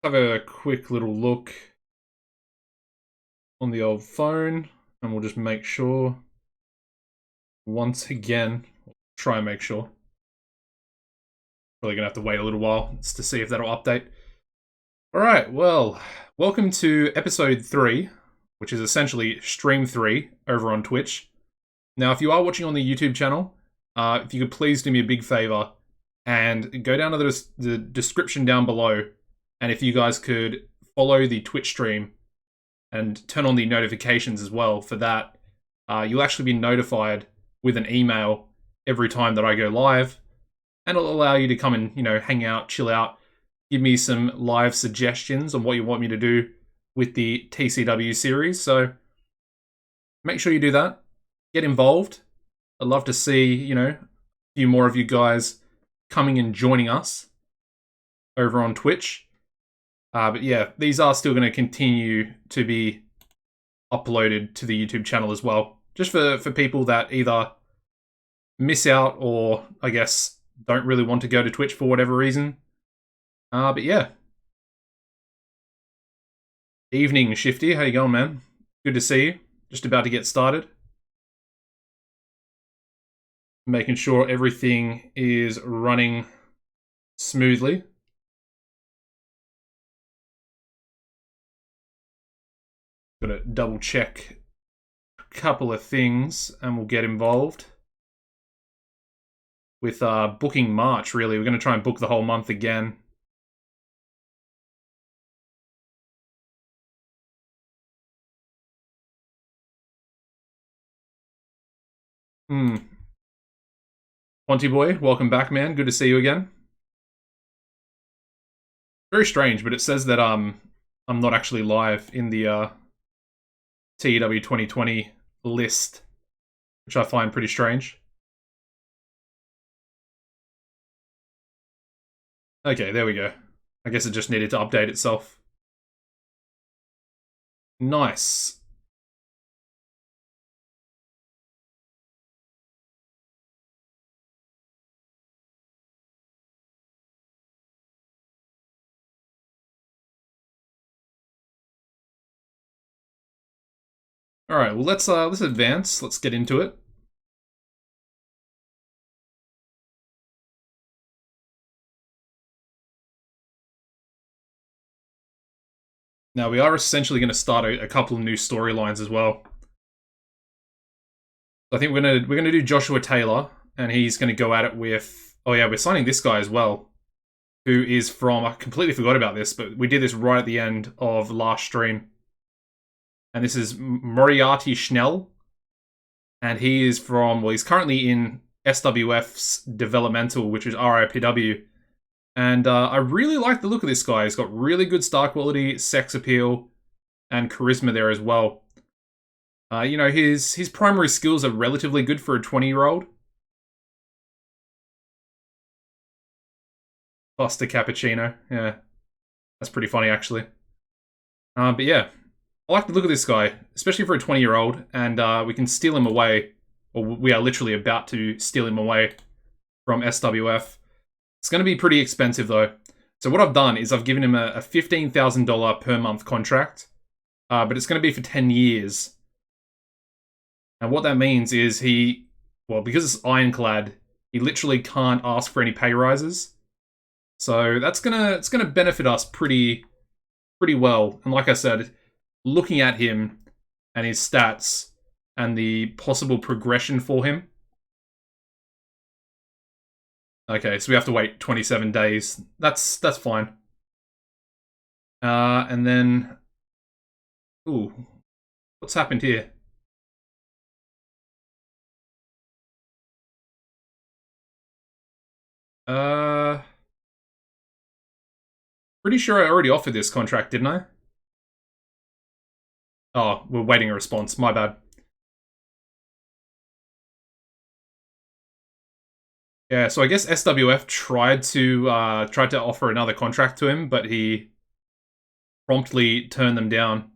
Have a quick little look on the old phone, and we'll just make sure. Once again, try and make sure. Probably gonna have to wait a little while just to see if that'll update. Alright, well, welcome to episode 3, which is essentially stream 3 over on Twitch. Now, if you are watching on the YouTube channel, if you could please do me a big favor and go down to the description down below, and if you guys could follow the Twitch stream and turn on the notifications as well for that, you'll actually be notified with an email every time that I go live, and it'll allow you to come and, hang out, chill out, give me some live suggestions on what you want me to do with the TCW series. So make sure you do that. Get involved. I'd love to see, a few more of you guys coming and joining us over on Twitch. But yeah, these are still going to continue to be uploaded to the YouTube channel as well. Just for people that either miss out or, I guess, don't really want to go to Twitch for whatever reason. But yeah. Evening, Shifty. How you going, man? Good to see you. Just about to get started. Making sure everything is running smoothly. Gotta double check a couple of things and we'll get involved. With booking March, really. We're going to try and book the whole month again. Ponty Boy, welcome back, man. Good to see you again. Very strange, but it says that I'm not actually live in the TEW 2020 list, which I find pretty strange. Okay, there we go. I guess it just needed to update itself. Nice. All right, well let's advance. Let's get into it. Now we are essentially going to start a couple of new storylines as well. I think we're gonna do Joshua Taylor, and he's going to go at it with. Oh yeah, we're signing this guy as well, who is from. I completely forgot about this, but we did this right at the end of last stream. And this is Moriarty Schnell, and he is from. Well, he's currently in SWF's developmental, which is RIPW. And I really like the look of this guy. He's got really good star quality, sex appeal, and charisma there as well. His primary skills are relatively good for a 20-year-old. Buster Cappuccino, yeah. That's pretty funny, actually. But yeah, I like the look of this guy, especially for a 20-year-old, and we can steal him away, or we are literally about to steal him away from SWF. It's going to be pretty expensive, though. So what I've done is I've given him a $15,000 per month contract, but it's going to be for 10 years. And what that means is because it's ironclad, he literally can't ask for any pay rises. So it's gonna benefit us pretty well. And like I said, looking at him and his stats and the possible progression for him. Okay, so we have to wait 27 days. That's fine. And then, ooh, what's happened here? Pretty sure I already offered this contract, didn't I? Oh, we're waiting a response. My bad. Yeah, so I guess SWF tried to offer another contract to him, but he promptly turned them down.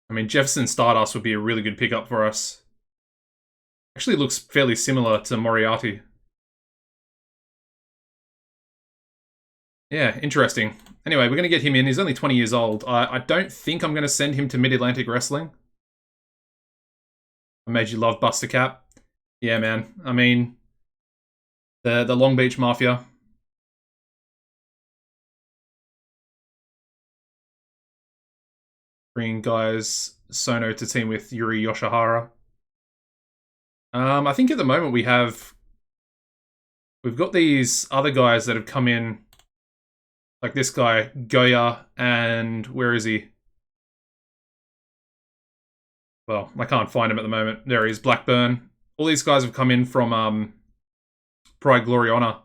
I mean, Jefferson Stardust would be a really good pickup for us. Actually looks fairly similar to Moriarty. Yeah, interesting. Anyway, we're going to get him in. He's only 20 years old. I don't think I'm going to send him to Mid-Atlantic Wrestling. I made you love Buster Cap. Yeah, man. I mean, the Long Beach Mafia. Bringing guys Sono to team with Yuri Yoshihara. I think at the moment we've got these other guys that have come in, like this guy Goya, and where is he? Well, I can't find him at the moment. There he is, Blackburn. All these guys have come in from Pride Glory Honor.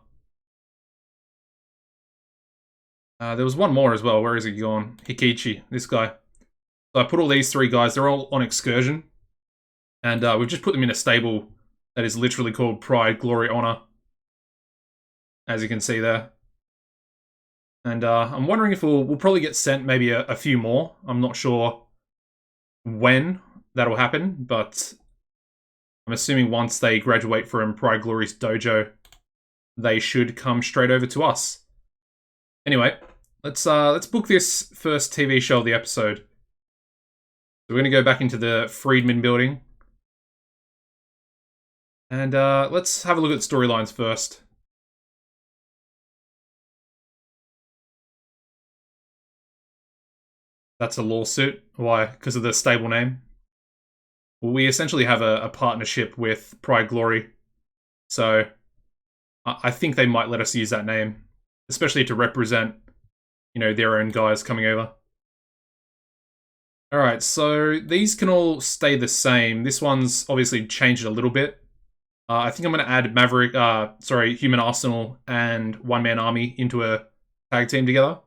There was one more as well. Where is he gone? Hikichi, this guy. So I put all these three guys. They're all on excursion. And we've just put them in a stable that is literally called Pride Glory Honor. As you can see there. And I'm wondering if we'll probably get sent maybe a few more. I'm not sure when that'll happen, but I'm assuming once they graduate from Pride Glory's dojo, they should come straight over to us. Anyway, let's book this first TV show of the episode. So we're going to go back into the Friedman building. And let's have a look at storylines first. That's a lawsuit. Why? Because of the stable name? Well, we essentially have a partnership with Pride Glory. So I think they might let us use that name. Especially to represent, their own guys coming over. Alright, so these can all stay the same. This one's obviously changed a little bit. I think I'm going to add Human Arsenal and One Man Army into a tag team together.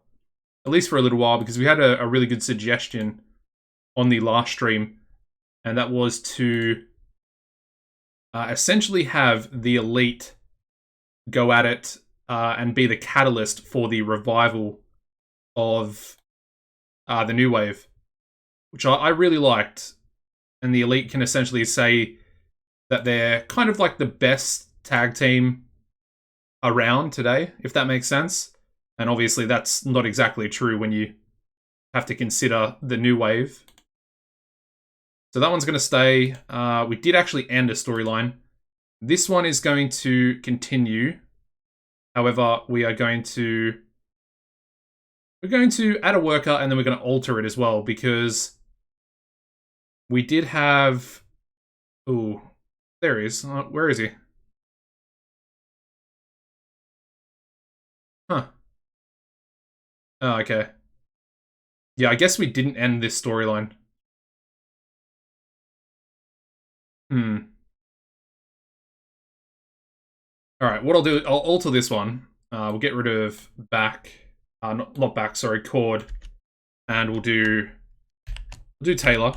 At least for a little while, because we had a really good suggestion on the last stream. And that was to essentially have the Elite go at it and be the catalyst for the revival of the New Wave, which I really liked. And the Elite can essentially say that they're kind of like the best tag team around today, if that makes sense. And obviously that's not exactly true when you have to consider the New Wave. So that one's going to stay. We did actually end a storyline. This one is going to continue. However, we're going to add a worker and then we're going to alter it as well because we did have... Ooh, there he is. Where is he? Huh. Oh, okay. Yeah, I guess we didn't end this storyline. Alright, what I'll do, I'll alter this one. We'll get rid of back, not back, sorry, Cord. And we'll do Taylor.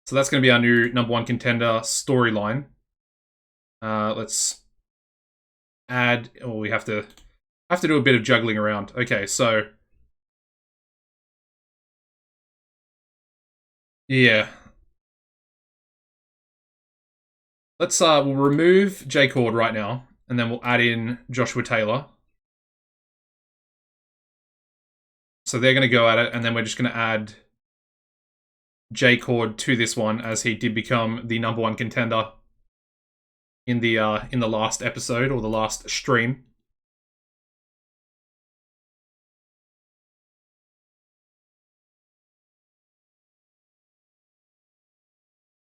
So that's going to be our new #1 contender storyline. Let's add, we have to do a bit of juggling around. Okay, so yeah. Let's we'll remove J Cord right now, and then we'll add in Joshua Taylor. So they're going to go at it, and then we're just going to add J Cord to this one, as he did become the #1 contender in the last episode or the last stream.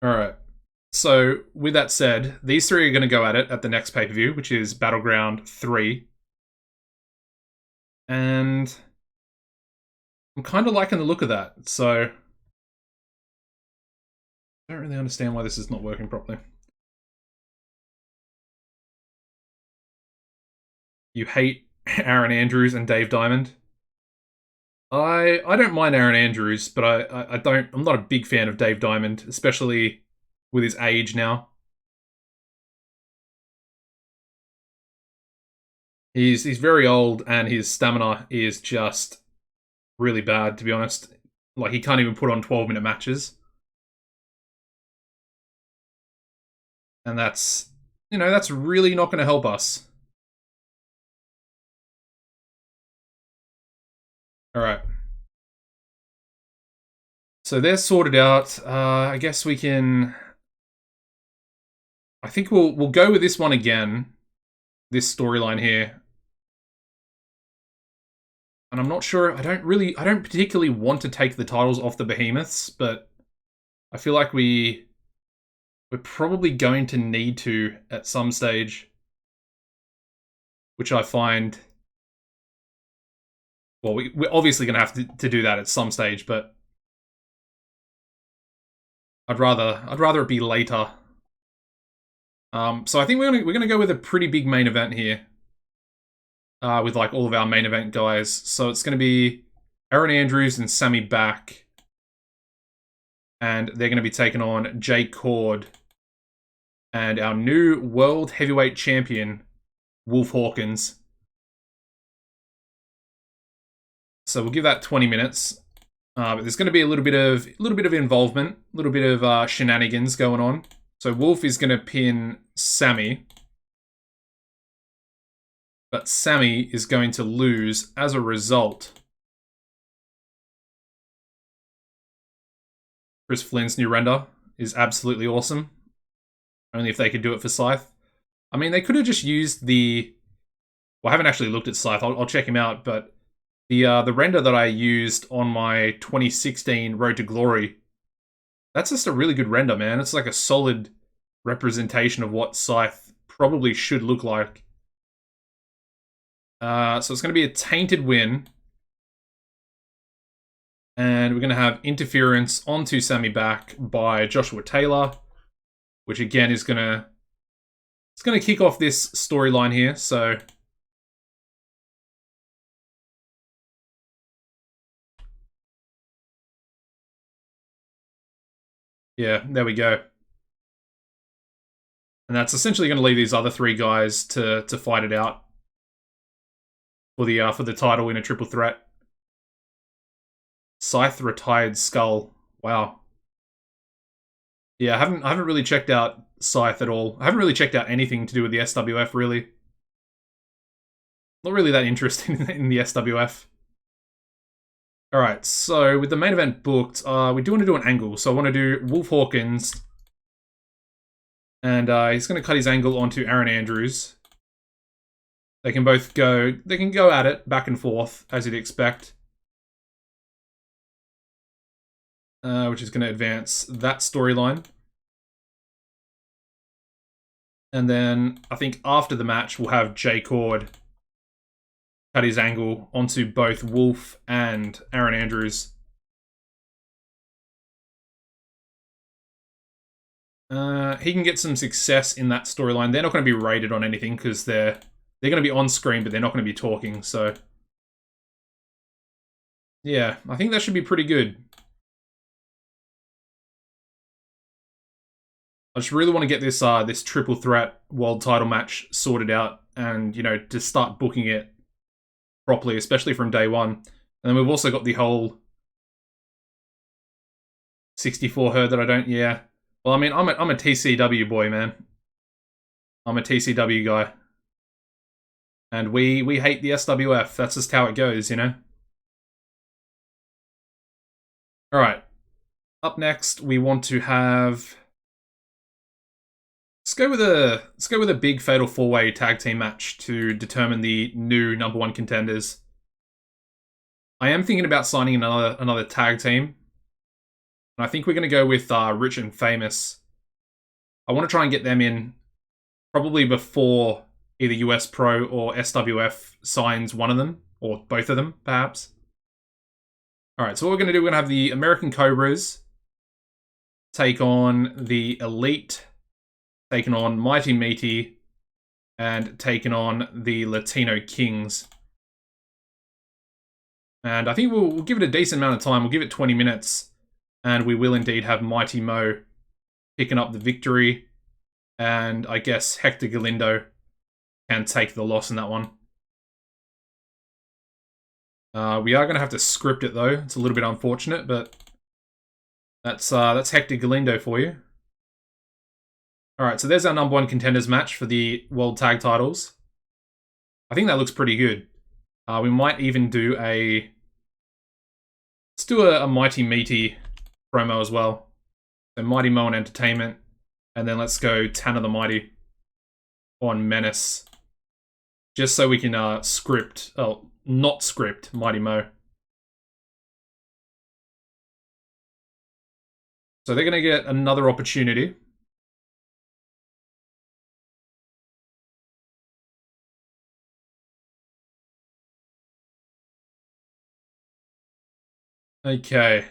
All right. So with that said, these three are going to go at it at the next pay-per-view, which is Battleground 3. And I'm kind of liking the look of that. So I don't really understand why this is not working properly. You hate Aaron Andrews and Dave Diamond? I don't mind Aaron Andrews, but I'm not a big fan of Dave Diamond, especially with his age now. He's very old and his stamina is just really bad, to be honest. Like, he can't even put on 12-minute matches. And that's really not going to help us. All right. So they're sorted out. I guess we can. I think we'll go with this one again. This storyline here. And I'm not sure. I don't particularly want to take the titles off the behemoths, but I feel like we're probably going to need to at some stage, which I find. Well, we're obviously going to have to do that at some stage, but I'd rather it be later. So I think we're gonna go with a pretty big main event here, with like all of our main event guys. So it's gonna be Aaron Andrews and Sammy back, and they're gonna be taking on Jay Cord and our new world heavyweight champion, Wolf Hawkins. So we'll give that 20 minutes. But there's going to be a little bit of involvement, a little bit of shenanigans going on. So Wolf is going to pin Sammy, but Sammy is going to lose as a result. Chris Flynn's new render is absolutely awesome. Only if they could do it for Scythe. I mean, they could have just used the. Well, I haven't actually looked at Scythe. I'll check him out, but the render that I used on my 2016 Road to Glory, that's just a really good render, man. It's like a solid representation of what Scythe probably should look like. So it's going to be a tainted win. And we're going to have interference onto Sammy back by Joshua Taylor, which again is going to... It's going to kick off this storyline here, so... Yeah, there we go. And that's essentially going to leave these other three guys to fight it out for the title in a triple threat. Scythe retired Skull. Wow. Yeah, I haven't really checked out Scythe at all. I haven't really checked out anything to do with the SWF, really. Not really that interested in the SWF. Alright, so with the main event booked, we do want to do an angle. So I want to do Wolf Hawkins. And he's going to cut his angle onto Aaron Andrews. They can both go... They can go at it, back and forth, as you'd expect. Which is going to advance that storyline. And then, I think after the match, we'll have Jay Cord cut his angle onto both Wolf and Aaron Andrews. He can get some success in that storyline. They're not going to be rated on anything because they're going to be on screen, but they're not going to be talking. So, yeah, I think that should be pretty good. I just really want to get this this triple threat world title match sorted out, and you know, to start booking it properly, especially from day one. And then we've also got the whole 64 herd that I don't. Yeah. Well, I mean, I'm a TCW boy, man. I'm a TCW guy, and we hate the SWF. That's just how it goes, you know. All right. Up next, we want to have. Let's go with a big fatal four-way tag team match to determine the new #1 contenders. I am thinking about signing another tag team. And I think we're going to go with Rich and Famous. I want to try and get them in probably before either US Pro or SWF signs one of them, or both of them, perhaps. Alright, so what we're going to do, we're going to have the American Cobras take on the Elite, taking on Mighty Meaty, and taking on the Latino Kings. And I think we'll give it a decent amount of time. We'll give it 20 minutes. And we will indeed have Mighty Mo picking up the victory. And I guess Hector Galindo can take the loss in that one. We are going to have to script it, though. It's a little bit unfortunate, but that's Hector Galindo for you. Alright, so there's our #1 contenders match for the World Tag Titles. I think that looks pretty good. We might even do a Let's do a Mighty Meaty promo as well. So Mighty Mo on Entertainment. And then let's go Tanner the Mighty on Menace. Just so we can not script Mighty Mo. So they're going to get another opportunity. Okay.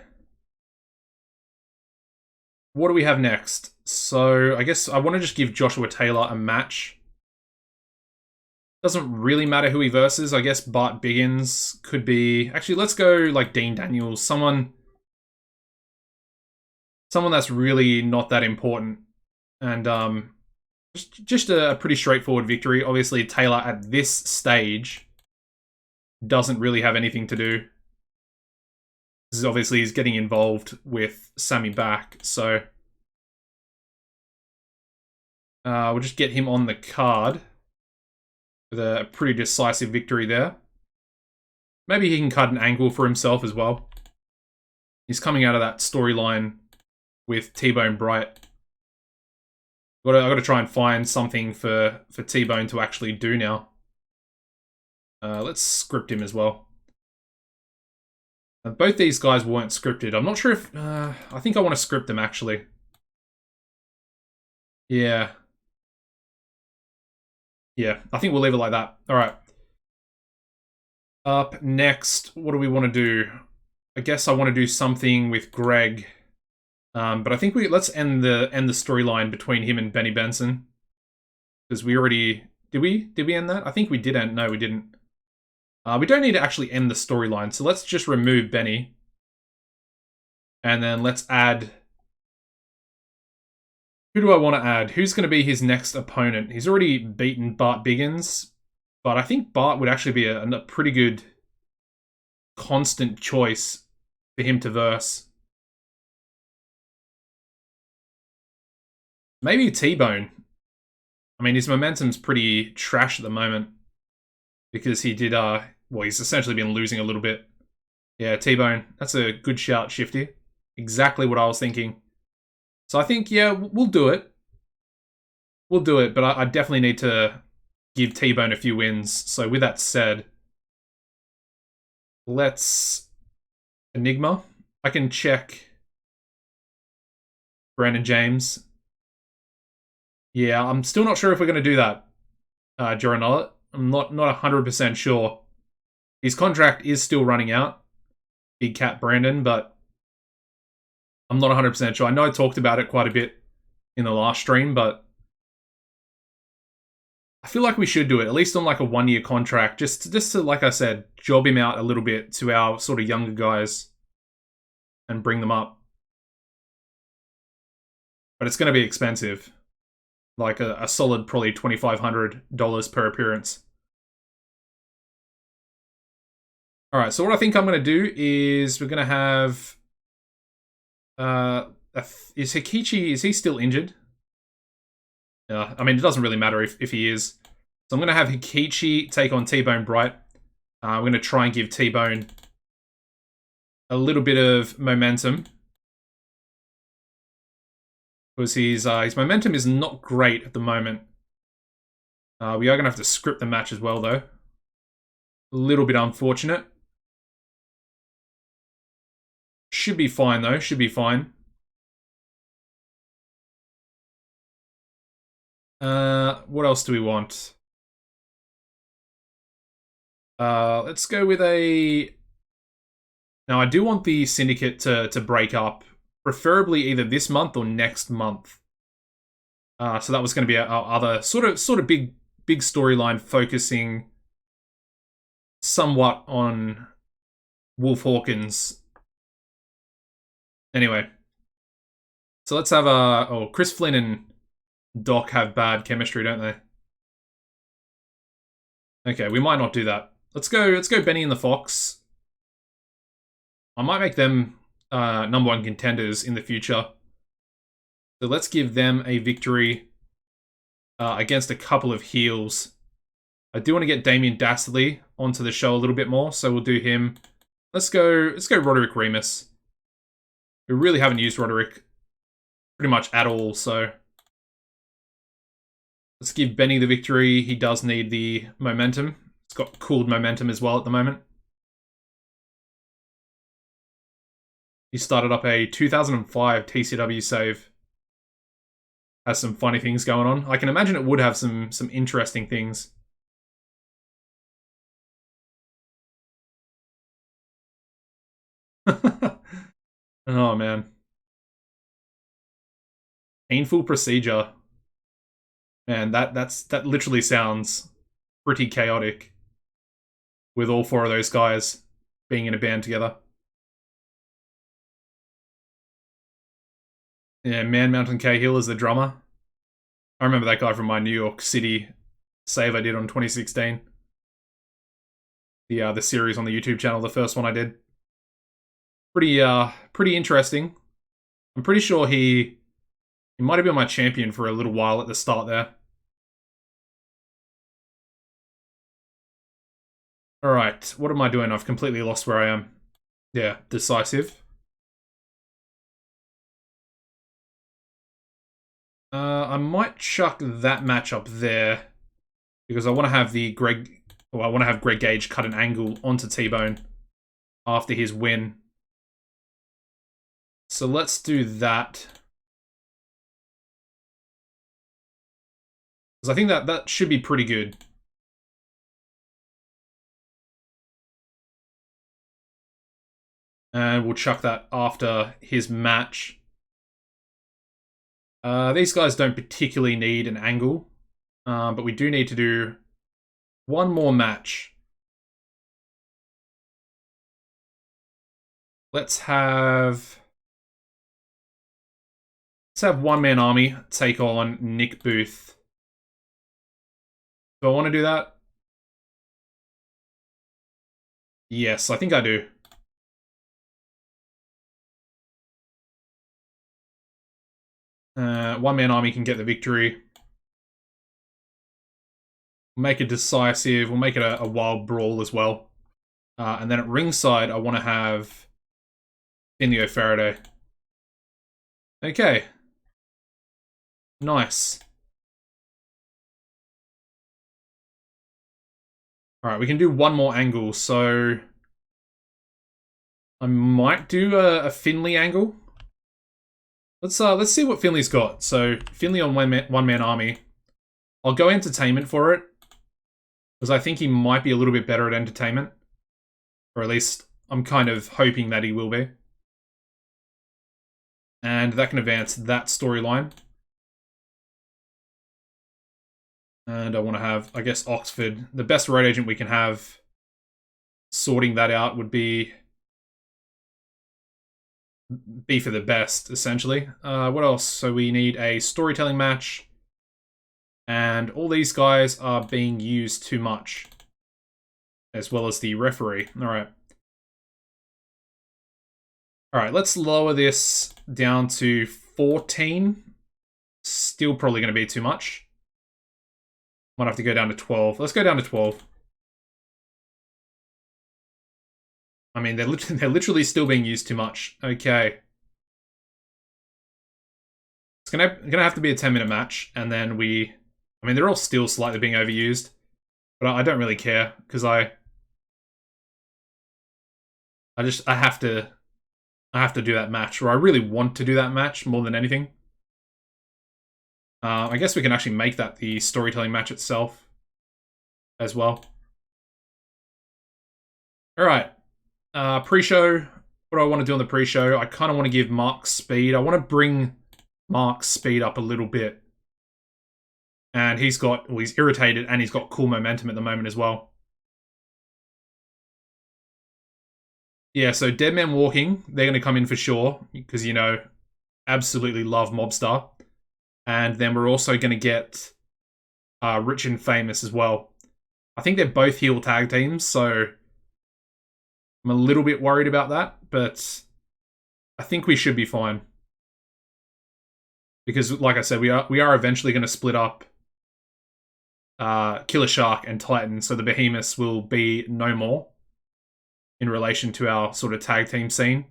What do we have next? So I guess I want to just give Joshua Taylor a match. Doesn't really matter who he versus. I guess Bart Biggins could be... Actually, let's go like Dean Daniels. Someone that's really not that important. And just a pretty straightforward victory. Obviously, Taylor at this stage doesn't really have anything to do. This is obviously he's getting involved with Sammy back, so we'll just get him on the card with a pretty decisive victory there. Maybe he can cut an angle for himself as well. He's coming out of that storyline with T-Bone Bright. I got to try and find something for T-Bone to actually do now. Let's script him as well. Both these guys weren't scripted. I'm not sure if... I think I want to script them, actually. Yeah. Yeah, I think we'll leave it like that. Alright. Up next, what do we want to do? I guess I want to do something with Greg. But I think let's end the storyline between him and Benny Benson. Because we already... Did we end that? I think we did end... No, we didn't. We don't need to actually end the storyline, so let's just remove Benny. And then let's add... Who do I want to add? Who's going to be his next opponent? He's already beaten Bart Biggins, but I think Bart would actually be a pretty good constant choice for him to verse. Maybe T-Bone. I mean, his momentum's pretty trash at the moment. Because he did, well, he's essentially been losing a little bit. Yeah, T-Bone. That's a good shout, Shifty. Exactly what I was thinking. So I think, yeah, we'll do it. We'll do it, but I definitely need to give T-Bone a few wins. So with that said, let's... Enigma. I can check Brandon James. Yeah, I'm still not sure if we're going to do that, Joranullet. I'm not 100% sure. His contract is still running out, Big Cat Brandon, but I'm not 100% sure. I know I talked about it quite a bit in the last stream, but I feel like we should do it, at least on like a 1-year contract, just to, like I said, job him out a little bit to our sort of younger guys and bring them up. But it's going to be expensive. Like a solid probably $2,500 per appearance. Alright, so what I think I'm going to do is we're going to have... is Hikichi, is he still injured? I mean, it doesn't really matter if he is. So I'm going to have Hikichi take on T-Bone Bright. We're going to try and give T-Bone a little bit of momentum. Because his momentum is not great at the moment. We are going to have to script the match as well, though. A little bit unfortunate. Should be fine, though. Should be fine. What else do we want? Let's go with a... Now, I do want the Syndicate to break up. Preferably either this month or next month. So that was going to be our other sort of big storyline focusing somewhat on Wolf Hawkins. Anyway. So let's have Chris Flynn and Doc have bad chemistry, don't they? Okay, we might not do that. Let's go Benny and the Fox. I might make them #1 contenders in the future. So let's give them a victory against a couple of heels. I do want to get Damien Dastardly onto the show a little bit more, so we'll do him Let's go Roderick Remus. We really haven't used Roderick pretty much at all, so let's give Benny the victory. He does need the momentum. It's got cooled momentum as well at the moment. He started up a 2005 TCW save. Has some funny things going on. I can imagine it would have some interesting things. Oh man. Painful procedure. Man, that literally sounds pretty chaotic. With all four of those guys being in a band together. Yeah, Man Mountain Cahill is the drummer. I remember that guy from my New York City save I did on 2016. The series on the YouTube channel, the first one I did. Pretty interesting. I'm pretty sure he might have been my champion for a little while at the start there. Alright, what am I doing? I've completely lost where I am. Yeah, decisive. I might chuck that matchup there because I want to have Greg Gage cut an angle onto T-Bone after his win. So let's do that. Because I think that should be pretty good. And we'll chuck that after his match. These guys don't particularly need an angle, but we do need to do one more match. Let's have One Man Army take on Nick Booth. Do I want to do that? Yes, I think I do. One Man Army can get the victory. We'll make it decisive. We'll make it a wild brawl as well. And then at ringside, I want to have Finley O'Faraday. Okay. Nice. Alright, we can do one more angle, so I might do a Finley angle. Let's see what Finley's got. So Finley on one man army. I'll go entertainment for it because I think he might be a little bit better at entertainment, or at least I'm kind of hoping that he will be. And that can advance that storyline. And I want to have, I guess, Oxford. The best road agent we can have sorting that out would be for the best, essentially. What else? So we need a storytelling match. And all these guys are being used too much. As well as the referee. Alright. Alright, let's lower this down to 14. Still probably going to be too much. Might have to go down to 12. Let's go down to 12. I mean, they're literally still being used too much. Okay. It's gonna have to be a 10-minute match, and then I mean, they're all still slightly being overused, but I don't really care because I have to do that match, or I really want to do that match more than anything. I guess we can actually make that the storytelling match itself as well. Alright. Pre-show. What do I want to do on the pre-show? I kind of want to give Mark speed. I want to bring Mark's speed up a little bit. And he's irritated and he's got cool momentum at the moment as well. Yeah, so Dead Man Walking, they're going to come in for sure. Because, you know, absolutely love Mobstar. And then we're also going to get Rich and Famous as well. I think they're both heel tag teams, so I'm a little bit worried about that, but I think we should be fine. Because, like I said, we are eventually going to split up Killer Shark and Titan, so the Behemoths will be no more in relation to our sort of tag team scene.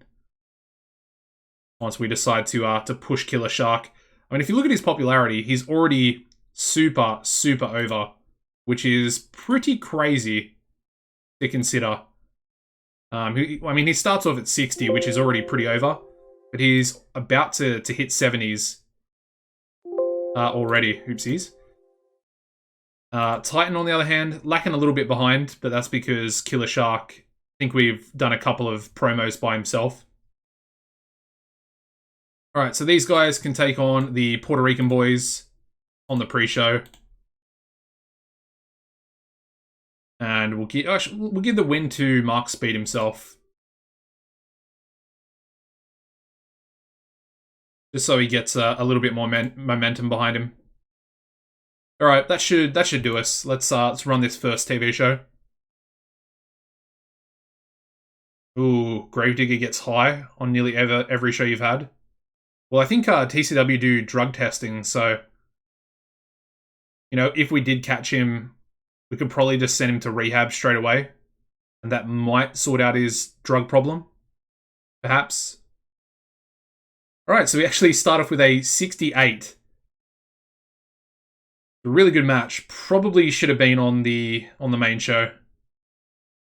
Once we decide to push Killer Shark. I mean, if you look at his popularity, he's already super, super over, which is pretty crazy to consider. I mean, he starts off at 60, which is already pretty over, but he's about to hit 70s already. Oopsies. Titan, on the other hand, lacking a little bit behind, but that's because Killer Shark, I think we've done a couple of promos by himself. Alright, so these guys can take on the Puerto Rican boys on the pre-show. And we'll give the win to Mark Speed himself. Just so he gets a little bit more momentum behind him. Alright, that should do us. Let's run this first TV show. Ooh, Gravedigger gets high on nearly every show you've had. Well, I think TCW do drug testing, so... You know, if we did catch him, we could probably just send him to rehab straight away. And that might sort out his drug problem. Perhaps. Alright, so we actually start off with a 68. A really good match. Probably should have been on the main show.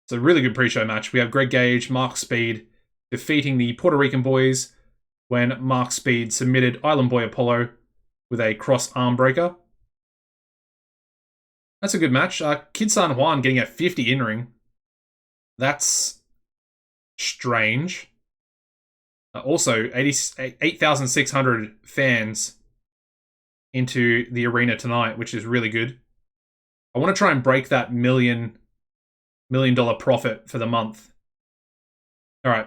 It's a really good pre-show match. We have Greg Gage, Mark Speed, defeating the Puerto Rican boys when Mark Speed submitted Island Boy Apollo with a cross arm breaker. That's a good match. Kid San Juan getting a 50 in-ring. That's strange. Also, 8,600 fans into the arena tonight, which is really good. I want to try and break that $1 million profit for the month. All right.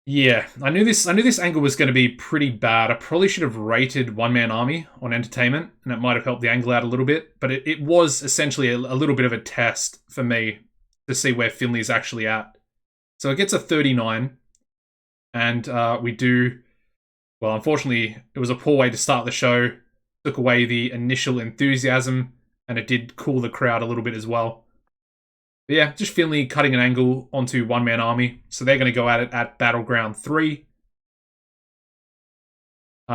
Yeah, I knew this angle was going to be pretty bad. I probably should have rated One Man Army on entertainment, and it might have helped the angle out a little bit, but it was essentially a little bit of a test for me to see where Finley's actually at. So it gets a 39, and we do... Well, unfortunately, it was a poor way to start the show. Took away the initial enthusiasm, and it did cool the crowd a little bit as well. But yeah, just Finley cutting an angle onto One Man Army. So they're going to go at it at Battleground 3.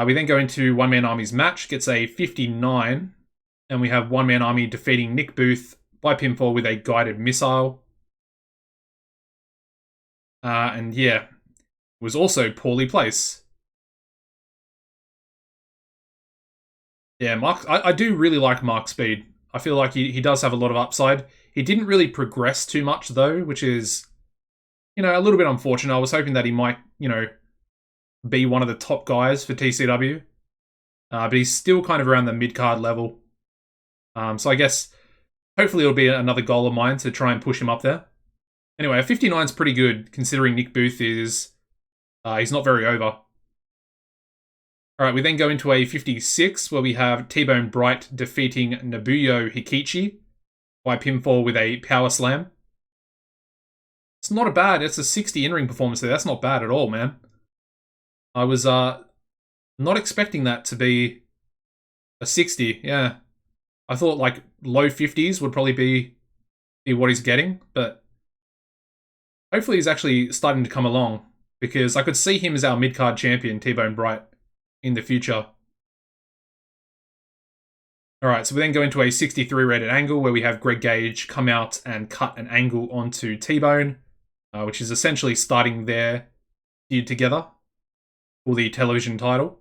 We then go into One Man Army's match. Gets a 59. And we have One Man Army defeating Nick Booth by pinfall with a guided missile. And yeah, was also poorly placed. Yeah, I do really like Mark Speed. I feel like he does have a lot of upside. He didn't really progress too much, though, which is, you know, a little bit unfortunate. I was hoping that he might, you know, be one of the top guys for TCW. But he's still kind of around the mid-card level. So I guess, hopefully it'll be another goal of mine to try and push him up there. Anyway, a 59 is pretty good, considering Nick Booth is... he's not very over. Alright, we then go into a 56, where we have T-Bone Bright defeating Nobuyo Hikichi by pinfall with a power slam. It's not a bad, it's a 60 in-ring performance there. That's not bad at all, man. I was not expecting that to be a 60, yeah. I thought like low 50s would probably be what he's getting, but hopefully he's actually starting to come along, because I could see him as our mid-card champion, T-Bone Bright, in the future. Alright, so we then go into a 63 rated angle where we have Greg Gage come out and cut an angle onto T-Bone, which is essentially starting their feud together for the television title.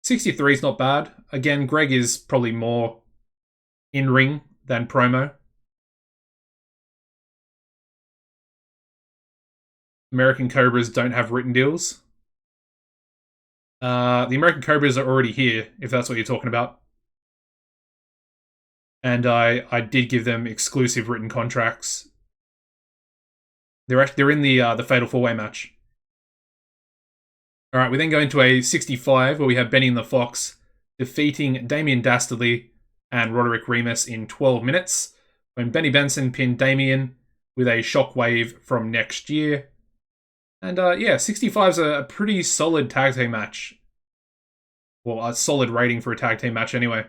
63 is not bad. Again, Greg is probably more in-ring than promo. American Cobras don't have written deals. The American Cobras are already here, if that's what you're talking about. And I did give them exclusive written contracts. They're in the Fatal 4-Way match. Alright, we then go into a 65 where we have Benny and the Fox defeating Damien Dastardly and Roderick Remus in 12 minutes, when Benny Benson pinned Damien with a shockwave from Next Year. And yeah, 65 is a pretty solid tag team match. Well, a solid rating for a tag team match anyway.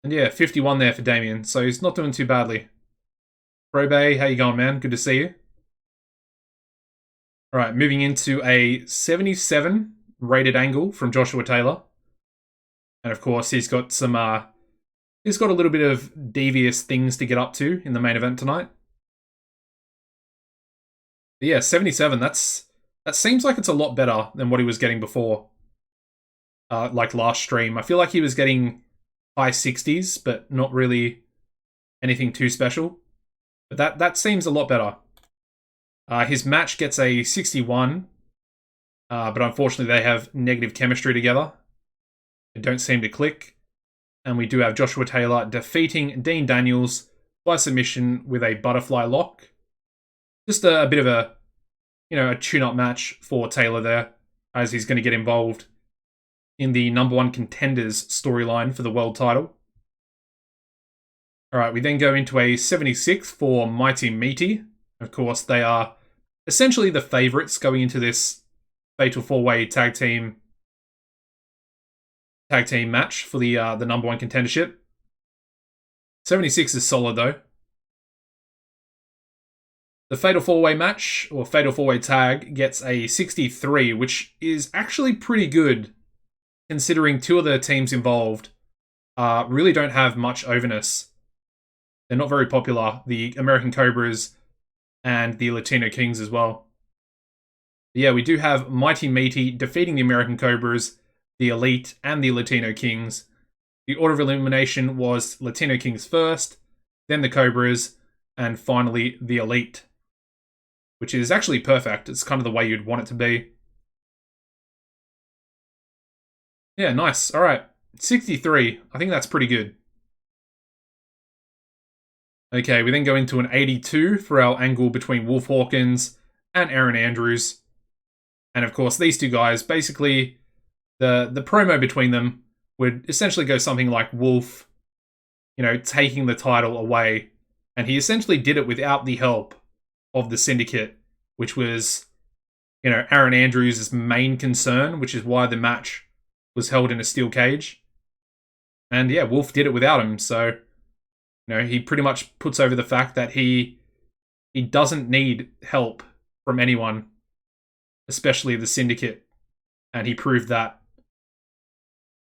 And yeah, 51 there for Damien, so he's not doing too badly. Probe, how you going, man? Good to see you. All right, moving into a 77 rated angle from Joshua Taylor. And of course, he's got some, he's got a little bit of devious things to get up to in the main event tonight. But yeah, 77, that seems like it's a lot better than what he was getting before. Like last stream. I feel like he was getting high 60s, but not really anything too special. But that seems a lot better. His match gets a 61, but unfortunately they have negative chemistry together. They don't seem to click. And we do have Joshua Taylor defeating Dean Daniels by submission with a butterfly lock. Just a bit of a, a tune-up match for Taylor there, as he's going to get involved in the number one contenders storyline for the world title. All right, we then go into a 76 for Mighty Meaty. Of course, they are essentially the favorites going into this Fatal 4-Way tag team match for the number one contendership. 76 is solid though. The Fatal 4-Way match, or Fatal 4-Way tag, gets a 63, which is actually pretty good, considering two of the teams involved really don't have much overness. They're not very popular, the American Cobras and the Latino Kings as well. But yeah, we do have Mighty Meaty defeating the American Cobras, the Elite, and the Latino Kings. The order of elimination was Latino Kings first, then the Cobras, and finally the Elite. Which is actually perfect. It's kind of the way you'd want it to be. Yeah, nice. All right. 63. I think that's pretty good. Okay, we then go into an 82 for our angle between Wolf Hawkins and Aaron Andrews. And of course, these two guys, basically, the promo between them would essentially go something like Wolf, taking the title away. And he essentially did it without the help of the Syndicate, which was, Aaron Andrews' main concern, which is why the match was held in a steel cage. And yeah, Wolf did it without him, so, he pretty much puts over the fact that he doesn't need help from anyone, especially the Syndicate. And he proved that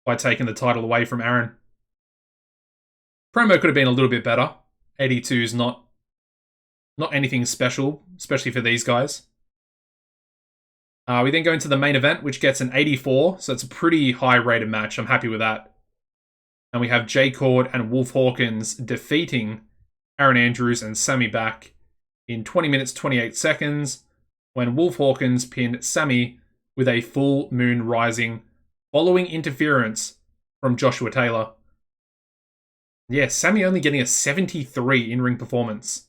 by taking the title away from Aaron. Promo could have been a little bit better. 82 is not anything special, especially for these guys. We then go into the main event, which gets an 84, so it's a pretty high-rated match. I'm happy with that. And we have Jay Cord and Wolf Hawkins defeating Aaron Andrews and Sammy back in 20 minutes, 28 seconds, when Wolf Hawkins pinned Sammy with a full moon rising, following interference from Joshua Taylor. Yeah, Sammy only getting a 73 in-ring performance.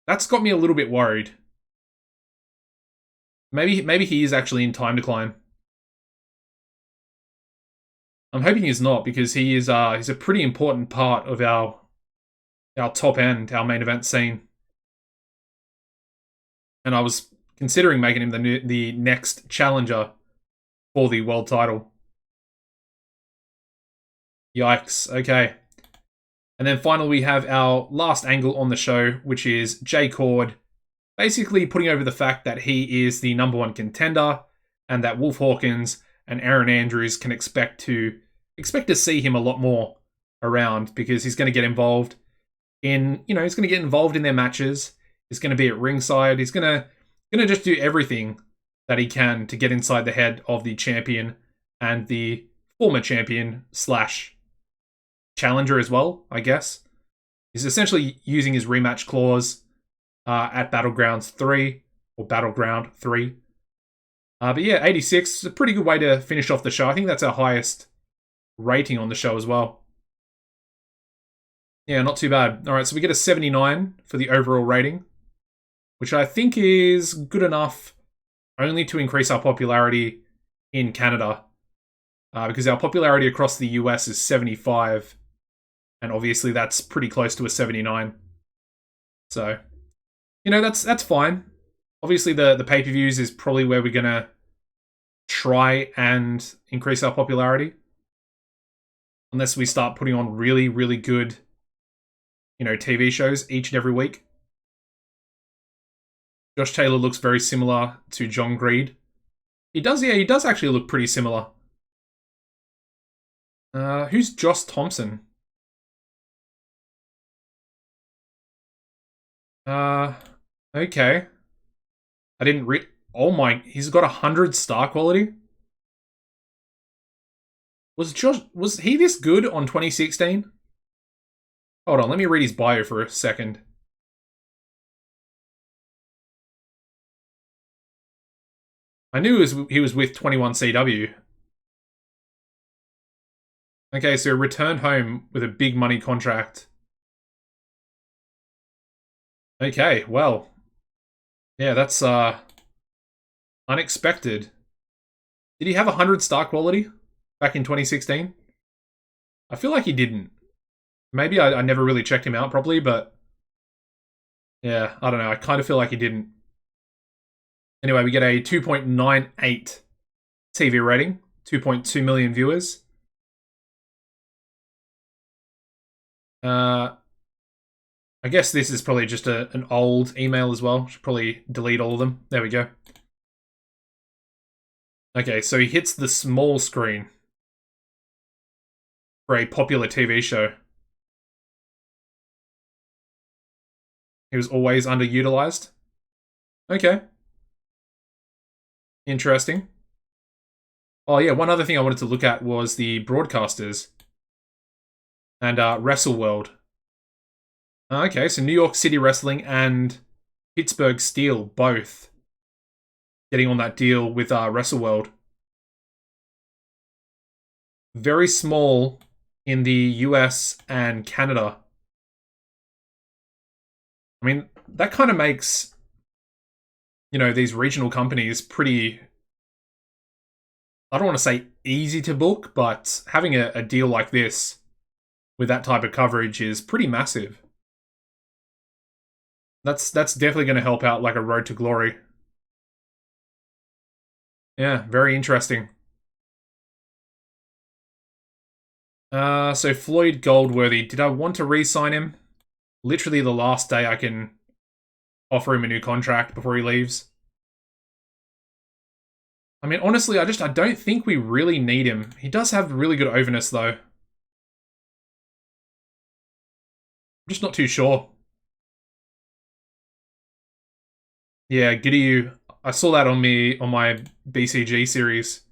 That's got me a little bit worried. Maybe he is actually in time decline. I'm hoping he's not, because he's a pretty important part of our top end, our main event scene. And I was considering making him the next challenger for the world title. Yikes. Okay. And then finally, we have our last angle on the show, which is Jay Cord basically putting over the fact that he is the number one contender and that Wolf Hawkins and Aaron Andrews can expect to see him a lot more around, because he's going to get involved in, he's going to get involved in their matches. He's going to be at ringside. He's going to just do everything that he can to get inside the head of the champion and the former champion / challenger as well, I guess. He's essentially using his rematch clause at Battleground 3. But yeah, 86 is a pretty good way to finish off the show. I think that's our highest rating on the show as well. Yeah, not too bad. All right, so we get a 79 for the overall rating, which I think is good enough only to increase our popularity in Canada, because our popularity across the US is 75, and obviously that's pretty close to a 79. So, that's fine. Obviously, the pay-per-views is probably where we're going to try and increase our popularity. Unless we start putting on really, really good, TV shows each and every week. Josh Taylor looks very similar to John Greed. He does, yeah, he does actually look pretty similar. Who's Josh Thompson? Okay. I didn't read. Oh my, he's got 100 star quality? Was he this good on 2016? Hold on, let me read his bio for a second. I knew he was with 21CW. Okay, so returned home with a big money contract. Okay, well. Yeah, that's unexpected. Did he have 100 star quality back in 2016? I feel like he didn't. Maybe I never really checked him out properly, but yeah, I don't know. I kind of feel like he didn't. Anyway, we get a 2.98 TV rating, 2.2 million viewers. I guess this is probably just an old email as well. Should probably delete all of them. There we go. Okay, so he hits the small screen for a popular TV show. He was always underutilized. Okay. Interesting. Oh yeah, one other thing I wanted to look at was the broadcasters. And WrestleWorld. Okay, so New York City Wrestling and Pittsburgh Steel both getting on that deal with WrestleWorld. Very small in the US and Canada. I mean, that kind of makes, these regional companies pretty, I don't want to say easy to book, but having a deal like this with that type of coverage is pretty massive. That's definitely going to help out like a road to glory. Yeah, very interesting. So Floyd Goldworthy, did I want to re-sign him? Literally the last day I can offer him a new contract before he leaves. I mean, honestly, I don't think we really need him. He does have really good overness, though. I'm just not too sure. Yeah, Gideon. I saw that on my BCG series.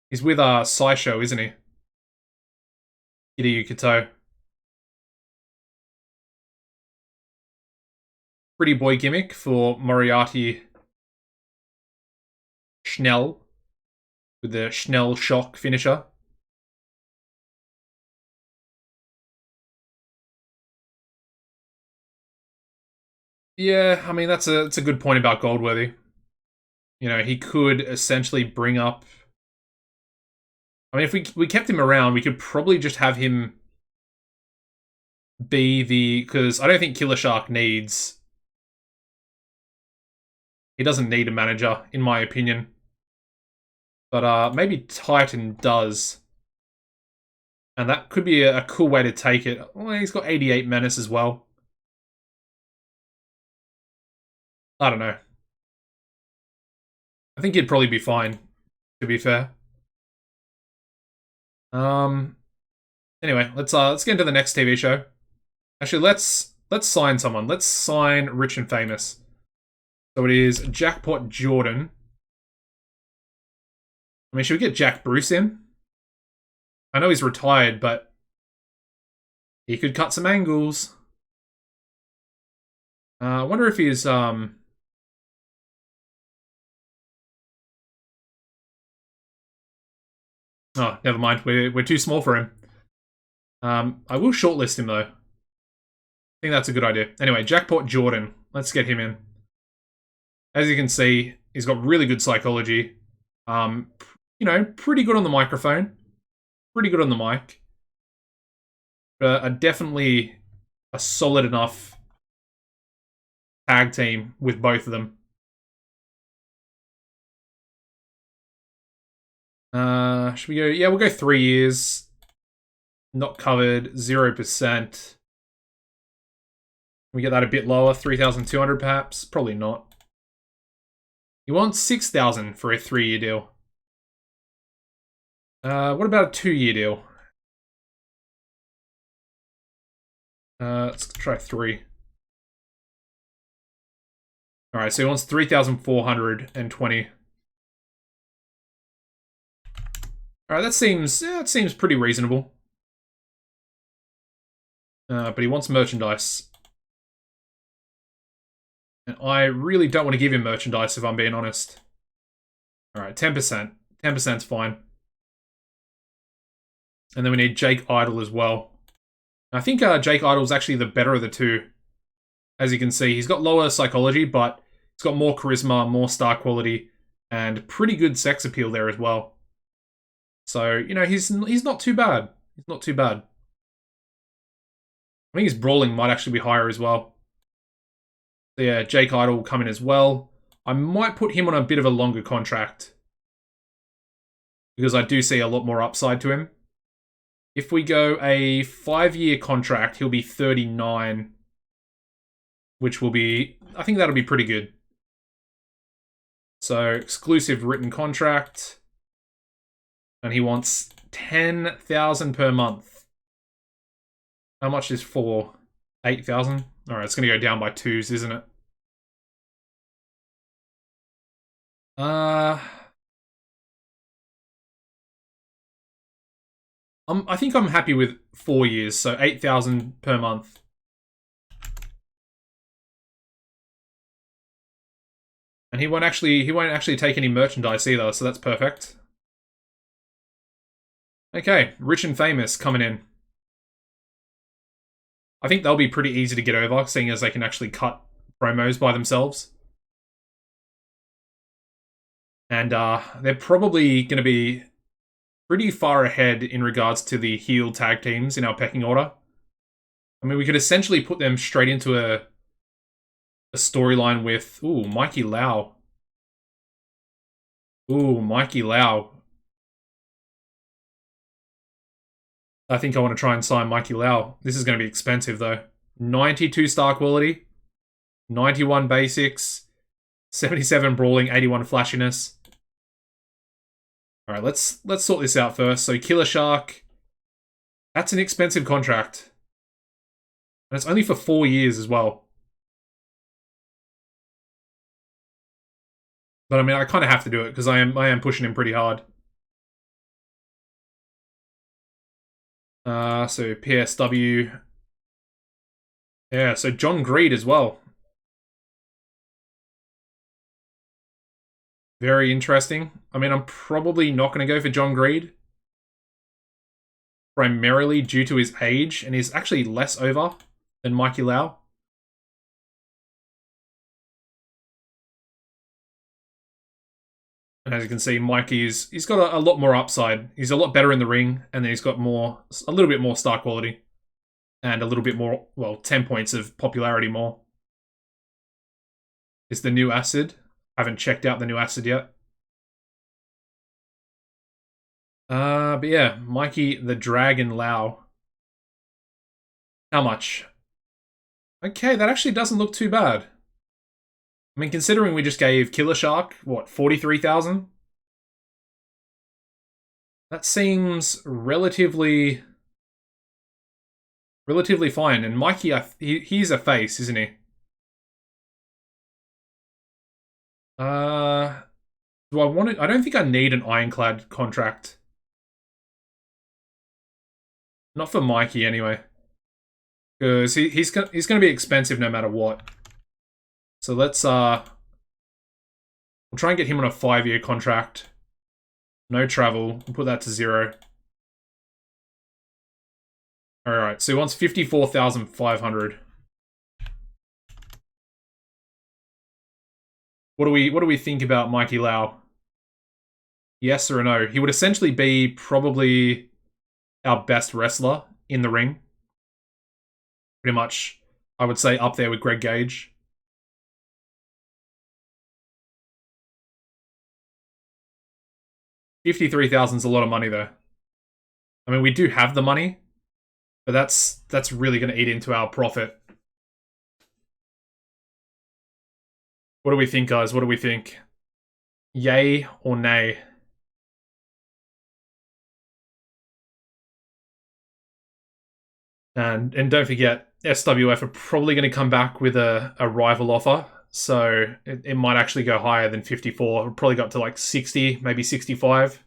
He's with SciShow, isn't he? Gideon Kato. Pretty boy gimmick for Moriarty Schnell with the Schnell shock finisher. Yeah, I mean that's a good point about Goldworthy. He could essentially bring up. I mean, if we kept him around, we could probably just have him be because I don't think Killer Shark needs. He doesn't need a manager, in my opinion. But maybe Titan does. And that could be a cool way to take it. Well, he's got 88 menace as well. I don't know. I think he'd probably be fine, to be fair. Anyway, let's get into the next TV show. Actually, let's sign someone. Let's sign Rich and Famous. So it is Jackpot Jordan. I mean, should we get Jack Bruce in? I know he's retired, but he could cut some angles. I wonder if he's Oh, never mind. We're too small for him. I will shortlist him though. I think that's a good idea. Anyway, Jackpot Jordan. Let's get him in. As you can see, he's got really good psychology. Pretty good on the microphone. Pretty good on the mic. But definitely a solid enough tag team with both of them. Should we go? Yeah, we'll go 3 years. Not covered, 0%. we get that a bit lower, 3,200 perhaps? Probably not. He wants 6,000 for a 3-year deal. What about a 2-year deal? Let's try 3. Alright, so he wants 3,420. Alright, that seems pretty reasonable. But he wants merchandise. And I really don't want to give him merchandise, if I'm being honest. Alright, 10%. 10%'s fine. And then we need Jake Idle as well. I think Jake Idle's actually the better of the two. As you can see, he's got lower psychology, but he's got more charisma, more star quality, and pretty good sex appeal there as well. So, you know, he's not too bad. He's not too bad. I think his brawling might actually be higher as well. So yeah, Jake Idle will come in as well. I might put him on a bit of a longer contract, because I do see a lot more upside to him. If we go a 5-year contract, he'll be 39, which will be, I think that'll be pretty good. So, exclusive written contract. And he wants 10,000 per month. How much is 4? 8,000? Alright, it's going to go down by 2s, isn't it? I think I'm happy with 4 years, so 8,000 per month. And he won't actually take any merchandise either, so that's perfect. Okay, Rich and Famous coming in. I think they'll be pretty easy to get over, seeing as they can actually cut promos by themselves. And they're probably going to be pretty far ahead in regards to the heel tag teams in our pecking order. I mean, we could essentially put them straight into a storyline with, ooh, Mikey Lau. Ooh, Mikey Lau. I think I want to try and sign Mikey Lau. This is going to be expensive, though. 92 star quality, 91 basics, 77 brawling, 81 flashiness. All right, let's sort this out first. So Killer Shark, that's an expensive contract, and it's only for 4 years as well. But I mean, I kind of have to do it because I am pushing him pretty hard. So PSW. Yeah, so John Greed as well. Very interesting. I mean, I'm probably not going to go for John Greed, primarily due to his age, and he's actually less over than Mikey Lau. And as you can see, he's got a lot more upside. He's a lot better in the ring, and then he's got a little bit more star quality. And a little bit more, well, 10 points of popularity more. Is the new Acid. I haven't checked out the new Acid yet. But yeah, Mikey the Dragon Lau. How much? Okay, that actually doesn't look too bad. I mean, considering we just gave Killer Shark, what, 43,000? That seems relatively fine. And Mikey, he's a face, isn't he? Do I want it? I don't think I need an Ironclad contract. Not for Mikey, anyway. Because he's going to be expensive no matter what. So let's, we'll try and get him on a 5-year contract. No travel. We'll put that to 0. Alright, so he wants 54,500. What do we think about Mikey Lau? Yes or no? He would essentially be probably our best wrestler in the ring. Pretty much, I would say, up there with Greg Gage. 53,000 is a lot of money, though. I mean, we do have the money, but that's really going to eat into our profit. What do we think, guys? What do we think? Yay or nay? And don't forget, SWF are probably going to come back with a rival offer. So it might actually go higher than 54. It'll probably go up to like 60, maybe 65.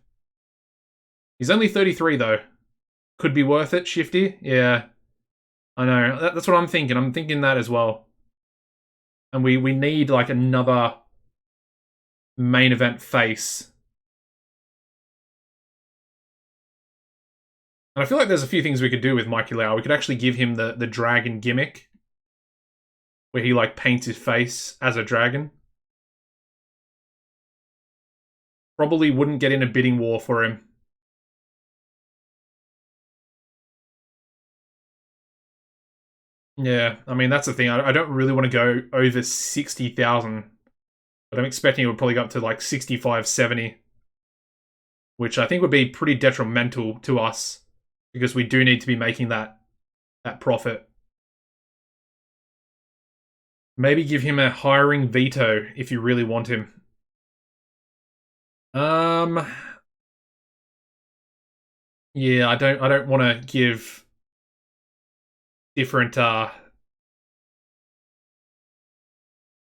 He's only 33 though. Could be worth it, Shifty. Yeah, I know. That's what I'm thinking. I'm thinking that as well. And we need like another main event face. And I feel like there's a few things we could do with Mikey Lau. We could actually give him the dragon gimmick, where he like paints his face as a dragon. Probably wouldn't get in a bidding war for him. Yeah, I mean, that's the thing. I don't really want to go over 60,000. But I'm expecting it would probably go up to like 65, 70. Which I think would be pretty detrimental to us. Because we do need to be making that profit. Maybe give him a hiring veto if you really want him. Yeah, I don't want to give different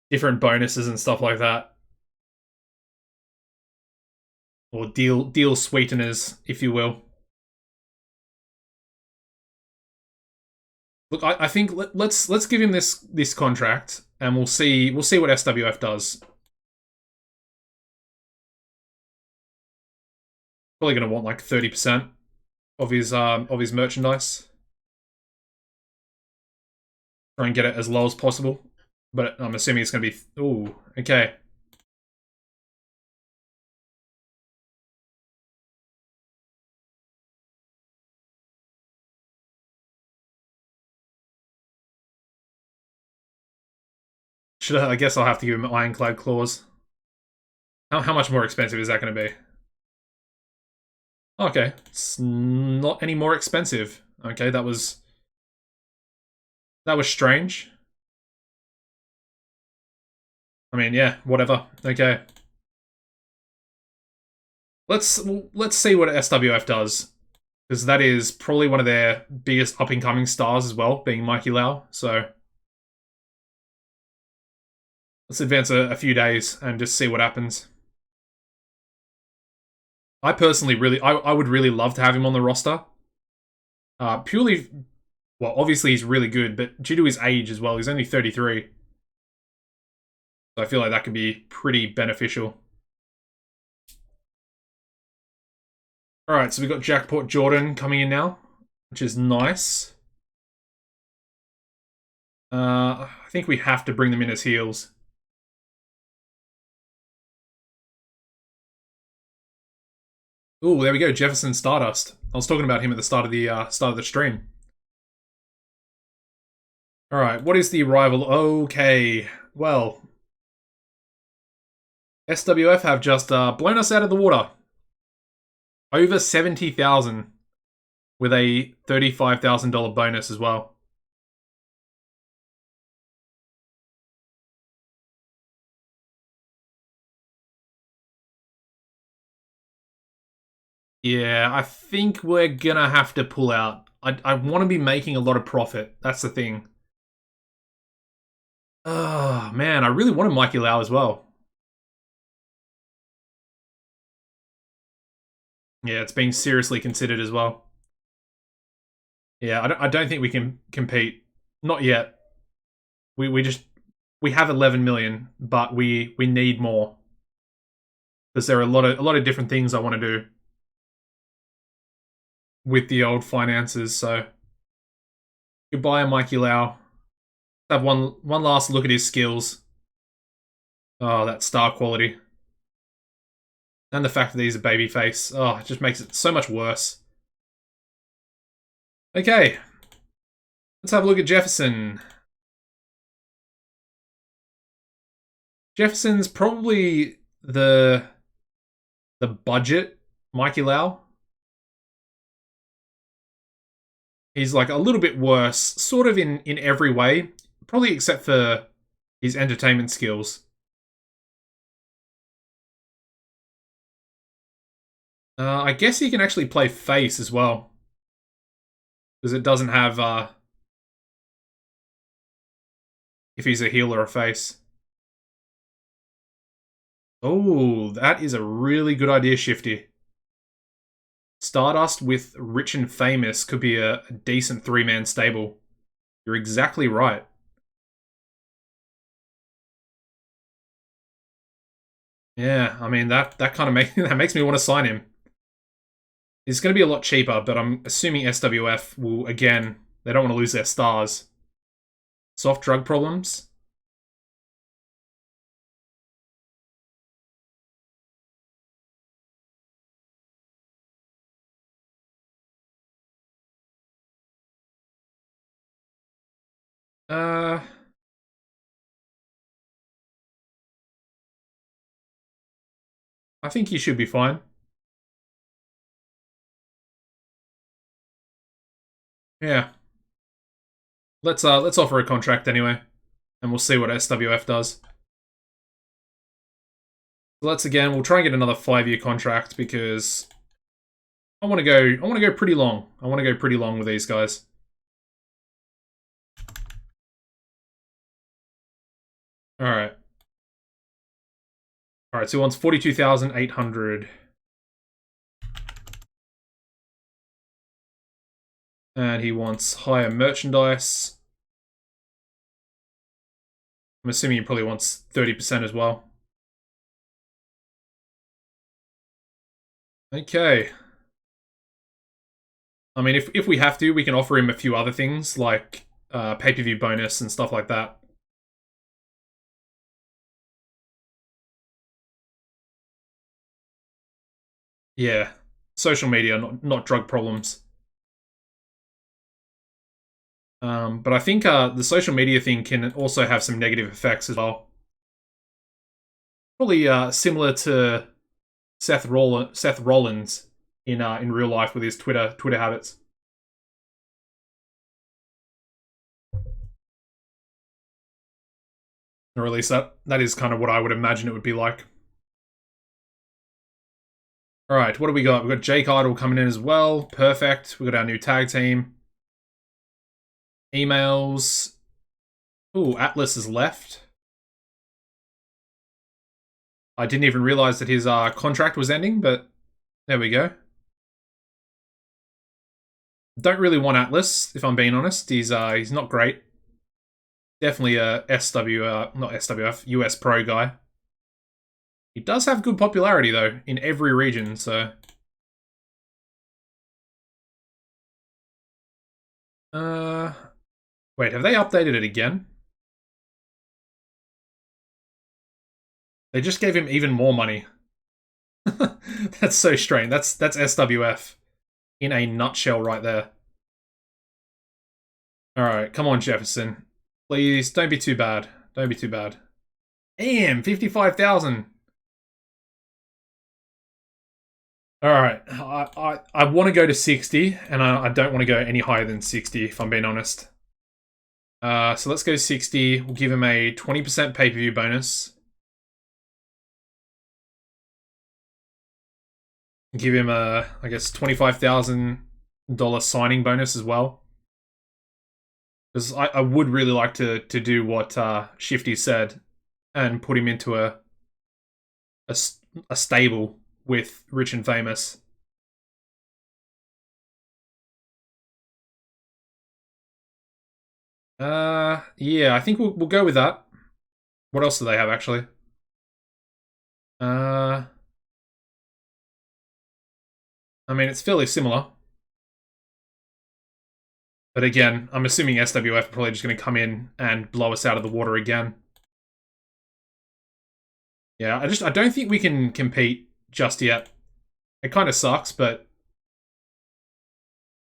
different bonuses and stuff like that. Or deal sweeteners, if you will. Look, I think let's give him this contract, and we'll see what SWF does. Probably going to want like 30% of his merchandise. Try and get it as low as possible, but I'm assuming it's going to be. Ooh, okay. I guess I'll have to give him Ironclad Claws. How much more expensive is that going to be? Okay, it's not any more expensive. Okay, that was strange. I mean, yeah, whatever. Okay. Let's see what SWF does, because that is probably one of their biggest up and coming stars as well, being Mikey Lau. So let's advance a few days and just see what happens. I personally I would really love to have him on the roster. Purely, well, obviously he's really good, but due to his age as well, he's only 33. So I feel like that could be pretty beneficial. Alright, so we've got Jackpot Jordan coming in now, which is nice. I think we have to bring them in as heels. Ooh, there we go, Jefferson Stardust. I was talking about him at the start of the stream. Alright, what is the rival? Okay, well, SWF have just blown us out of the water. Over 70,000 with a $35,000 bonus as well. Yeah, I think we're gonna have to pull out. I want to be making a lot of profit. That's the thing. Oh, man, I really wanted Mikey Lau as well. Yeah, it's being seriously considered as well. Yeah, I don't think we can compete. Not yet. We have 11 million, but we need more. Because there are a lot of different things I want to do with the old finances, so goodbye, Mikey Lau. Have one last look at his skills. Oh, that star quality. And the fact that he's a babyface. Oh, it just makes it so much worse. Okay. Let's have a look at Jefferson. Jefferson's probably the budget Mikey Lau. He's like a little bit worse, sort of in every way. Probably except for his entertainment skills. I guess he can actually play face as well. Because it doesn't have, if he's a healer or face. Oh, that is a really good idea, Shifty. Stardust with Rich and Famous could be a decent three-man stable. You're exactly right. Yeah, I mean that kind of that makes me want to sign him. It's going to be a lot cheaper, but I'm assuming SWF will again. They don't want to lose their stars. Soft drug problems. Uh, I think he should be fine. Yeah. Let's offer a contract anyway, and we'll see what SWF does. So we'll try and get another 5-year contract because I want to go pretty long. I want to go pretty long with these guys. All right. All right, so he wants 42,800. And he wants higher merchandise. I'm assuming he probably wants 30% as well. Okay. I mean, if we have to, we can offer him a few other things, like pay-per-view bonus and stuff like that. Yeah. Social media, not drug problems. But I think the social media thing can also have some negative effects as well. Probably similar to Seth Rollins in real life with his Twitter habits. Or at least that is kind of what I would imagine it would be like. All right, what do we got? We've got Jake Idle coming in as well. Perfect. We got our new tag team. Emails. Ooh, Atlas is left. I didn't even realize that his contract was ending, but there we go. Don't really want Atlas, if I'm being honest. He's not great. Definitely a not SWF, US Pro guy. He does have good popularity though in every region, so. Wait, have they updated it again? They just gave him even more money. That's so strange. That's SWF in a nutshell right there. All right, come on, Jefferson. Please don't be too bad. Don't be too bad. Damn, 55,000. All right, I want to go to 60, and I don't want to go any higher than 60, if I'm being honest. So let's go 60. We'll give him a 20% pay-per-view bonus. Give him a, I guess, $25,000 signing bonus as well. Because I would really like to do what Shifty said and put him into a stable with Rich and Famous. Yeah, I think we'll go with that. What else do they have actually? I mean, it's fairly similar. But again, I'm assuming SWF are probably just going to come in and blow us out of the water again. Yeah, I don't think we can compete just yet. It kind of sucks, but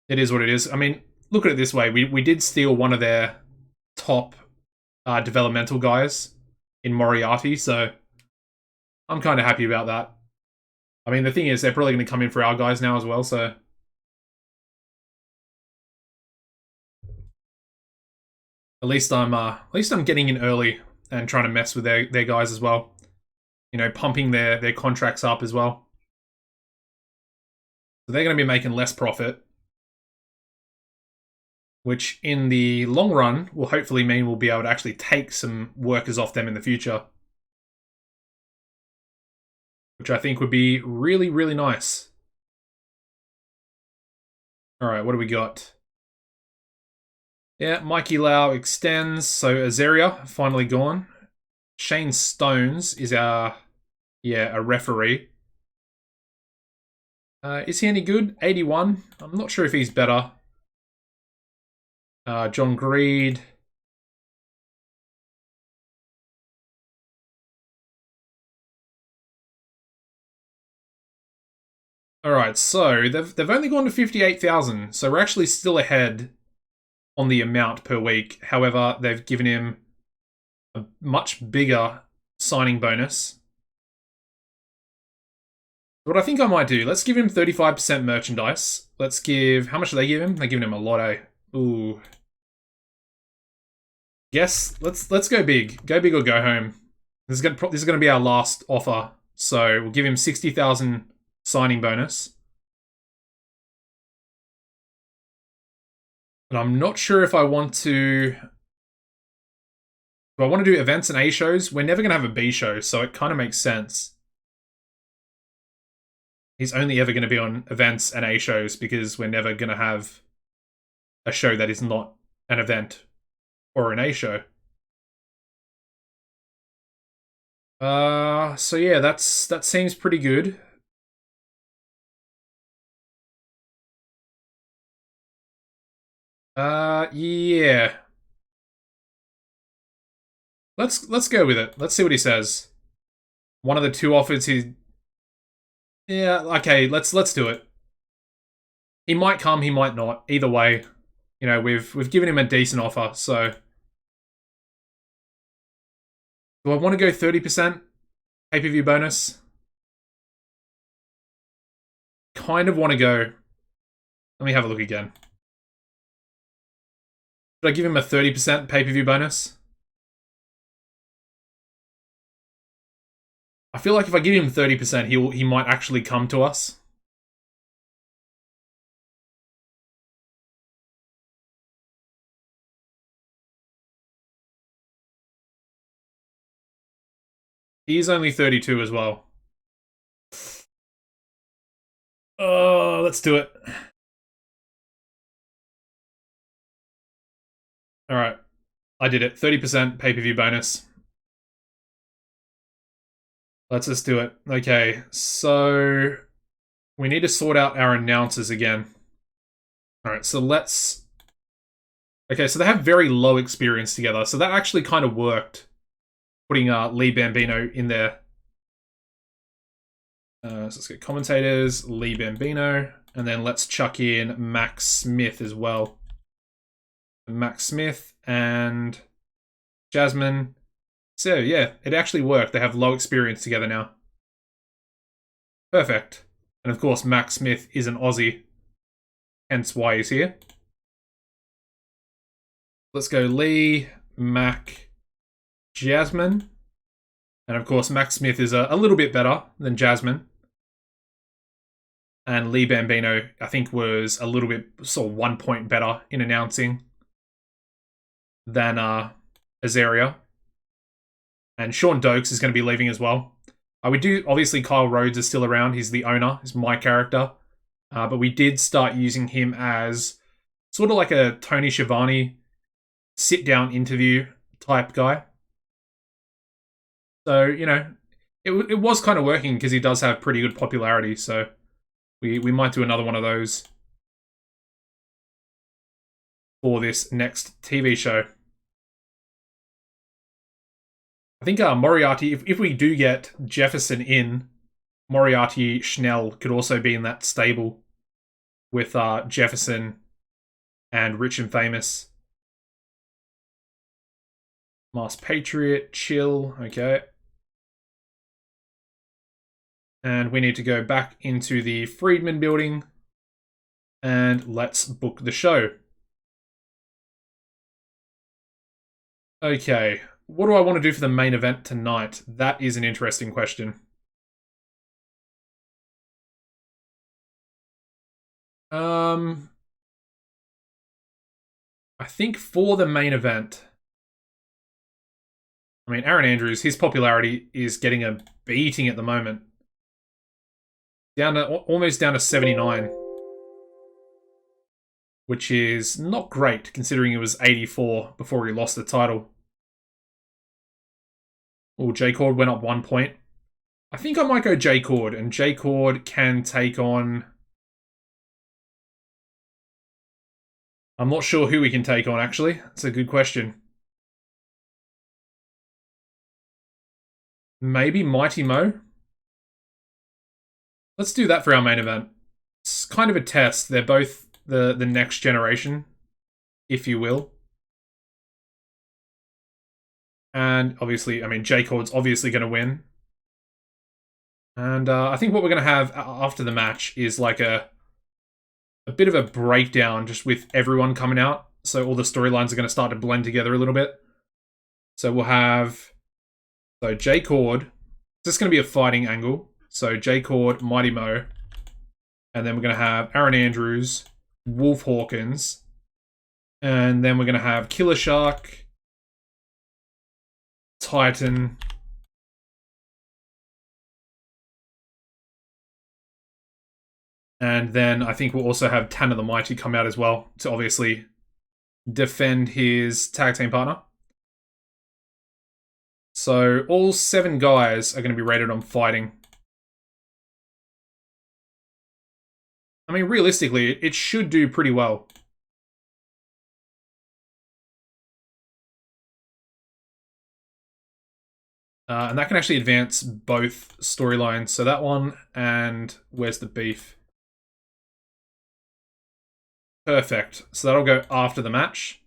it is what it is. I mean, look at it this way. We did steal one of their top developmental guys in Moriarty, so I'm kind of happy about that. I mean, the thing is, they're probably going to come in for our guys now as well, so. At least I'm getting in early and trying to mess with their guys as well. You know, pumping their contracts up as well. So they're going to be making less profit, which in the long run will hopefully mean we'll be able to actually take some workers off them in the future, which I think would be really, really nice. All right, what do we got? Yeah, Mikey Lau extends, so Azaria finally gone. Shane Stones is a referee. Is he any good? 81. I'm not sure if he's better. John Greed. Alright, so they've only gone to 58,000, so we're actually still ahead on the amount per week. However, they've given him a much bigger signing bonus. What I think I might do, let's give him 35% merchandise. Let's give, how much do they give him? They're giving him a lot, eh? Ooh. Yes, let's go big. Go big or go home. This is gonna be our last offer. So we'll give him 60,000 signing bonus. But I'm not sure if I want to... Do I want to do events and A shows? We're never going to have a B show, so it kind of makes sense. He's only ever going to be on events and A shows because we're never going to have a show that is not an event or an A show. So yeah, that seems pretty good. Yeah. Let's go with it. Let's see what he says. One of the two offers he... Yeah, okay, let's do it. He might come, he might not. Either way, you know, we've given him a decent offer, so... Do I want to go 30% pay-per-view bonus? Kind of want to go... Let me have a look again. Should I give him a 30% pay-per-view bonus? I feel like if I give him 30%, he might actually come to us. He's only 32 as well. Oh, let's do it. Alright. I did it. 30% pay-per-view bonus. Let's just do it. Okay, so... We need to sort out our announcers again. Alright, so let's... Okay, so they have very low experience together, so that actually kind of worked. Putting Lee Bambino in there. So let's get commentators, Lee Bambino, and then let's chuck in Max Smith as well. Max Smith and Jasmine. So yeah, it actually worked. They have low experience together now. Perfect. And of course, Max Smith is an Aussie, hence why he's here. Let's go Lee, Mac, Jasmine. And of course, Max Smith is a little bit better than Jasmine. And Lee Bambino, I think, was a little bit, sort of 1 point better in announcing than Azaria. And Sean Dokes is going to be leaving as well. We do, obviously, Kyle Rhodes is still around. He's the owner. He's my character. But we did start using him as sort of like a Tony Schiavone sit-down interview type guy. So, you know, it was kind of working because he does have pretty good popularity. So we might do another one of those for this next TV show. I think Moriarty, if we do get Jefferson in, Moriarty Schnell could also be in that stable with Jefferson and Rich and Famous. Mars Patriot, Chill, okay. And we need to go back into the Friedman building and let's book the show. Okay, what do I want to do for the main event tonight? That is an interesting question. I think for the main event, I mean, Aaron Andrews, his popularity is getting a beating at the moment. Almost down to 79. Which is not great, considering it was 84 before he lost the title. Oh, J-Cord went up 1 point. I think I might go J-Cord, and J-Cord can take on... I'm not sure who we can take on, actually. That's a good question. Maybe Mighty Mo? Let's do that for our main event. It's kind of a test. They're both the next generation, if you will. And obviously, I mean, J-Cord's obviously going to win. And I think what we're going to have after the match is like a bit of a breakdown just with everyone coming out. So all the storylines are going to start to blend together a little bit. So we'll have... So J-Cord. This is going to be a fighting angle. So J-Cord, Mighty Mo. And then we're going to have Aaron Andrews, Wolf Hawkins. And then we're going to have Killer Shark, Titan... And then I think we'll also have Tanner the Mighty come out as well to obviously defend his tag team partner. So all 7 guys are going to be rated on fighting. I mean, realistically, it should do pretty well. And that can actually advance both storylines. So that one and Where's the Beef? Perfect. So that'll go after the match.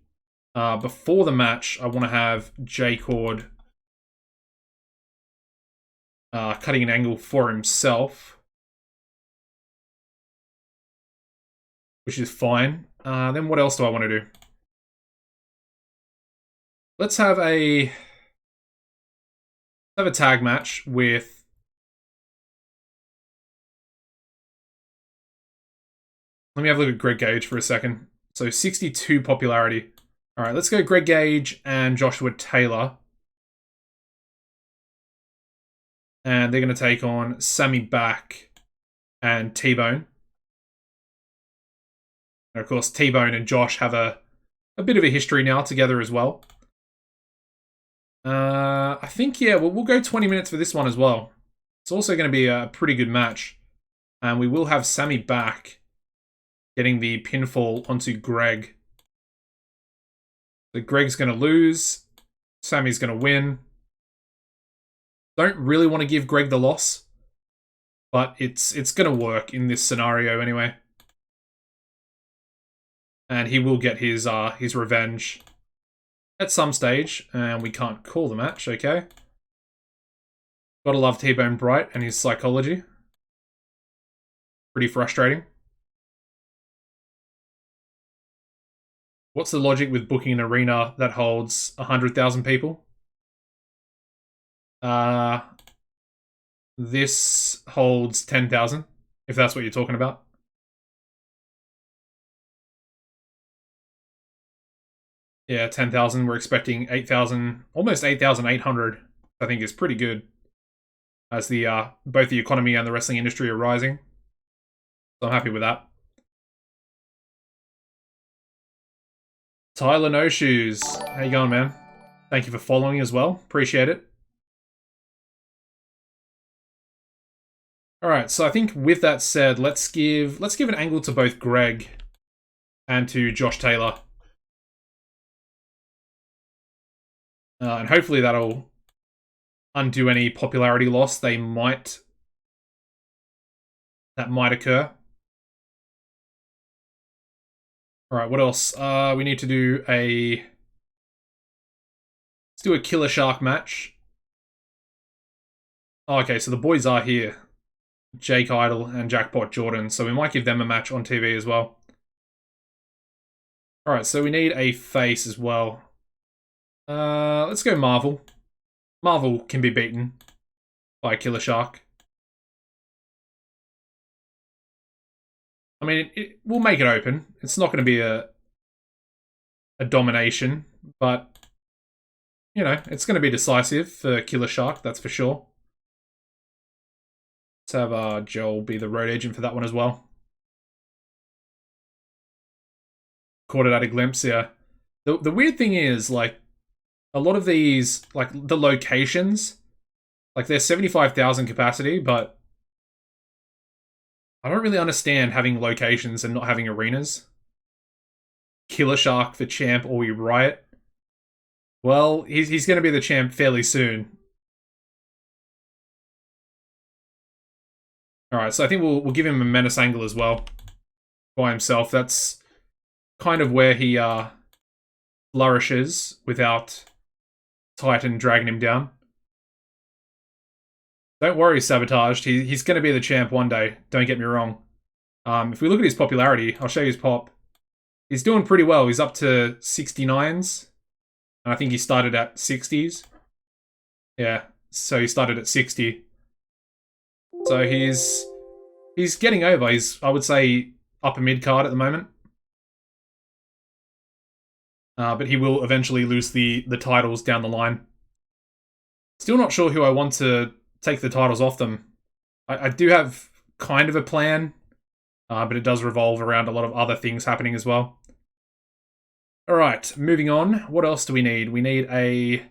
Before the match, I want to have J-Cord cutting an angle for himself. Which is fine. Then what else do I want to do? Let's have a tag match with... Let me have a look at Greg Gage for a second. So 62 popularity. All right, let's go Greg Gage and Joshua Taylor. And they're going to take on Sammy Back and T-Bone. And of course, T-Bone and Josh have a bit of a history now together as well. I think, yeah, we'll go 20 minutes for this one as well. It's also going to be a pretty good match. And we will have Sammy Back getting the pinfall onto Greg. So Greg's going to lose. Sammy's going to win. Don't really want to give Greg the loss. But it's going to work in this scenario anyway. And he will get his revenge at some stage. And we can't call the match, okay? Gotta love T-Bone Bright and his psychology. Pretty frustrating. What's the logic with booking an arena that holds 100,000 people? This holds 10,000, if that's what you're talking about. Yeah, 10,000. We're expecting 8,000, almost 8,800, I think is pretty good. As the both the economy and the wrestling industry are rising. So I'm happy with that. Tyler No Shoes. How you going, man? Thank you for following as well. Appreciate it. Alright, so I think with that said, let's give an angle to both Greg and to Josh Taylor. And hopefully that'll undo any popularity loss that might occur. Alright, what else? We need to do let's do a Killer Shark match. Oh, okay, so the boys are here. Jake Idle and Jackpot Jordan, so we might give them a match on TV as well. Alright, so we need a face as well. Let's go Marvel. Marvel can be beaten by Killer Shark. I mean, we'll make it open. It's not going to be a domination, but, you know, it's going to be decisive for Killer Shark, that's for sure. Let's have Joel be the road agent for that one as well. Caught it at a glimpse, yeah. The weird thing is, like, a lot of these, like, the locations, like, they're 75,000 capacity, but I don't really understand having locations and not having arenas. Killer Shark for champ, or we riot. Well, he's going to be the champ fairly soon. Alright, so I think we'll give him a menace angle as well. By himself. That's kind of where he flourishes without Titan dragging him down. Don't worry, Sabotaged. He's going to be the champ one day. Don't get me wrong. If we look at his popularity, I'll show you his pop. He's doing pretty well. He's up to 69s. And I think he started at 60s. Yeah, so he started at 60. So he's getting over. He's, I would say, upper mid card at the moment. But he will eventually lose the titles down the line. Still not sure who I want to take the titles off them. I do have kind of a plan, but it does revolve around a lot of other things happening as well. Alright, moving on. What else do we need? We need a...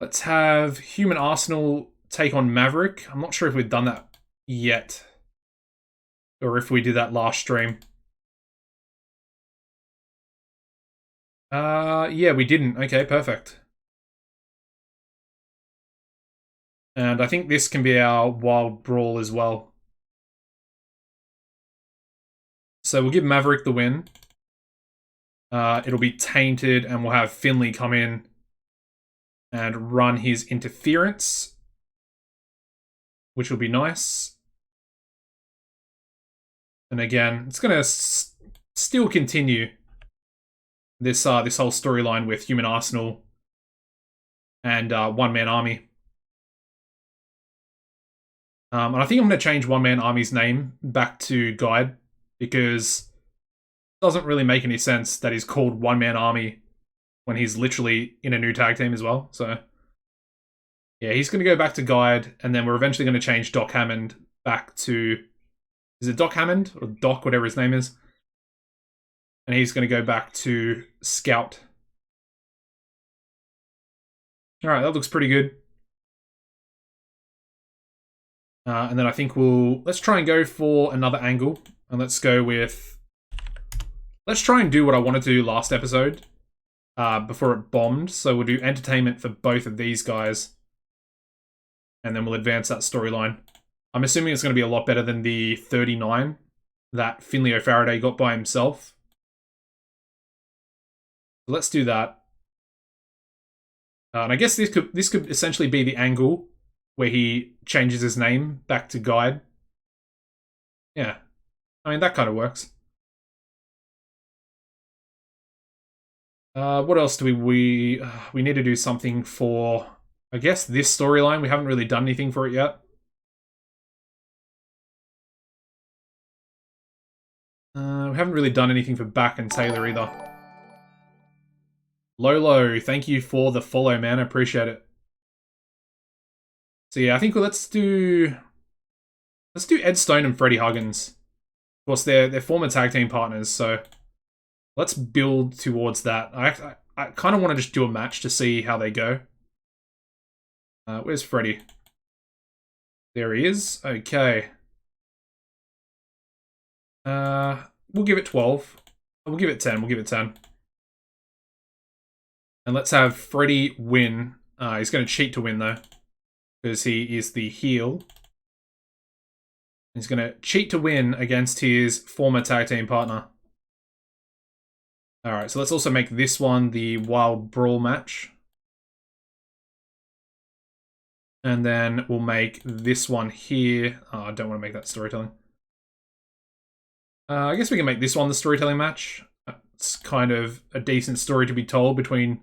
Let's have Human Arsenal take on Maverick. I'm not sure if we've done that yet. Or if we did that last stream. Yeah, we didn't. Okay, perfect. And I think this can be our Wild Brawl as well. So we'll give Maverick the win. It'll be tainted, and we'll have Finley come in and run his interference, which will be nice. And again, it's going to still continue this whole storyline with Human Arsenal and One Man Army. And I think I'm going to change One Man Army's name back to Guide, because it doesn't really make any sense that he's called One Man Army when he's literally in a new tag team as well. So, yeah, he's going to go back to Guide, and then we're eventually going to change Doc Hammond back to... Is it Doc Hammond? Or Doc, whatever his name is. And he's going to go back to Scout. Alright, that looks pretty good. And then I think let's try and go for another angle. And let's go with... Let's try and do what I wanted to do last episode. Before it bombed. So we'll do entertainment for both of these guys. And then we'll advance that storyline. I'm assuming it's going to be a lot better than the 39 that Finley O'Faraday got by himself. Let's do that. And I guess this could essentially be the angle where he changes his name back to Guide. Yeah. I mean, that kind of works. What else do we need to do something for, I guess, this storyline. We haven't really done anything for it yet. We haven't really done anything for Back and Taylor either. Lolo, thank you for the follow, man. I appreciate it. So yeah, I think let's do Ed Stone and Freddie Huggins. Of course, they're former tag team partners, so let's build towards that. I kind of want to just do a match to see how they go. Where's Freddie? There he is. Okay. We'll give it 12. We'll give it 10. We'll give it 10. And let's have Freddie win. He's going to cheat to win, though, because he is the heel. He's going to cheat to win against his former tag team partner. Alright, so let's also make this one the Wild Brawl match. And then we'll make this one here. Oh, I don't want to make that storytelling. I guess we can make this one the storytelling match. It's kind of a decent story to be told between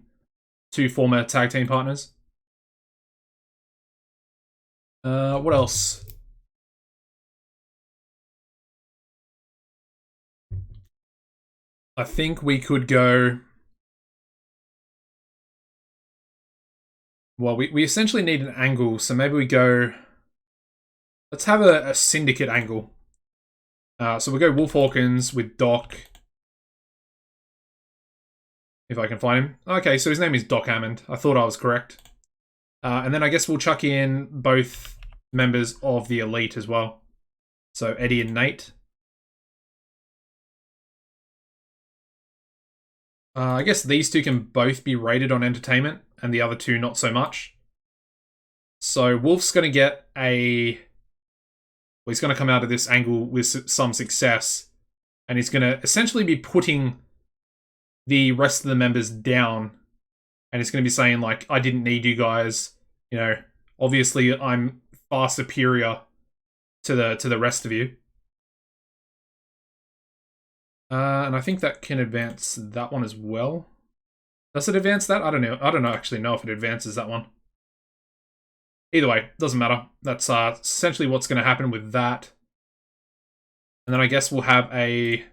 two former tag team partners. What else? I think we could go... Well, we essentially need an angle, so maybe we go... Let's have a syndicate angle. So we'll go Wolf Hawkins with Doc. If I can find him. Okay, so his name is Doc Hammond. I thought I was correct. And then I guess we'll chuck in both members of the Elite as well. So Eddie and Nate. I guess these two can both be rated on entertainment, and the other two not so much. So Wolf's going to get a... Well, he's going to come out of this angle with some success, and he's going to essentially be putting the rest of the members down, and he's going to be saying, like, I didn't need you guys. You know, obviously I'm far superior to the rest of you. And I think that can advance that one as well. Does it advance that? I don't know. I don't actually know if it advances that one. Either way, doesn't matter. That's essentially what's going to happen with that. And then I guess we'll have a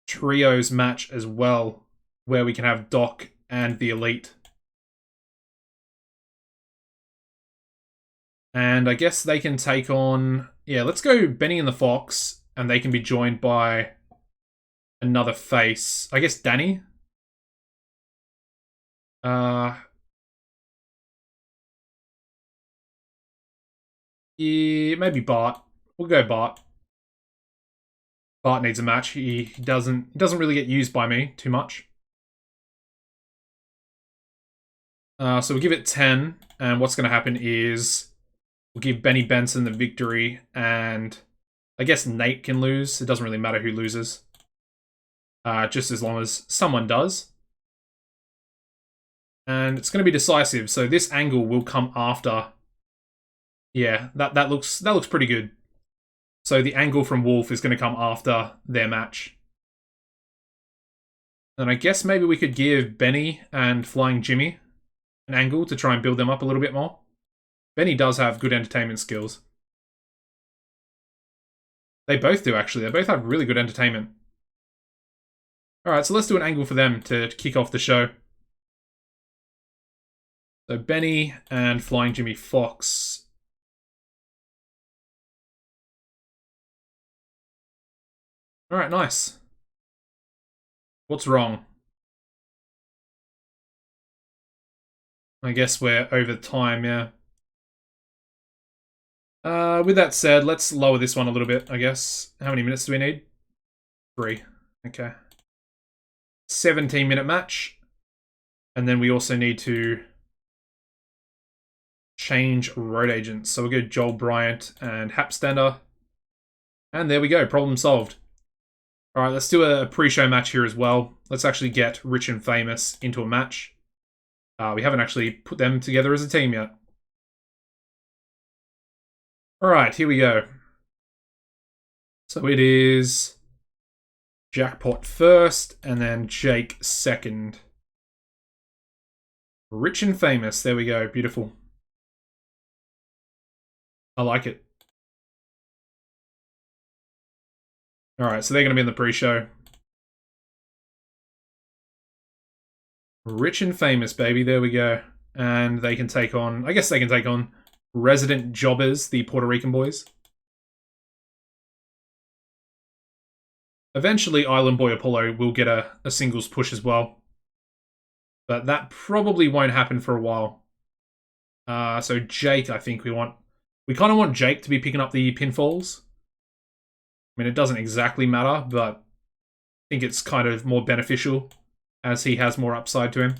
trios match as well, where we can have Doc and the Elite. And I guess they can take on... Yeah, let's go Benny and the Fox, and they can be joined by another face. I guess Danny? Yeah, maybe Bart. We'll go Bart. Bart needs a match. He doesn't really get used by me too much. So we'll give it 10, and what's going to happen is we'll give Benny Benson the victory, and I guess Nate can lose. It doesn't really matter who loses. Just as long as someone does. And it's going to be decisive, so this angle will come after. Yeah, that looks pretty good. So the angle from Wolf is going to come after their match. And I guess maybe we could give Benny and Flying Jimmy an angle to try and build them up a little bit more. Benny does have good entertainment skills. They both do, actually. They both have really good entertainment. Alright, so let's do an angle for them to kick off the show. So Benny and Flying Jimmy Fox. Alright, nice. What's wrong? I guess we're over time, yeah. With that said, let's lower this one a little bit, I guess. How many minutes do we need? 3. Okay. 17-minute match. And then we also need to change road agents. So we'll go Joel Bryant and Hapstander. And there we go, problem solved. Alright, let's do a pre-show match here as well. Let's actually get Rich and Famous into a match. We haven't actually put them together as a team yet. Alright, here we go. So it is Jackpot first, and then Jake second. Rich and Famous, there we go, beautiful. I like it. Alright, so they're going to be in the pre-show. Rich and Famous, baby, there we go. And they can take on, I guess they can take on Resident Jobbers, the Puerto Rican boys. Eventually, Island Boy Apollo will get a singles push as well. But that probably won't happen for a while. So Jake, I think we kind of want Jake to be picking up the pinfalls. I mean, it doesn't exactly matter, but I think it's kind of more beneficial as he has more upside to him.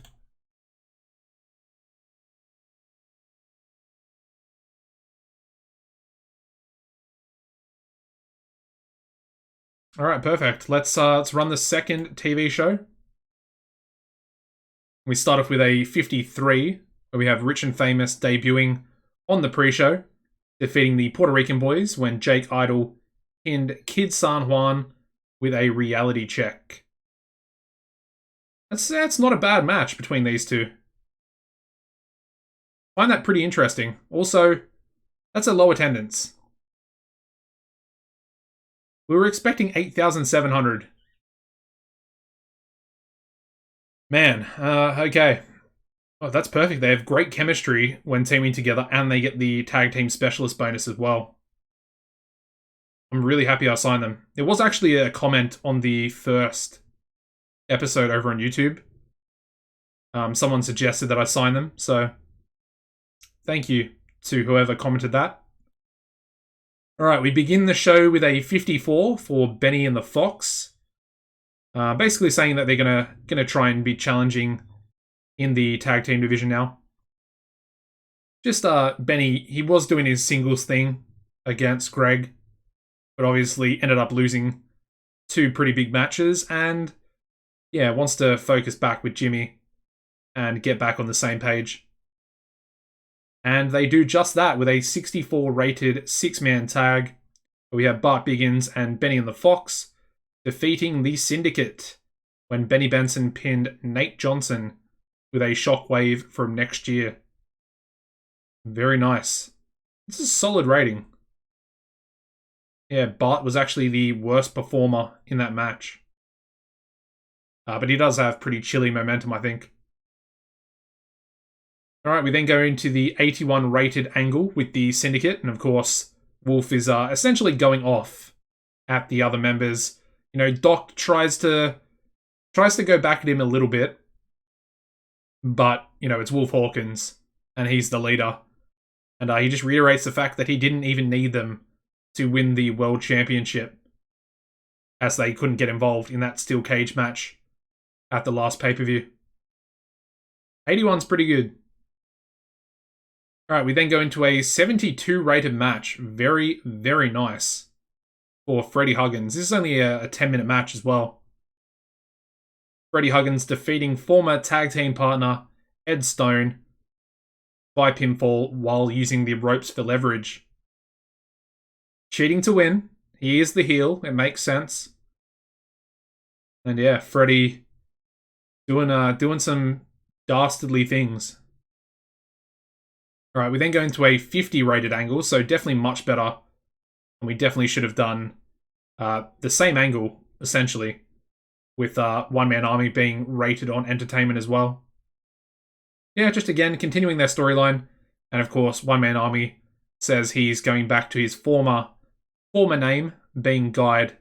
All right, perfect. Let's run the second TV show. We start off with a 53, where we have Rich and Famous debuting on the pre-show, defeating the Puerto Rican boys when Jake Idol pinned Kid San Juan with a reality check. That's not a bad match between these two. I find that pretty interesting. Also, that's a low attendance. We were expecting 8,700. Man, okay. Oh, that's perfect. They have great chemistry when teaming together, and they get the tag team specialist bonus as well. I'm really happy I signed them. It was actually a comment on the first episode over on YouTube. Someone suggested that I sign them, so thank you to whoever commented that. Alright, we begin the show with a 54 for Benny and the Fox. Basically saying that they're gonna try and be challenging in the tag team division now. Just Benny, he was doing his singles thing against Greg, but obviously ended up losing 2 pretty big matches, and yeah, wants to focus back with Jimmy and get back on the same page. And they do just that with a 64 rated 6-man tag. We have Bart Biggins and Benny and the Fox defeating the Syndicate when Benny Benson pinned Nate Johnson with a shockwave from next year. Very nice. This is a solid rating. Yeah, Bart was actually the worst performer in that match. But he does have pretty chilly momentum, I think. Alright, we then go into the 81 rated angle with the Syndicate, and of course, Wolf is essentially going off at the other members. You know, Doc tries to go back at him a little bit, but, you know, it's Wolf Hawkins, and he's the leader. And he just reiterates the fact that he didn't even need them to win the World Championship, as they couldn't get involved in that steel cage match at the last pay-per-view. 81's pretty good. Alright, we then go into a 72 rated match. Very, very nice for Freddie Huggins. This is only a 10-minute match as well. Freddie Huggins defeating former tag team partner Ed Stone by pinfall while using the ropes for leverage. Cheating to win. He is the heel. It makes sense. And yeah, Freddie doing some dastardly things. Alright, we then go into a 50 rated angle, so definitely much better. And we definitely should have done the same angle, essentially, with One Man Army being rated on entertainment as well. Yeah, just again, continuing their storyline. And of course, One Man Army says he's going back to his former name, being Guide.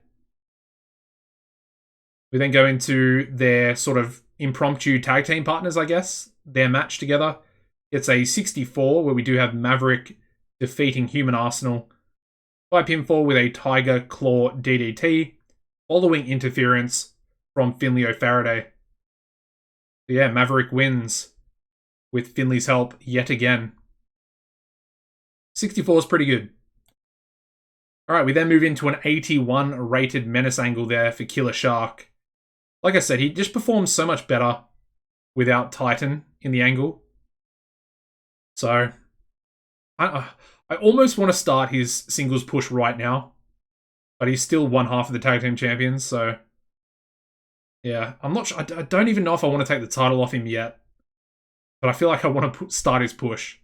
We then go into their sort of impromptu tag team partners, I guess. Their match together. It's a 64 where we do have Maverick defeating Human Arsenal by pinfall with a Tiger Claw DDT following interference from Finley O'Faraday. So yeah, Maverick wins with Finley's help yet again. 64 is pretty good. Alright, we then move into an 81 rated Menace angle there for Killer Shark. Like I said, he just performs so much better without Titan in the angle. So, I almost want to start his singles push right now, but he's still one half of the tag team champions, so yeah, I'm not sure. I don't even know if I want to take the title off him yet, but I feel like I want to start his push,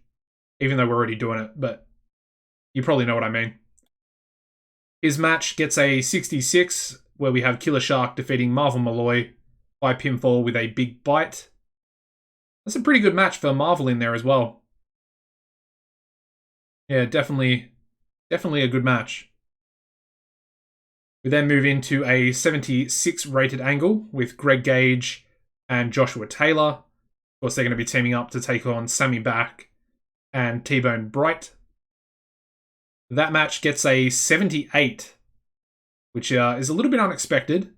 even though we're already doing it, but you probably know what I mean. His match gets a 66, where we have Killer Shark defeating Marvel Malloy by pinfall with a big bite. That's a pretty good match for Marvel in there as well. Yeah, definitely a good match. We then move into a 76 rated angle with Greg Gage and Joshua Taylor. Of course, they're going to be teaming up to take on Sammy Back and T-Bone Bright. That match gets a 78, which is a little bit unexpected.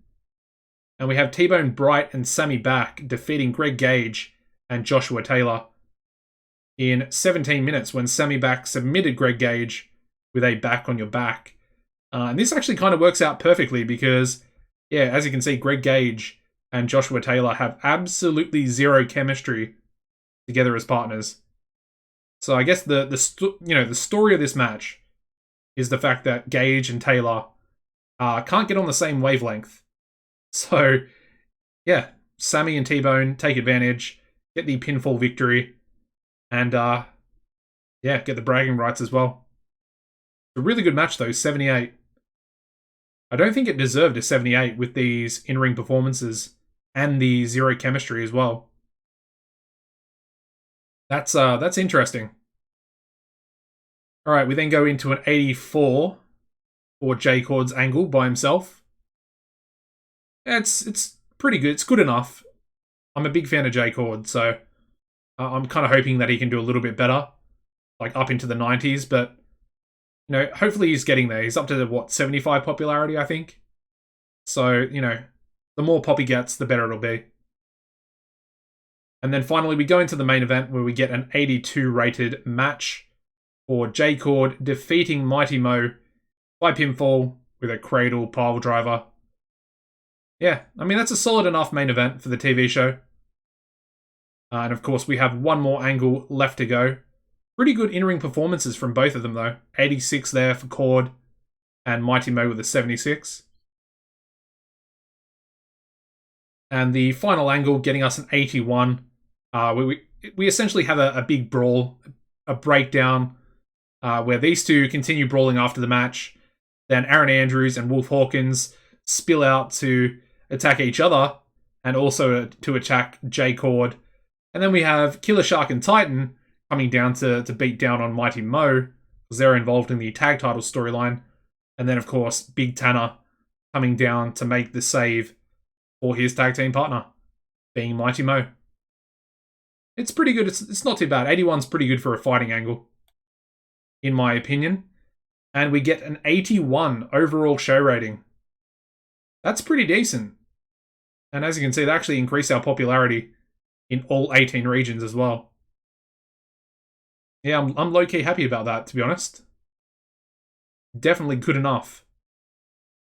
And we have T-Bone Bright and Sammy Back defeating Greg Gage and Joshua Taylor in 17 minutes when Sammy Back submitted Greg Gage with a back on your back. And this actually kind of works out perfectly because, yeah, as you can see, Greg Gage and Joshua Taylor have absolutely zero chemistry together as partners. So I guess the story of this match is the fact that Gage and Taylor can't get on the same wavelength. So, yeah, Sammy and T-Bone take advantage, get the pinfall victory, and, yeah, get the bragging rights as well. A really good match, though, 78. I don't think it deserved a 78 with these in-ring performances and the zero chemistry as well. That's interesting. All right, we then go into an 84 for J-Cord's angle by himself. It's pretty good. It's good enough. I'm a big fan of J-Cord, so I'm kind of hoping that he can do a little bit better, like up into the 90s, but you know, hopefully he's getting there. He's up to what, 75 popularity, I think. So, you know, the more pop he gets, the better it'll be. And then finally, we go into the main event where we get an 82 rated match for J-Cord defeating Mighty Mo by pinfall with a cradle pile driver. Yeah, I mean, that's a solid enough main event for the TV show. And of course, we have one more angle left to go. Pretty good in-ring performances from both of them, though. 86 there for Cord, and Mighty Mo with a 76. And the final angle getting us an 81. We essentially have a big brawl, a breakdown, where these two continue brawling after the match. Then Aaron Andrews and Wolf Hawkins spill out to attack each other, and also to attack J-Cord. And then we have Killer Shark and Titan coming down to beat down on Mighty Mo, because they're involved in the tag title storyline. And then, of course, Big Tanner coming down to make the save for his tag team partner, being Mighty Mo. It's pretty good. It's not too bad. 81's pretty good for a fighting angle, in my opinion. And we get an 81 overall show rating. That's pretty decent. And as you can see, they actually increased our popularity in all 18 regions as well. Yeah, I'm low-key happy about that, to be honest. Definitely good enough.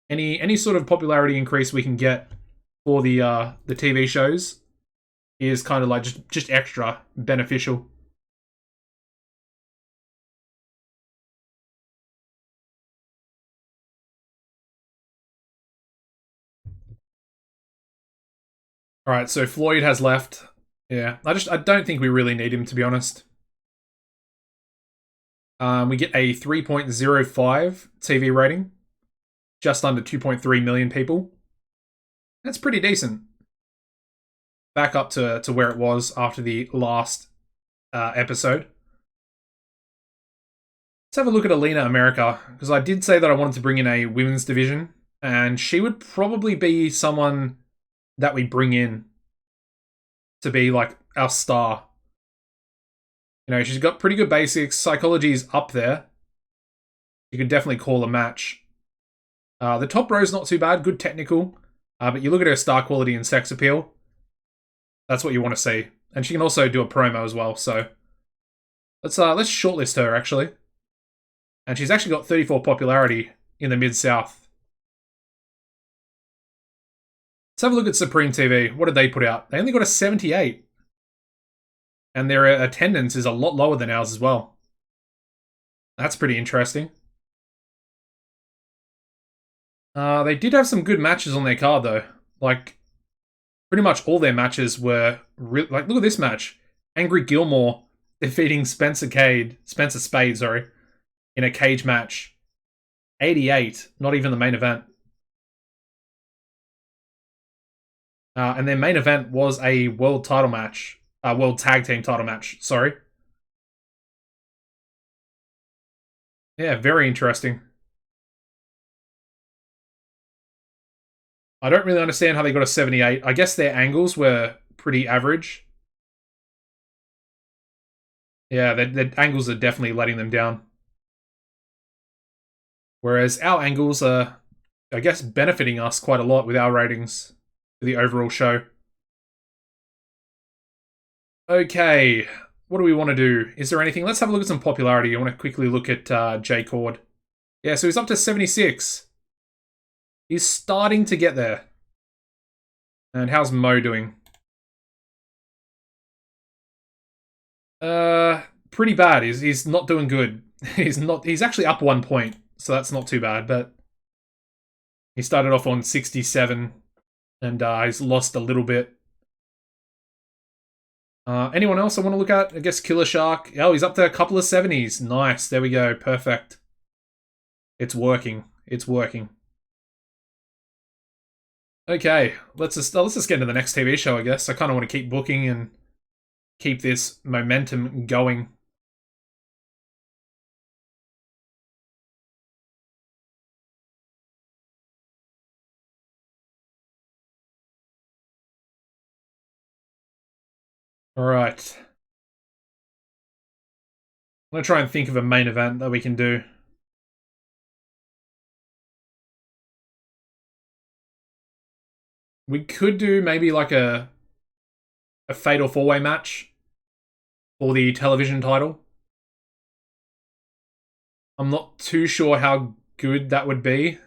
Any sort of popularity increase we can get for the TV shows is kind of like just extra beneficial. All right, so Floyd has left. Yeah, I don't think we really need him, to be honest. We get a 3.05 TV rating, just under 2.3 million people. That's pretty decent. Back up to where it was after the last episode. Let's have a look at Alina America, because I did say that I wanted to bring in a women's division, and she would probably be someone that we bring in to be like our star. You know, she's got pretty good basics. Psychology is up there. You could definitely call a match. The top row is not too bad. Good technical. But you look at her star quality and sex appeal. That's what you want to see. And she can also do a promo as well. So let's shortlist her, actually. And she's actually got 34 popularity in the Mid-South. Let's have a look at Supreme TV. What did they put out? They only got a 78. And their attendance is a lot lower than ours as well. That's pretty interesting. They did have some good matches on their card, though. Like, pretty much all their matches were... like, look at this match. Angry Gilmore defeating Spencer Spade, sorry, in a cage match. 88, not even the main event. And their main event was a world title match. World Tag Team title match, sorry. Yeah, very interesting. I don't really understand how they got a 78. I guess their angles were pretty average. Yeah, their angles are definitely letting them down. Whereas our angles are, I guess, benefiting us quite a lot with our ratings for the overall show. Okay, what do we want to do? Is there anything? Let's have a look at some popularity. I want to quickly look at J-Cord. Yeah, so he's up to 76. He's starting to get there. And how's Mo doing? Pretty bad. He's not doing good. He's actually up 1 point, so that's not too bad, but he started off on 67 and he's lost a little bit. Anyone else I want to look at? I guess Killer Shark. Oh, he's up to a couple of 70s. Nice. There we go. Perfect. It's working. It's working. Okay, let's just get into the next TV show, I guess. I kind of want to keep booking and keep this momentum going. All right. I'm going to try and think of a main event that we can do. We could do maybe like a fatal four-way match for the television title. I'm not too sure how good that would be.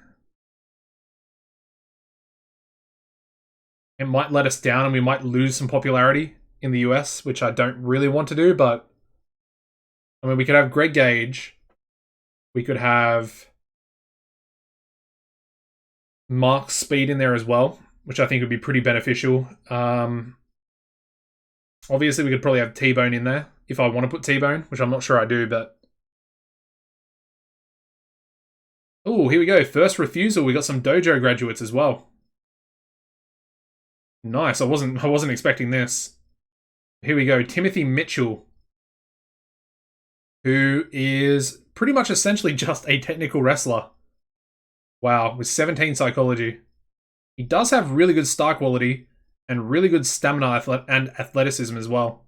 It might let us down and we might lose some popularity in the US, which I don't really want to do, but I mean, we could have Greg Gage. We could have Mark Speed in there as well, which I think would be pretty beneficial. Obviously, we could probably have T-Bone in there if I want to put T-Bone, which I'm not sure I do, but... Oh, here we go. First refusal. We got some dojo graduates as well. Nice. I wasn't expecting this. Here we go. Timothy Mitchell, who is pretty much essentially just a technical wrestler. Wow, with 17 psychology. He does have really good star quality and really good stamina and athleticism as well.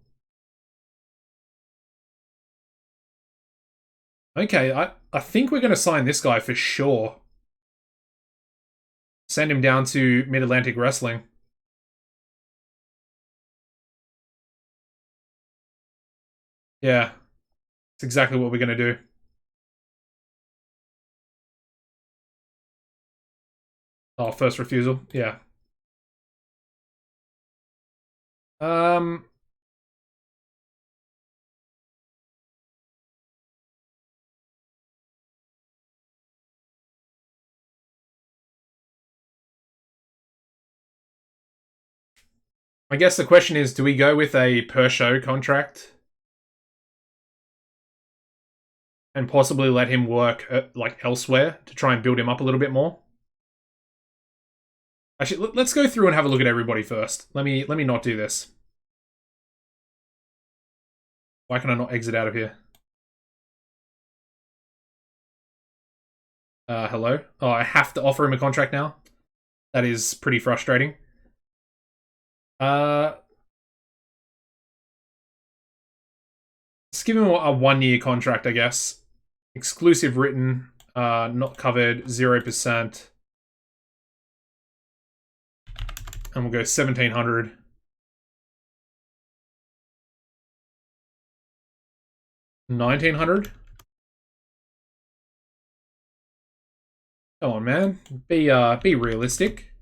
Okay, I think we're going to sign this guy for sure. Send him down to Mid-Atlantic Wrestling. Yeah, that's exactly what we're going to do. Oh, first refusal. Yeah. Um, I guess the question is, do we go with a per-show contract? And possibly let him work like elsewhere to try and build him up a little bit more? Actually, let's go through and have a look at everybody first. Let me not do this. Why can I not exit out of here? Hello? Oh, I have to offer him a contract now? That is pretty frustrating. Let's give him a 1-year contract, I guess. Exclusive written, not covered, 0%. And we'll go 1,700. 1,900? Come on, man. Be realistic.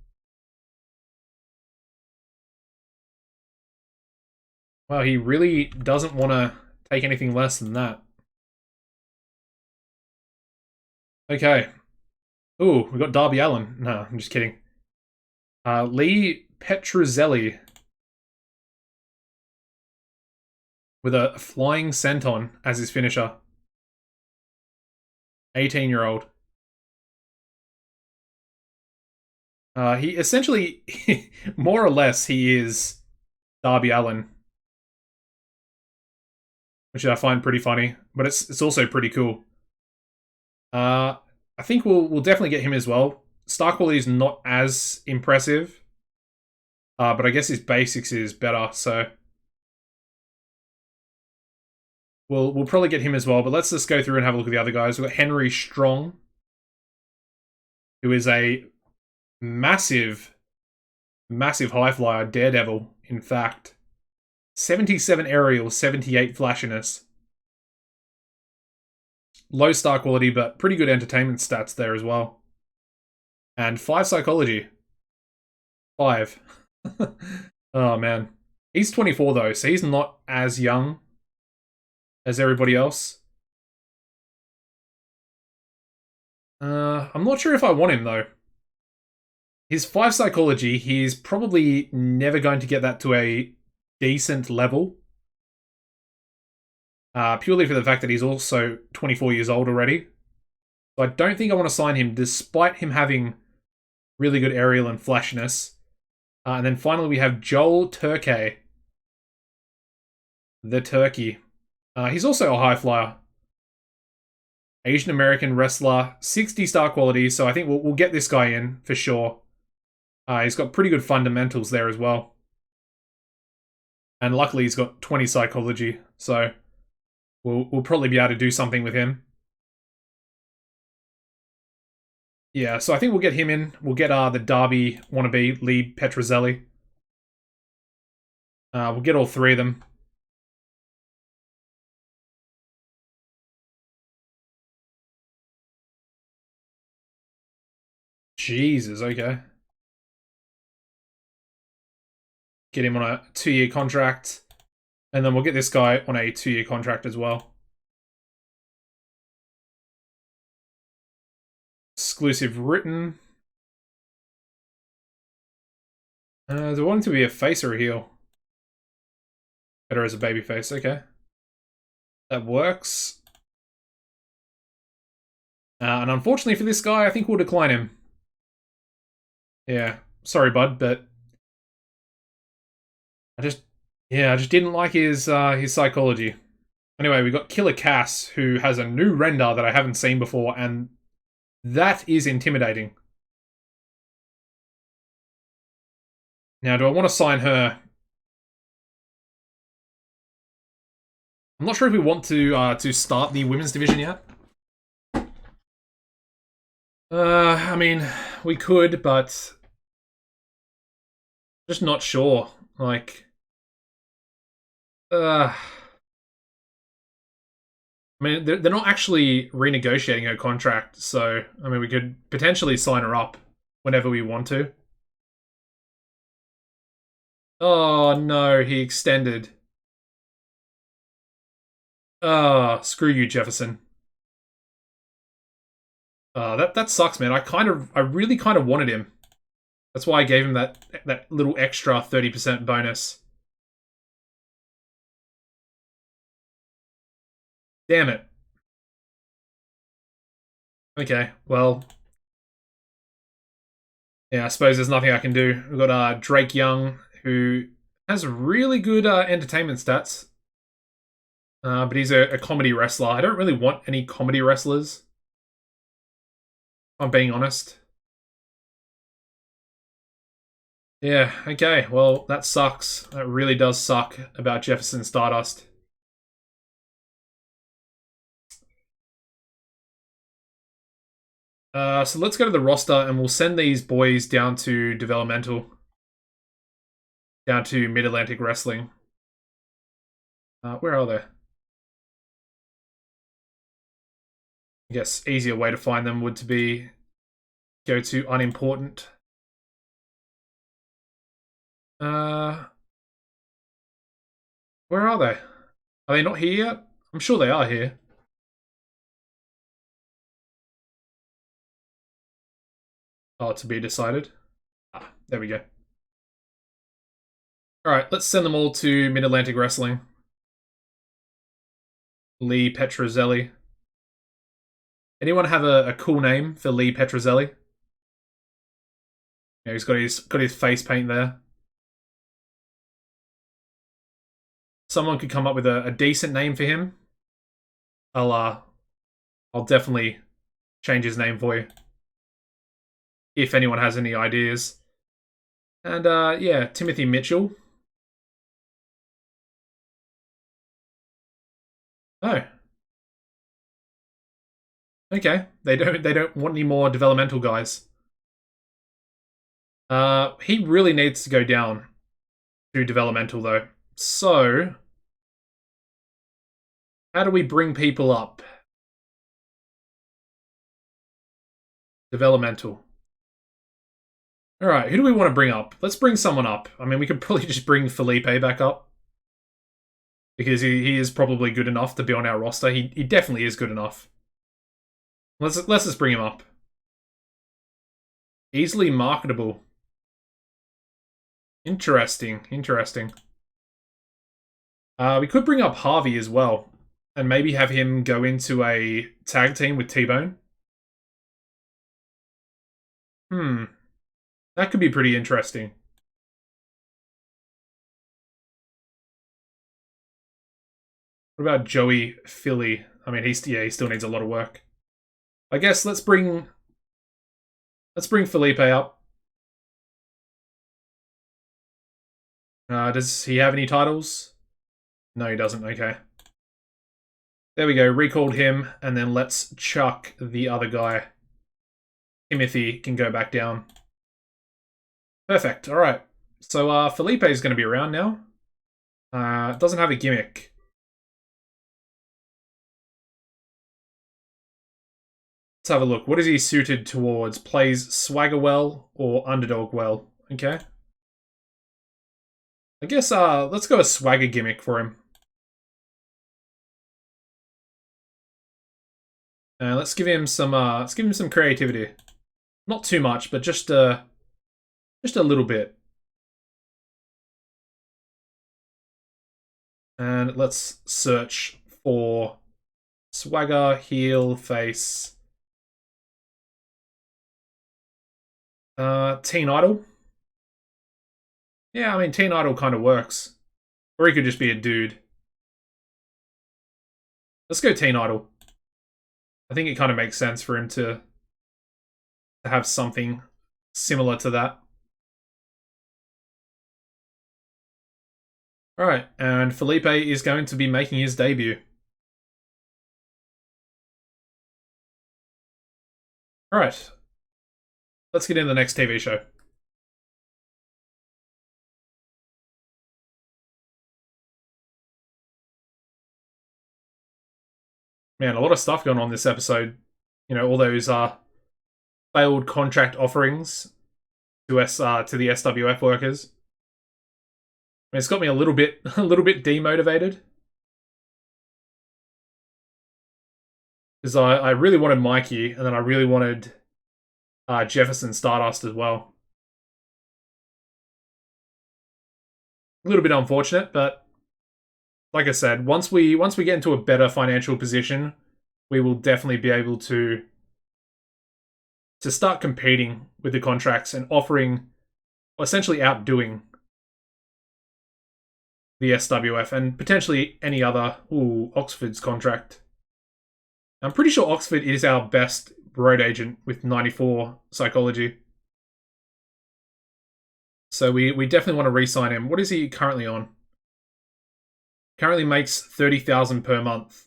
Well, he really doesn't want to take anything less than that. Okay. Ooh, we got Darby Allin. No, I'm just kidding. Lee Petruzzelli with a flying senton as his finisher. 18-year-old. He essentially, more or less, he is Darby Allin, which I find pretty funny, but it's also pretty cool. I think we'll definitely get him as well. Star quality is not as impressive, but I guess his basics is better, so we'll probably get him as well. But let's just go through and have a look at the other guys. We've got Henry Strong, who is a massive high flyer, daredevil, in fact. 77 aerial, 78 flashiness. Low star quality, but pretty good entertainment stats there as well. And 5 psychology. 5. Oh, man. He's 24, though, so he's not as young as everybody else. I'm not sure if I want him, though. His 5 psychology, he's probably never going to get that to a decent level. Purely for the fact that he's also 24 years old already. So I don't think I want to sign him, despite him having Really good aerial and flashiness. And then finally we have Joel Turkey. The Turkey. He's also a high flyer. Asian American wrestler, 60-star quality, so I think we'll get this guy in for sure. He's got pretty good fundamentals there as well. And luckily he's got 20 psychology, so we'll probably be able to do something with him. Yeah, so I think we'll get him in. We'll get the Derby wannabe, Lee Petrozelli. We'll get all three of them. Jesus, okay. Get him on a 2-year contract. And then we'll get this guy on a 2-year contract as well. Exclusive written. Do I want him to be a face or a heel? Better as a baby face, okay. That works. And unfortunately for this guy, I think we'll decline him. Yeah, sorry bud, but I just didn't like his psychology. Anyway, we got Killer Cass, who has a new render that I haven't seen before, and that is intimidating. Now, do I want to sign her? I'm not sure if we want to start the women's division yet. I mean, we could, but just not sure. Like, I mean, they're not actually renegotiating her contract, so I mean, we could potentially sign her up whenever we want to. Oh no, he extended. Oh, screw you, Jefferson. That sucks, man. I really kind of wanted him. That's why I gave him that little extra 30% bonus. Damn it. Okay, well, yeah, I suppose there's nothing I can do. We've got Drake Young, who has really good entertainment stats. But he's a comedy wrestler. I don't really want any comedy wrestlers, if I'm being honest. Yeah, okay, well, that sucks. That really does suck about Jefferson Stardust. So let's go to the roster and we'll send these boys down to developmental. Down to Mid-Atlantic Wrestling. Where are they? I guess easier way to find them would to be go to unimportant. Where are they? Are they not here yet? I'm sure they are here. Oh, to be decided. There we go. Alright, let's send them all to Mid-Atlantic Wrestling. Lee Petrozelli. Anyone have a cool name for Lee Petrozelli? Yeah, he's got his face paint there. Someone could come up with a decent name for him. I'll definitely change his name for you. If anyone has any ideas. And yeah, Timothy Mitchell. Oh. Okay. They don't want any more developmental guys. He really needs to go down to developmental though. So how do we bring people up? Developmental. Alright, who do we want to bring up? Let's bring someone up. I mean, we could probably just bring Felipe back up. Because he is probably good enough to be on our roster. He definitely is good enough. Let's just bring him up. Easily marketable. Interesting. We could bring up Harvey as well. And maybe have him go into a tag team with T-Bone. That could be pretty interesting. What about Joey Philly? I mean, he still needs a lot of work. I guess let's bring Felipe up. Does he have any titles? No, he doesn't. Okay. There we go. Recalled him, and then let's chuck the other guy. Timothy can go back down. Perfect. All right. So Felipe is going to be around now. Doesn't have a gimmick. Let's have a look. What is he suited towards? Plays swagger well or underdog well? Okay. I guess let's go a swagger gimmick for him. Let's give him some creativity. Not too much, but just a little bit. And let's search for swagger, heel, face. Teen Idol. Yeah, I mean, Teen Idol kind of works. Or he could just be a dude. Let's go Teen Idol. I think it kind of makes sense for him to have something similar to that. Alright, and Felipe is going to be making his debut. Alright. Let's get into the next TV show. Man, a lot of stuff going on this episode. You know, all those failed contract offerings to the SWF workers. I mean, it's got me a little bit demotivated. Because I really wanted Mikey, and then I really wanted Jefferson Stardust as well. A little bit unfortunate, but like I said, once we get into a better financial position, we will definitely be able to start competing with the contracts and offering, essentially outdoing the SWF and potentially any other. Ooh, Oxford's contract. I'm pretty sure Oxford is our best road agent with 94 psychology. So we definitely want to re-sign him. What is he currently on? Currently makes 30,000 per month.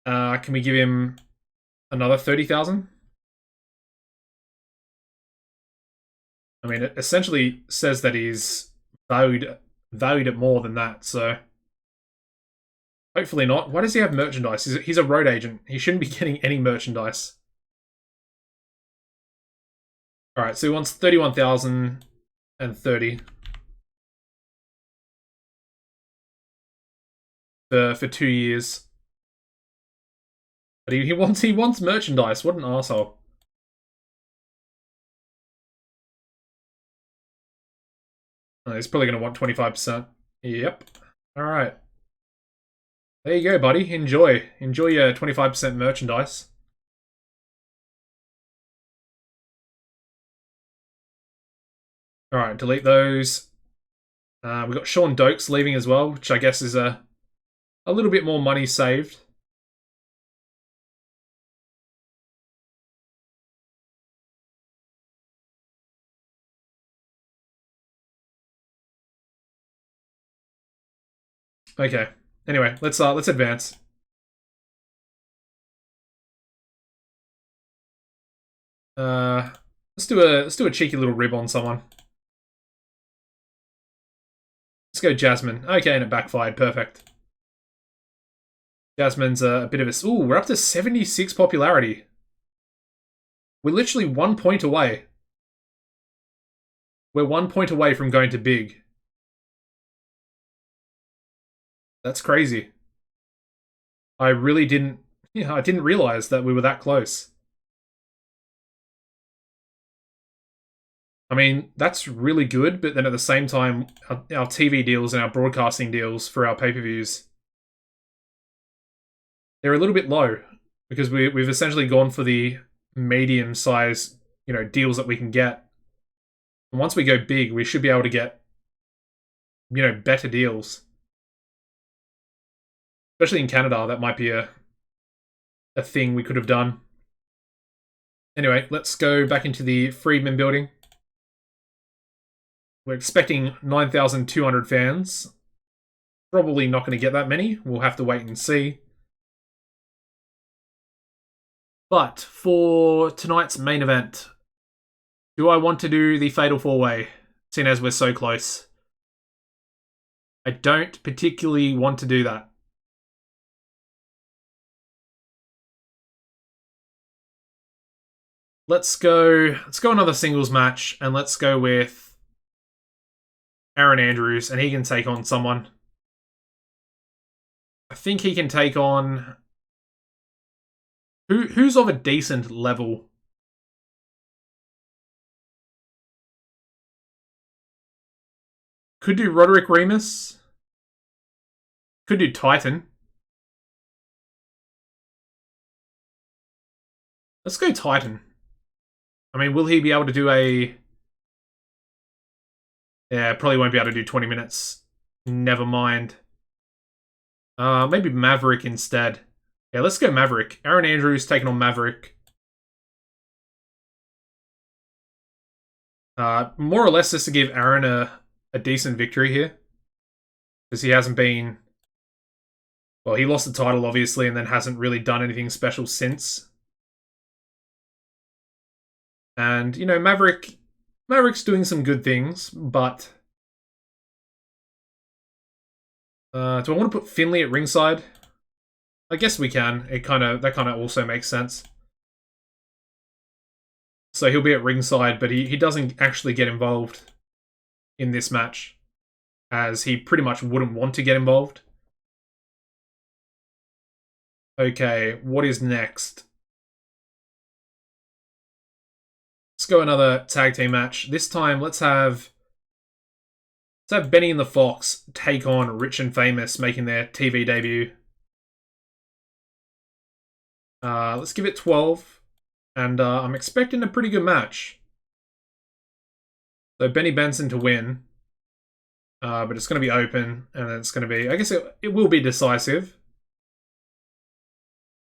Can we give him another 30,000? I mean, it essentially says that he's valued at more than that, so hopefully not. Why does he have merchandise? He's a road agent. He shouldn't be getting any merchandise. Alright, so he wants 31,030 for 2 years. But he wants merchandise. What an arsehole. He's probably going to want 25%. Yep. Alright. There you go, buddy. Enjoy your 25% merchandise. Alright, delete those. We've got Sean Dokes leaving as well, which I guess is a little bit more money saved. Okay. Anyway, let's advance. Let's do a cheeky little rib on someone. Let's go Jasmine. Okay, and it backfired. Perfect. Jasmine's a bit of a... Ooh, we're up to 76 popularity. We're literally 1 point away. We're 1 point away from going to big. That's crazy. I really didn't... Yeah, I didn't realize that we were that close. I mean, that's really good, but then at the same time, our TV deals and our broadcasting deals for our pay-per-views, they're a little bit low. because we've essentially gone for the medium size, deals that we can get. And once we go big, we should be able to get, better deals. Especially in Canada, that might be a thing we could have done. Anyway, let's go back into the Friedman building. We're expecting 9,200 fans. Probably not going to get that many. We'll have to wait and see. But for tonight's main event, do I want to do the Fatal 4-Way, seeing as we're so close? I don't particularly want to do that. Let's go another singles match, and let's go with Aaron Andrews, and he can take on someone. I think he can take on... Who's of a decent level? Could do Roderick Remus. Could do Titan. Let's go Titan. I mean, will he be able to do a... Yeah, probably won't be able to do 20 minutes. Never mind. Maybe Maverick instead. Yeah, let's go Maverick. Aaron Andrews taking on Maverick. More or less just to give Aaron a decent victory here. Because he hasn't been... Well, he lost the title, obviously, and then hasn't really done anything special since. And, Maverick's doing some good things, but... do I want to put Finley at ringside? I guess we can. That kind of also makes sense. So he'll be at ringside, but he doesn't actually get involved in this match, as he pretty much wouldn't want to get involved. Okay, what is next? Let's go another tag team match. This time, let's have Benny and the Fox take on Rich and Famous, making their TV debut. Let's give it 12. And I'm expecting a pretty good match. So Benny Benson to win. But it's going to be open, and it's going to be... I guess it will be decisive.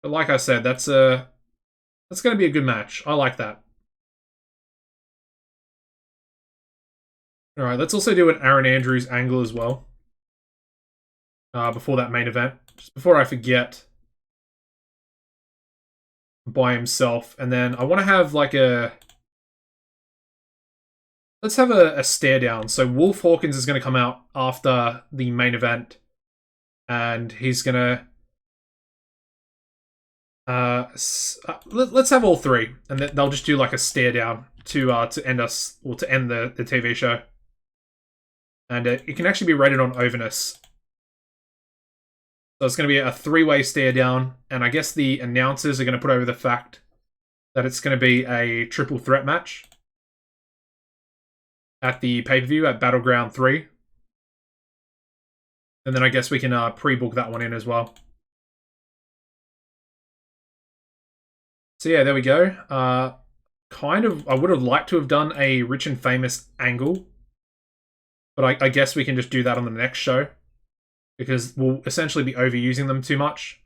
But like I said, that's going to be a good match. I like that. Alright, let's also do an Aaron Andrews angle as well. Before that main event. Just before I forget. By himself. And then I want to have like a... Let's have a stare down. So Wolf Hawkins is going to come out after the main event. And he's going to... let's have all three. And they'll just do like a stare down to end us... Or to end the TV show. And it can actually be rated on overness. So it's going to be a three-way stare down. And I guess the announcers are going to put over the fact that it's going to be a triple threat match at the pay-per-view at Battleground 3. And then I guess we can pre-book that one in as well. So yeah, there we go. I would have liked to have done a Rich and Famous angle. But I guess we can just do that on the next show. Because we'll essentially be overusing them too much.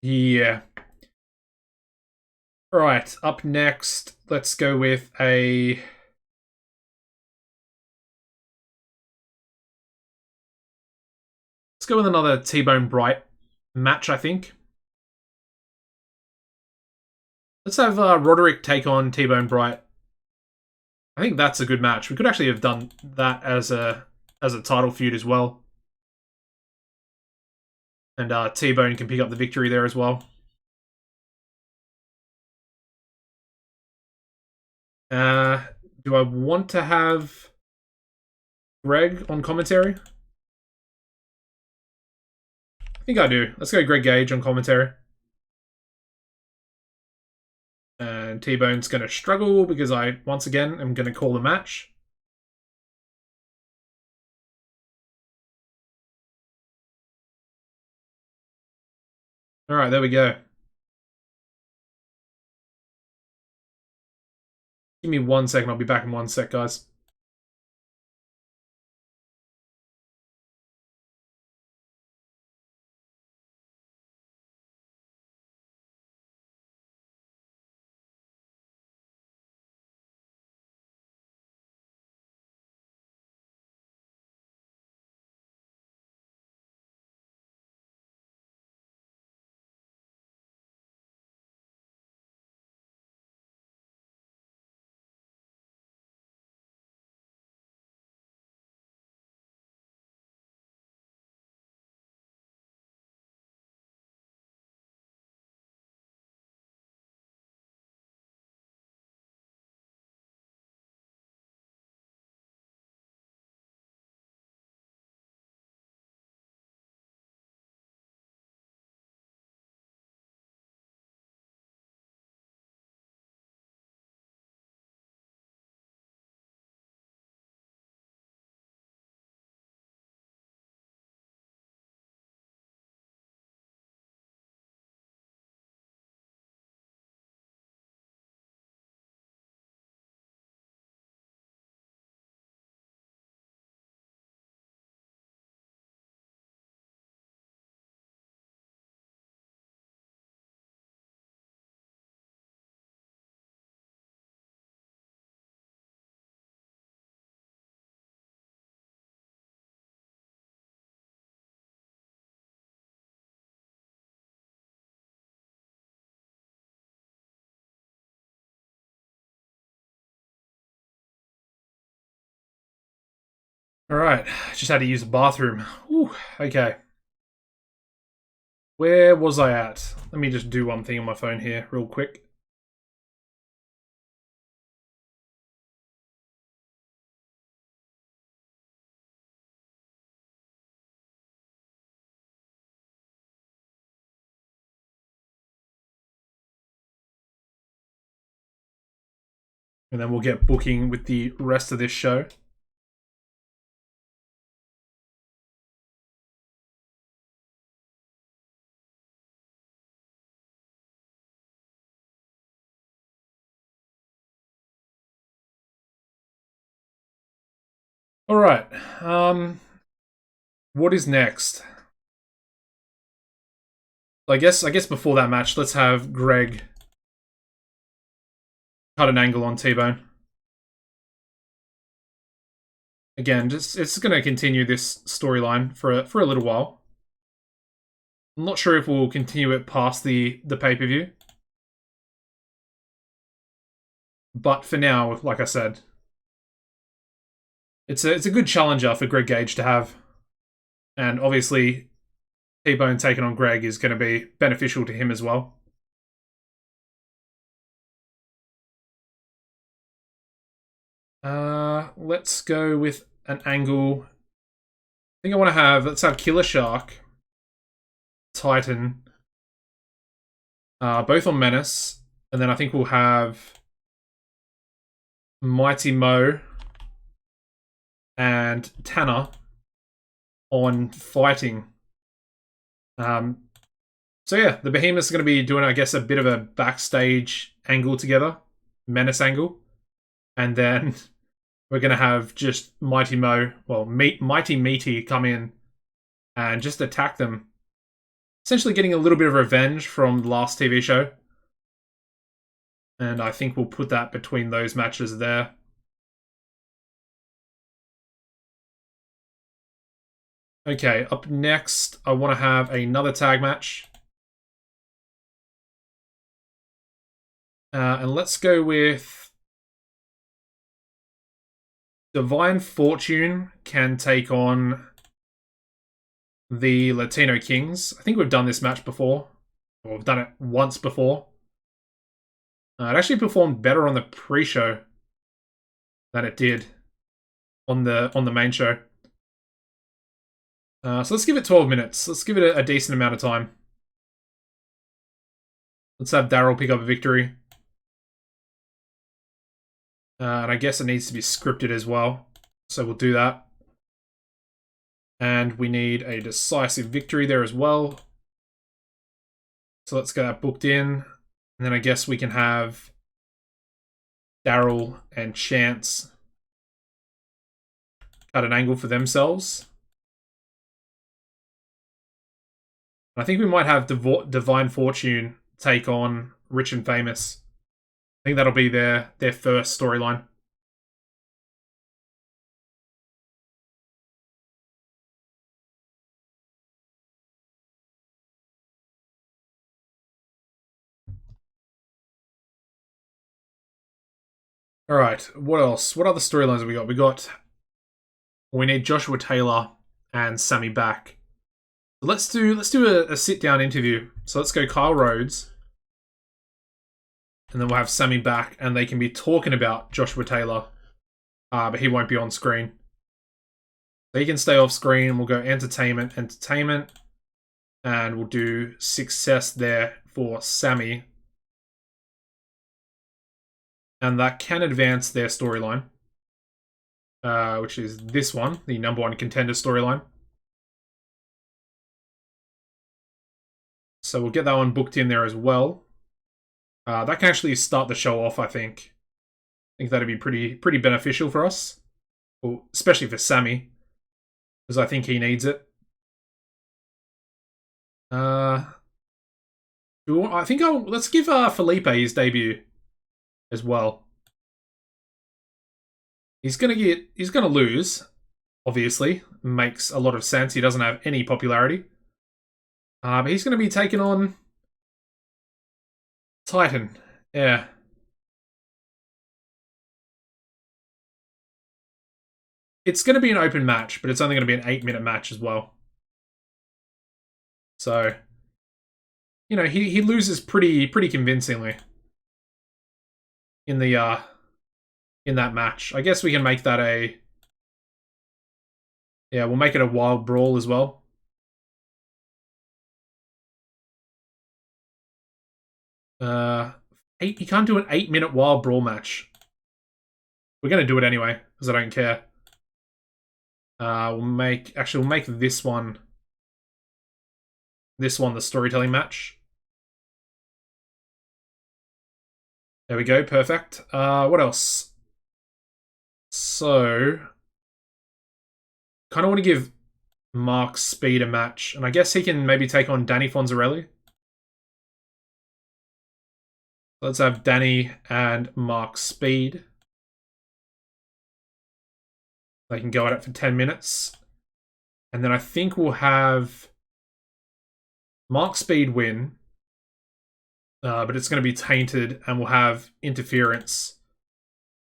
Yeah. Alright, up next, let's go with a... Let's go with another T-Bone Bright match, I think. Let's have Roderick take on T-Bone Bright. I think that's a good match. We could actually have done that as a title feud as well. And T-Bone can pick up the victory there as well. Do I want to have Greg on commentary? I think I do. Let's go Greg Gage on commentary. And T-Bone's going to struggle because I, once again, am going to call the match. Alright, there we go. Give me 1 second, I'll be back in 1 sec, guys. Alright, just had to use the bathroom. Whew, okay. Where was I at? Let me just do one thing on my phone here real quick. And then we'll get booking with the rest of this show. Alright, what is next? I guess before that match, let's have Greg cut an angle on T-Bone. Again, it's going to continue this storyline for a little while. I'm not sure if we'll continue it past the pay-per-view. But for now, like I said, it's a good challenger for Greg Gage to have. And obviously, T-Bone taking on Greg is going to be beneficial to him as well. Let's go with an angle. I think I want to have, let's have Killer Shark, Titan, both on Menace. And then I think we'll have Mighty Mo and Tanner on fighting. So yeah, the Behemoths are going to be doing, I guess, a bit of a backstage angle together. Menace angle. And then we're going to have just Mighty Mo, well, Mighty Meaty come in and just attack them. Essentially getting a little bit of revenge from the last TV show. And I think we'll put that between those matches there. Okay, up next, I want to have another tag match. And let's go with Divine Fortune can take on the Latino Kings. I think we've done this match before. Or we've done it once before. It actually performed better on the pre-show than it did on the main show. So let's give it 12 minutes. Let's give it a decent amount of time. Let's have Daryl pick up a victory. And I guess it needs to be scripted as well. So we'll do that. And we need a decisive victory there as well. So let's get that booked in. And then I guess we can have Daryl and Chance cut an angle for themselves. I think we might have Divine Fortune take on Rich and Famous. I think that'll be their first storyline. All right, what else? What other storylines have we got? We need Joshua Taylor and Sammy back. Let's do a sit down interview. So let's go Kyle Rhodes, and then we'll have Sammy back, and they can be talking about Joshua Taylor, but he won't be on screen. So he can stay off screen. We'll go entertainment, and we'll do success there for Sammy. And that can advance their storyline, which is this one, the number one contender storyline. So we'll get that one booked in there as well. That can actually start the show off, I think. I think that'd be pretty beneficial for us, well, especially for Sammy, because I think he needs it. I think let's give Felipe his debut as well. He's gonna lose, obviously. Makes a lot of sense. He doesn't have any popularity. But he's gonna be taking on Titan. Yeah. It's gonna be an open match, but it's only gonna be an 8-minute match as well. So, you know, he loses pretty convincingly in the in that match. I guess we can make that we'll make it a wild brawl as well. You can't do an 8-minute wild brawl match. We're gonna do it anyway because I don't care. We'll make this one the storytelling match. There we go, perfect. What else? So, kind of want to give Mark Speed a match, and I guess he can maybe take on Danny Fonzarelli. Let's have Danny and Mark Speed. They can go at it for 10 minutes. And then I think we'll have Mark Speed win. But it's going to be tainted, and we'll have interference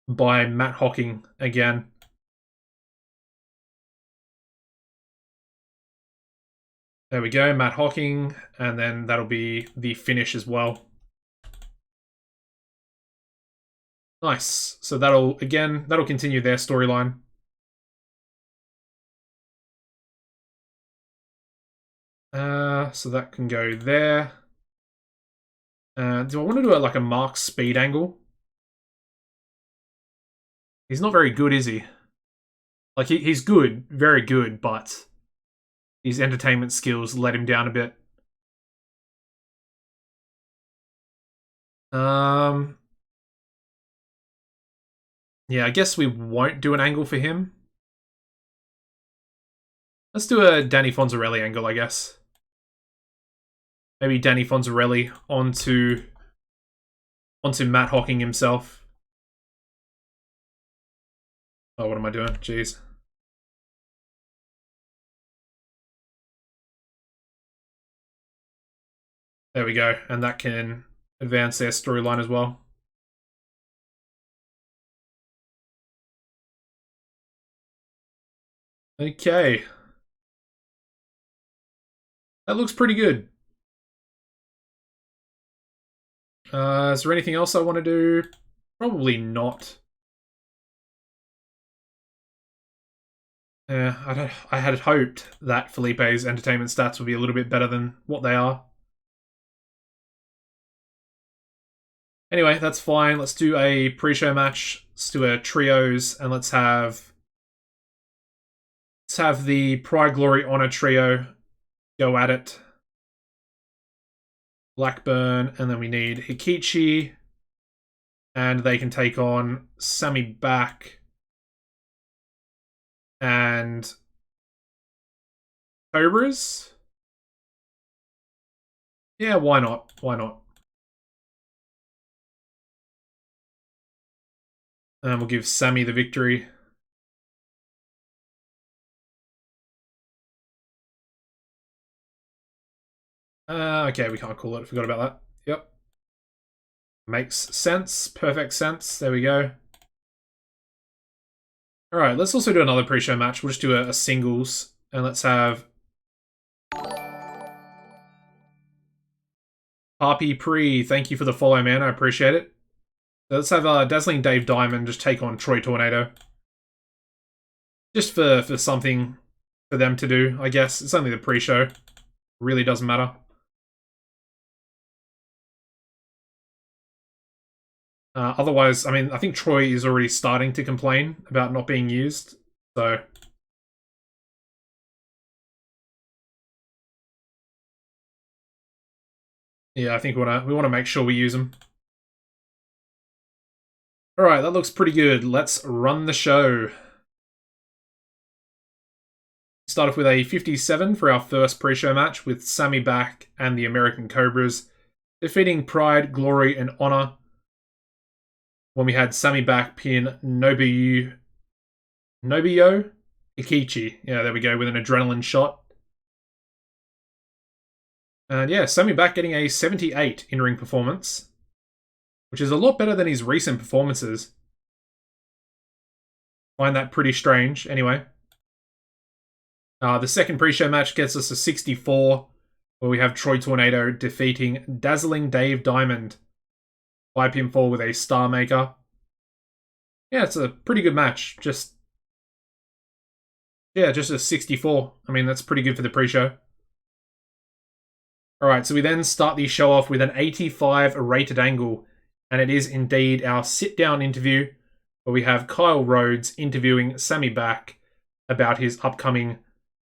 by Matt Hocking again. There we go, Matt Hocking, and then that'll be the finish as well. Nice. So that'll continue their storyline. So that can go there. Do I want to do like a Mark Speed angle? He's not very good, is he? Like, he's good, very good, but his entertainment skills let him down a bit. Yeah, I guess we won't do an angle for him. Let's do a Danny Fonzarelli angle, I guess. Maybe Danny Fonzarelli onto Matt Hocking himself. Oh, what am I doing? Jeez. There we go. And that can advance their storyline as well. Okay. That looks pretty good. Is there anything else I want to do? Probably not. Yeah, I had hoped that Felipe's entertainment stats would be a little bit better than what they are. Anyway, that's fine. Let's do a pre-show match. Let's do a trios, and let's have the Pride, Glory, Honor trio go at it. Blackburn, and then we need Hikichi, and they can take on Sami Back and Cobras. Yeah, why not? Why not? And we'll give Sami the victory. Okay, we can't call it. Forgot about that. Yep. Makes sense. Perfect sense. There we go. Alright, let's also do another pre-show match. We'll just do a singles. And let's have Harpy Pre. Thank you for the follow, man. I appreciate it. So let's have Dazzling Dave Diamond just take on Troy Tornado. Just for something for them to do, I guess. It's only the pre-show. Really doesn't matter. Otherwise, I mean, I think Troy is already starting to complain about not being used. So yeah, I think we want to make sure we use them. All right, that looks pretty good. Let's run the show. Start off with a 57 for our first pre-show match with Sami Back and the American Cobras defeating Pride, Glory, and Honor. When we had Sami Back pin Nobuyo Ikichi. Yeah, there we go, with an adrenaline shot. And yeah, Sami Back getting a 78 in-ring performance, which is a lot better than his recent performances. Find that pretty strange. Anyway. The second pre-show match gets us a 64, where we have Troy Tornado defeating Dazzling Dave Diamond by pinfall with a Star Maker. Yeah, it's a pretty good match. Just a 64. I mean, that's pretty good for the pre-show. Alright, so we then start the show off with an 85 rated angle, and it is indeed our sit-down interview, where we have Kyle Rhodes interviewing Sami Back about his upcoming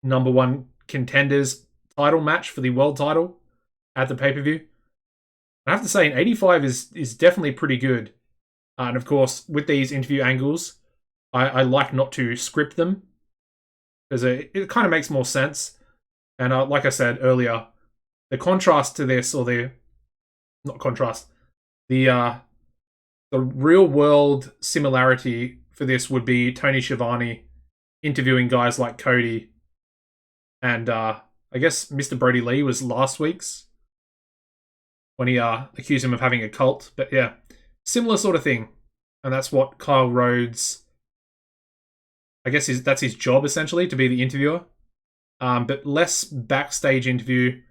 #1 contenders title match for the world title at the pay-per-view. I have to say, an 85 is definitely pretty good. And of course, with these interview angles, I like not to script them, because it kind of makes more sense. And like I said earlier, the contrast to this, or the real world similarity for this would be Tony Schiavone interviewing guys like Cody, and I guess Mr. Brody Lee was last week's, when he accused him of having a cult. But yeah, similar sort of thing. And that's what Kyle Rhodes, I guess that's his job, essentially, to be the interviewer. But less backstage interview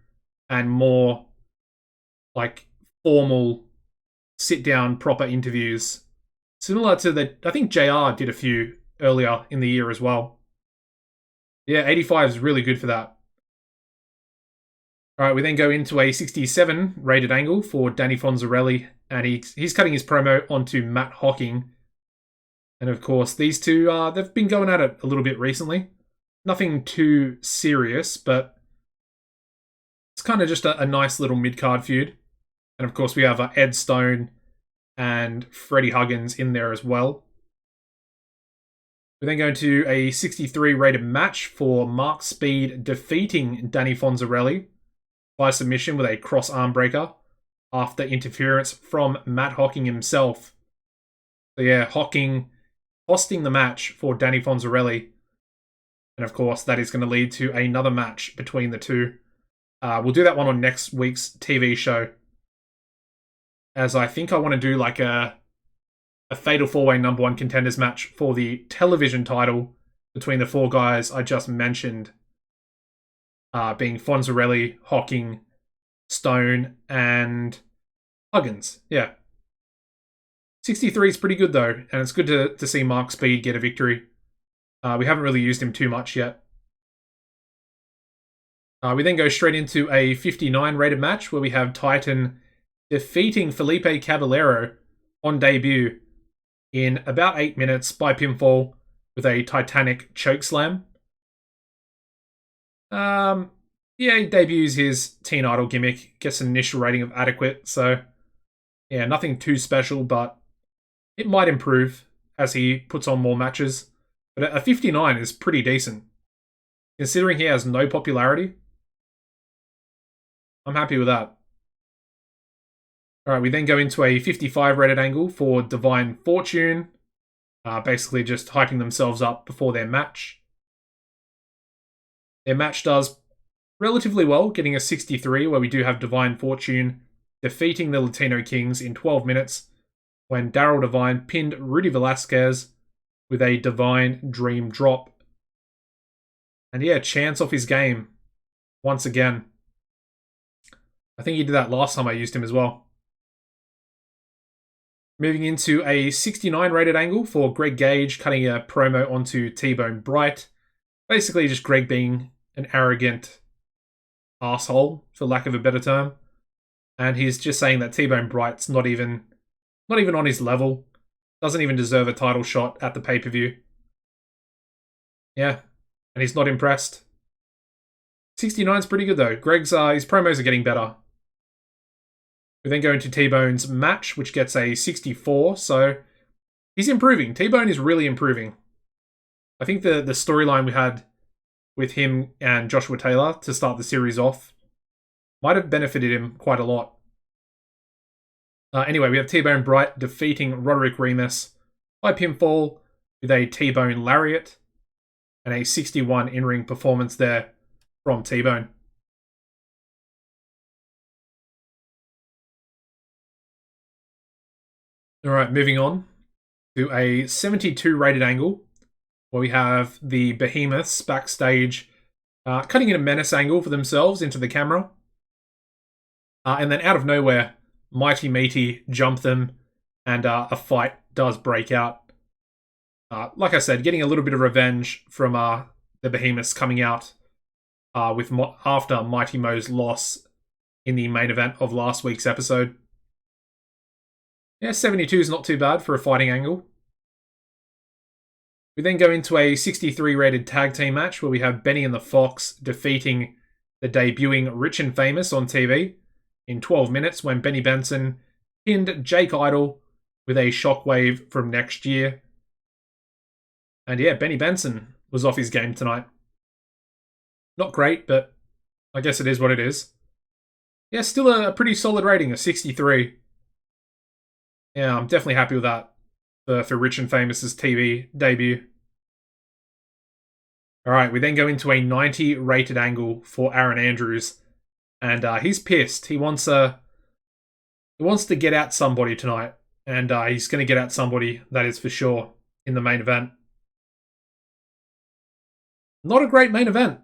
and more like formal sit-down proper interviews. Similar to I think JR did a few earlier in the year as well. Yeah, 85 is really good for that. Alright, we then go into a 67 rated angle for Danny Fonzarelli, and he's cutting his promo onto Matt Hocking. And of course, these two, they've been going at it a little bit recently. Nothing too serious, but it's kind of just a nice little mid-card feud. And of course, we have Ed Stone and Freddie Huggins in there as well. We then go into a 63 rated match for Mark Speed defeating Danny Fonzarelli by submission with a cross arm breaker after interference from Matt Hocking himself. So yeah, Hocking costing the match for Danny Fonzarelli. And of course, that is going to lead to another match between the two. We'll do that one on next week's TV show, as I think I want to do like a fatal four-way #1 contenders match for the television title between the four guys I just mentioned, being Fonzarelli, Hocking, Stone, and Huggins. Yeah. 63 is pretty good, though, and it's good to see Mark Speed get a victory. We haven't really used him too much yet. We then go straight into a 59 rated match where we have Titan defeating Felipe Caballero on debut in about 8 minutes by pinfall with a Titanic chokeslam. Yeah, he debuts his teen idol gimmick, gets an initial rating of adequate, so yeah, nothing too special, but it might improve as he puts on more matches. But a 59 is pretty decent. Considering he has no popularity, I'm happy with that. Alright, we then go into a 55 rated angle for Divine Fortune, basically just hyping themselves up before their match. Their match does relatively well, getting a 63, where we do have Divine Fortune defeating the Latino Kings in 12 minutes, when Daryl Divine pinned Rudy Velasquez with a Divine Dream drop. And yeah, chance off his game once again. I think he did that last time I used him as well. Moving into a 69 rated angle for Greg Gage cutting a promo onto T-Bone Bright. Basically just Greg being an arrogant asshole, for lack of a better term. And he's just saying that T-Bone Bright's not even on his level. Doesn't even deserve a title shot at the pay-per-view. Yeah, and he's not impressed. 69's pretty good though. Greg's his promos are getting better. We then go into T-Bone's match, which gets a 64, so he's improving. T-Bone is really improving. I think the storyline we had with him and Joshua Taylor to start the series off might have benefited him quite a lot. Anyway, we have T-Bone Bright defeating Roderick Remus by pinfall with a T-Bone Lariat and a 61 in-ring performance there from T-Bone. Alright, moving on to a 72 rated angle where we have the Behemoths backstage cutting in a menace angle for themselves into the camera. And then out of nowhere, Mighty Meaty jump them and a fight does break out. Like I said, getting a little bit of revenge from the Behemoths coming out after Mighty Mo's loss in the main event of last week's episode. Yeah, 72 is not too bad for a fighting angle. We then go into a 63 rated tag team match where we have Benny and the Fox defeating the debuting Rich and Famous on TV in 12 minutes when Benny Benson pinned Jake Idol with a shockwave from next year. And yeah, Benny Benson was off his game tonight. Not great, but I guess it is what it is. Yeah, still a pretty solid rating, a 63. Yeah, I'm definitely happy with that for Rich and Famous's TV debut. Alright, we then go into a 90 rated angle for Aaron Andrews. And he's pissed. He wants to get at somebody tonight. And he's going to get at somebody, that is for sure, in the main event. Not a great main event.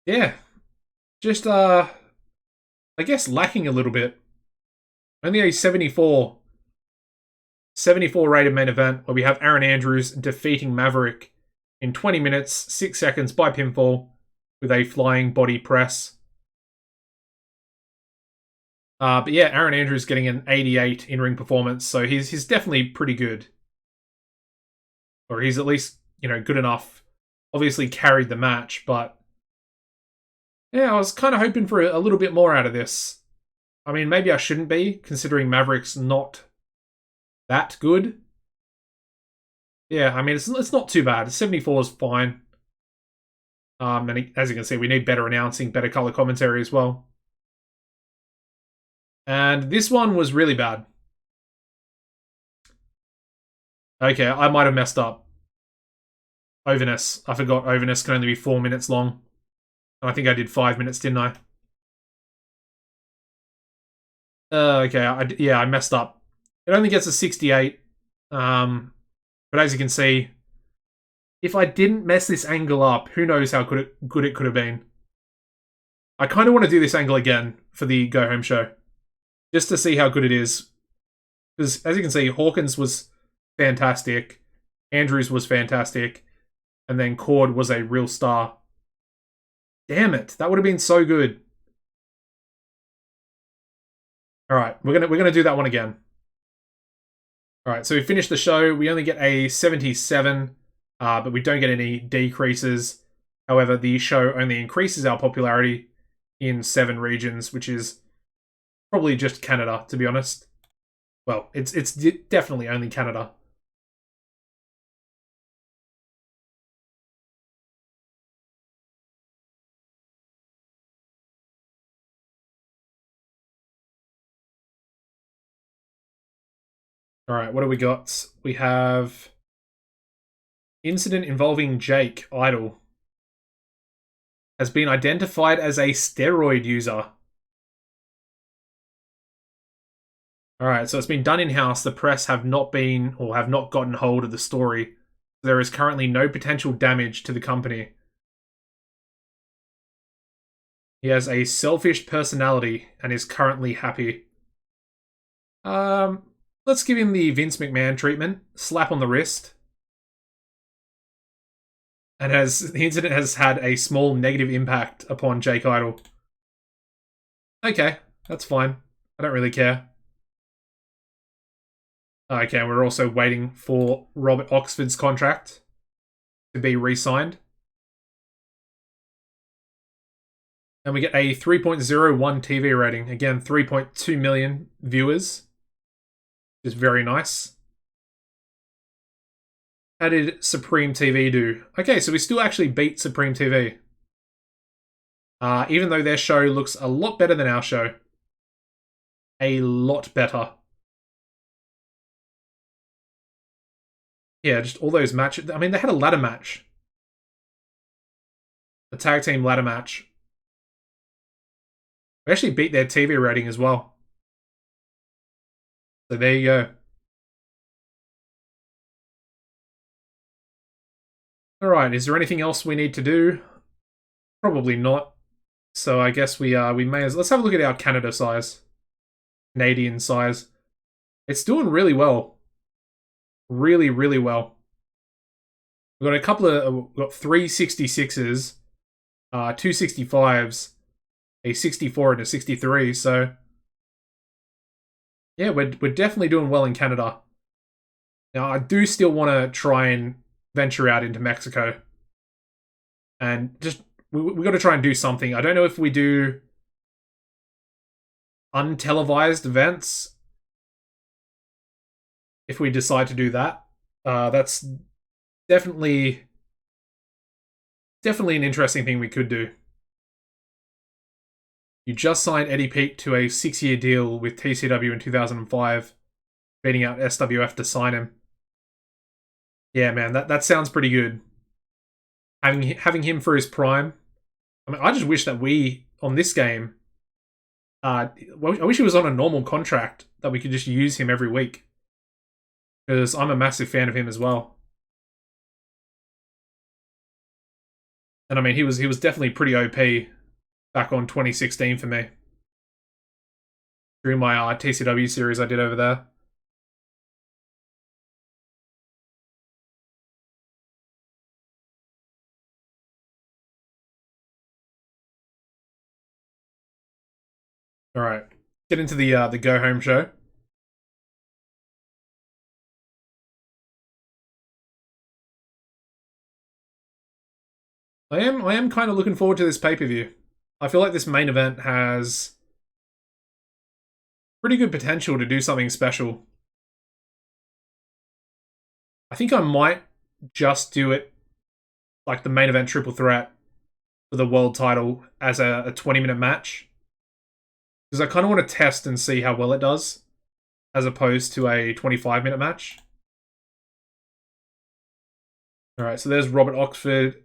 Yeah. Just, I guess lacking a little bit. Only a 74 rated main event where we have Aaron Andrews defeating Maverick in 20 minutes, 6 seconds by pinfall with a flying body press. But yeah, Aaron Andrews getting an 88 in-ring performance, so he's definitely pretty good. Or he's at least, good enough. Obviously carried the match, but yeah, I was kind of hoping for a little bit more out of this. I mean, maybe I shouldn't be, considering Maverick's not that good. Yeah, I mean, it's not too bad. 74 is fine. And as you can see, we need better announcing, better color commentary as well. And this one was really bad. Okay, I might have messed up. Overness. I forgot Overness can only be 4 minutes long. And I think I did 5 minutes, didn't I? Okay, I messed up. It only gets a 68. But as you can see, if I didn't mess this angle up, who knows how good it could have been. I kind of want to do this angle again for the Go Home show. Just to see how good it is. Because as you can see, Hawkins was fantastic. Andrews was fantastic. And then Cord was a real star. Damn it, that would have been so good. Alright, we're gonna do that one again. Alright, so we finished the show. We only get a 77, but we don't get any decreases. However, the show only increases our popularity in 7 regions, which is probably just Canada, to be honest. Well, it's definitely only Canada. All right, what do we got? We have incident involving Jake Idol has been identified as a steroid user. All right, so it's been done in-house. The press have not gotten hold of the story. There is currently no potential damage to the company. He has a selfish personality and is currently happy. Let's give him the Vince McMahon treatment. Slap on the wrist. And the incident has had a small negative impact upon Jake Idol. Okay, that's fine. I don't really care. Okay, we're also waiting for Robert Oxford's contract to be re-signed. And we get a 3.01 TV rating. Again, 3.2 million viewers. Which is very nice. How did Supreme TV do? Okay, so we still actually beat Supreme TV. Even though their show looks a lot better than our show. A lot better. Yeah, just all those matches. I mean, they had a ladder match. A tag team ladder match. We actually beat their TV rating as well. So there you go. Alright, is there anything else we need to do? Probably not. So I guess we may as... Let's have a look at our Canada size. Canadian size. It's doing really well. Really, really well. We've got a couple of... We've got 3 66s, 2 65s, a 64 and a 63, so... Yeah, we're definitely doing well in Canada. Now, I do still want to try and venture out into Mexico. And just... We got to try and do something. I don't know if we do untelevised events. If we decide to do that, that's definitely an interesting thing we could do. You just signed Eddie Peake to a 6-year deal with TCW in 2005, beating out SWF to sign him. Yeah, man, that sounds pretty good. Having him for his prime. I mean, I just wish that we, on this game, I wish he was on a normal contract that we could just use him every week. Because I'm a massive fan of him as well. And I mean, he was definitely pretty OP back on 2016 for me. During my TCW series I did over there. Alright. Get into the go home show. I am kind of looking forward to this pay-per-view. I feel like this main event has pretty good potential to do something special. I think I might just do it like the main event triple threat for the world title as a 20-minute match. Because I kind of want to test and see how well it does, as opposed to a 25-minute match. Alright, so there's Robert Oxford.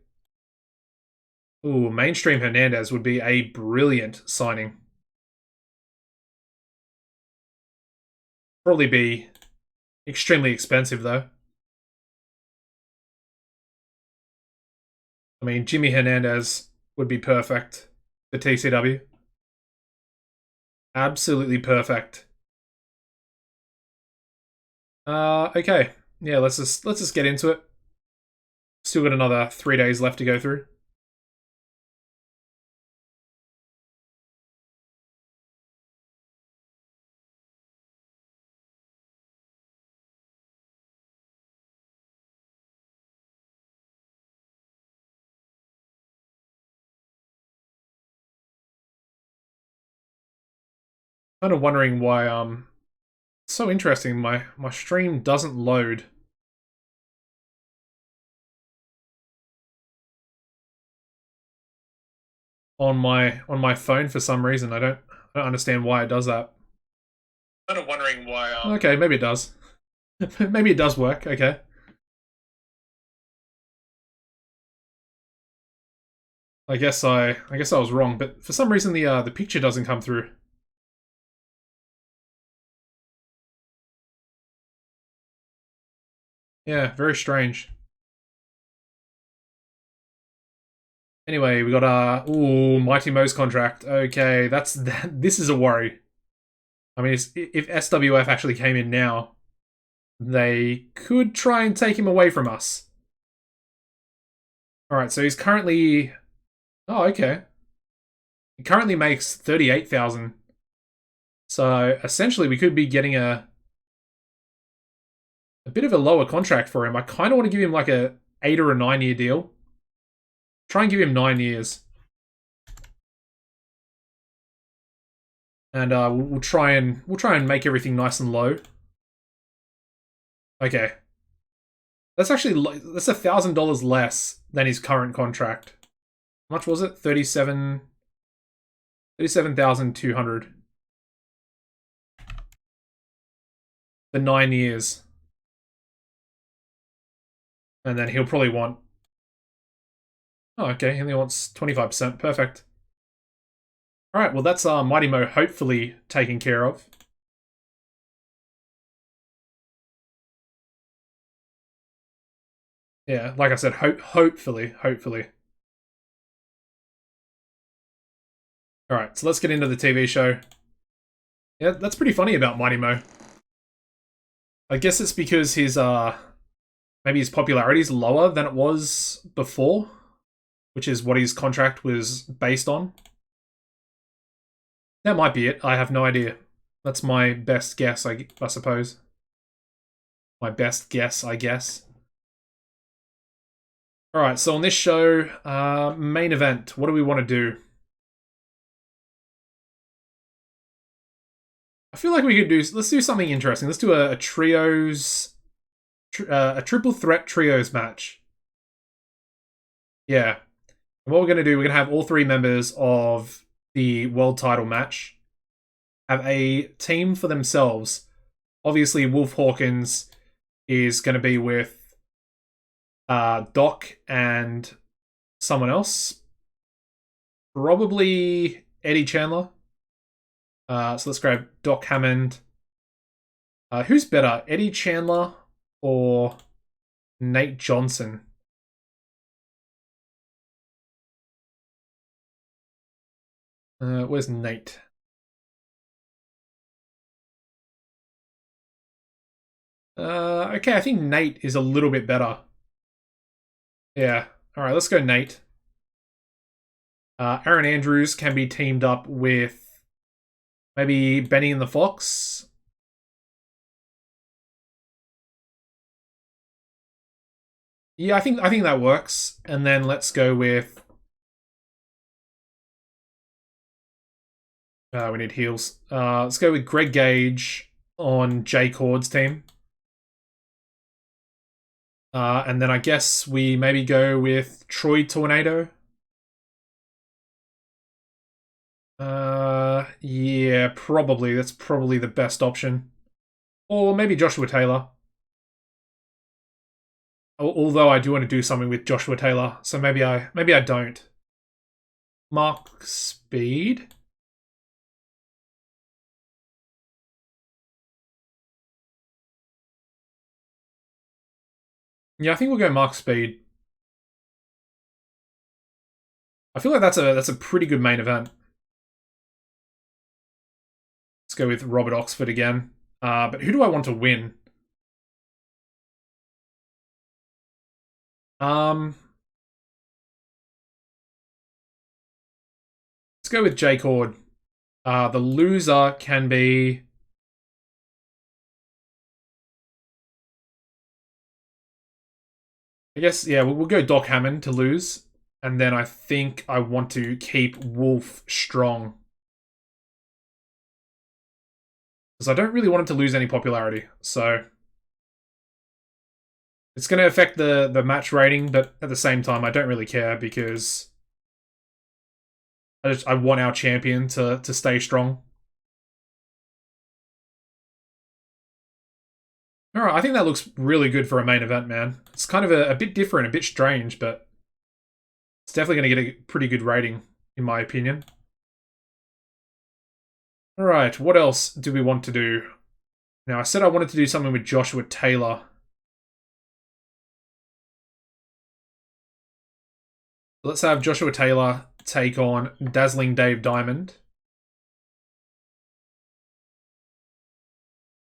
Ooh, Mainstream Hernandez would be a brilliant signing. Probably be extremely expensive, though. I mean, Jimmy Hernandez would be perfect for TCW. Absolutely perfect. Okay. Yeah, let's just get into it. Still got another 3 days left to go through. Kind of wondering why, it's so interesting, my stream doesn't load. On my phone for some reason. I don't understand why it does that. Kind of wondering why. Okay, maybe it does. Maybe it does work. Okay. I guess I was wrong, but for some reason the picture doesn't come through. Yeah, very strange. Anyway, we got ooh, Mighty Mo's contract. Okay, that's that. This is a worry. I mean, if SWF actually came in now, they could try and take him away from us. All right, so he's currently. Oh, okay. He currently makes 38,000. So essentially, we could be getting a bit of a lower contract for him. I kind of want to give him like a 8 or a 9 year deal. Try and give him 9 years. And we'll try and make everything nice and low. Okay. That's actually that's $1,000 less than his current contract. How much was it? 37,200 for 9 years. And then he'll probably want. Oh, okay. He only wants 25%. Perfect. All right. Well, that's Mighty Mo hopefully taken care of. Yeah, like I said, hopefully. All right, so let's get into the TV show. Yeah, that's pretty funny about Mighty Mo. I guess it's because his maybe his popularity is lower than it was before, which is what his contract was based on. That might be it. I have no idea. That's my best guess, I suppose. My best guess, I guess. All right, so on this show, main event, what do we want to do? I feel like we could do. Let's do something interesting. Let's do a trios, a triple threat trios match. Yeah. And what we're gonna do? We're gonna have all three members of the world title match have a team for themselves. Obviously, Wolf Hawkins is going to be with Doc and someone else. Probably Eddie Chandler. So let's grab Doc Hammond. Who's better, Eddie Chandler or Nate Johnson? Where's Nate? Okay, I think Nate is a little bit better. Yeah. All right, let's go Nate. Aaron Andrews can be teamed up with maybe Benny and the Fox. Yeah, I think that works. And then let's go with. We need heals. Let's go with Greg Gage on Jay Cord's team. And then I guess we maybe go with Troy Tornado. Yeah, probably. That's probably the best option. Or maybe Joshua Taylor. Although I do want to do something with Joshua Taylor, so maybe I don't. Mark Speed. Yeah, I think we'll go Mark Speed. I feel like that's a pretty good main event. Let's go with Robert Oxford again. But who do I want to win? Let's go with Jay Cord. The loser can be. I guess, yeah, we'll go Doc Hammond to lose. And then I think I want to keep Wolf strong. Because I don't really want him to lose any popularity. So it's going to affect the match rating, but at the same time, I don't really care because I want our champion to stay strong. Alright, I think that looks really good for a main event, man. It's kind of a bit different, a bit strange, but it's definitely going to get a pretty good rating, in my opinion. Alright, what else do we want to do? Now, I said I wanted to do something with Joshua Taylor. Let's have Joshua Taylor take on Dazzling Dave Diamond.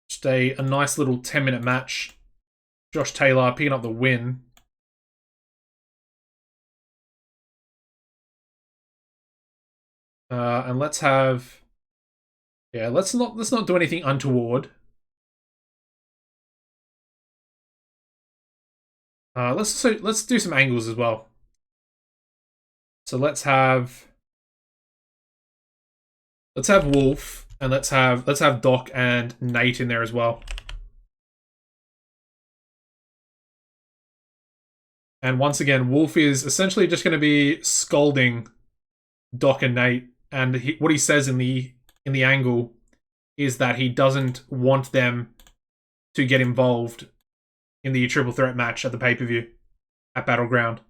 Just a nice little 10-minute match. Josh Taylor picking up the win. And let's have... Yeah, let's not do anything untoward. Let's do some angles as well. So let's have Wolf, and let's have Doc and Nate in there as well. And once again, Wolf is essentially just going to be scolding Doc and Nate, and what he says in the angle is that he doesn't want them to get involved in the triple threat match at the pay-per-view at Battleground.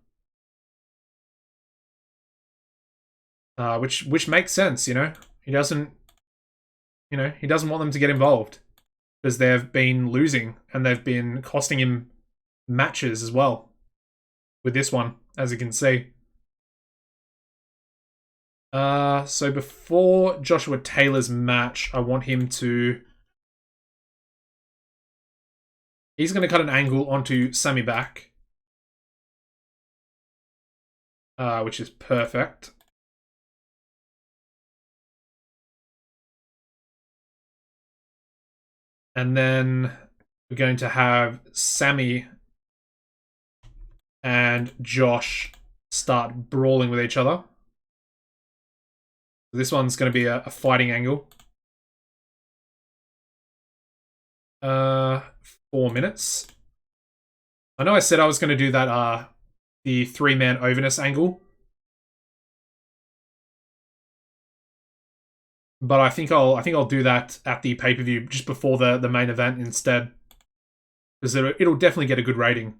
Which makes sense, you know. He doesn't want them to get involved because they've been losing and they've been costing him matches as well with this one, as you can see. So before Joshua Taylor's match, I want him to... He's going to cut an angle onto Sammy back, which is perfect. And then we're going to have Sammy and Josh start brawling with each other. This one's going to be a fighting angle. 4 minutes. I know I said I was going to do that the 3-man overness angle, but I think I'll do that at the pay-per-view just before the main event instead, because it'll definitely get a good rating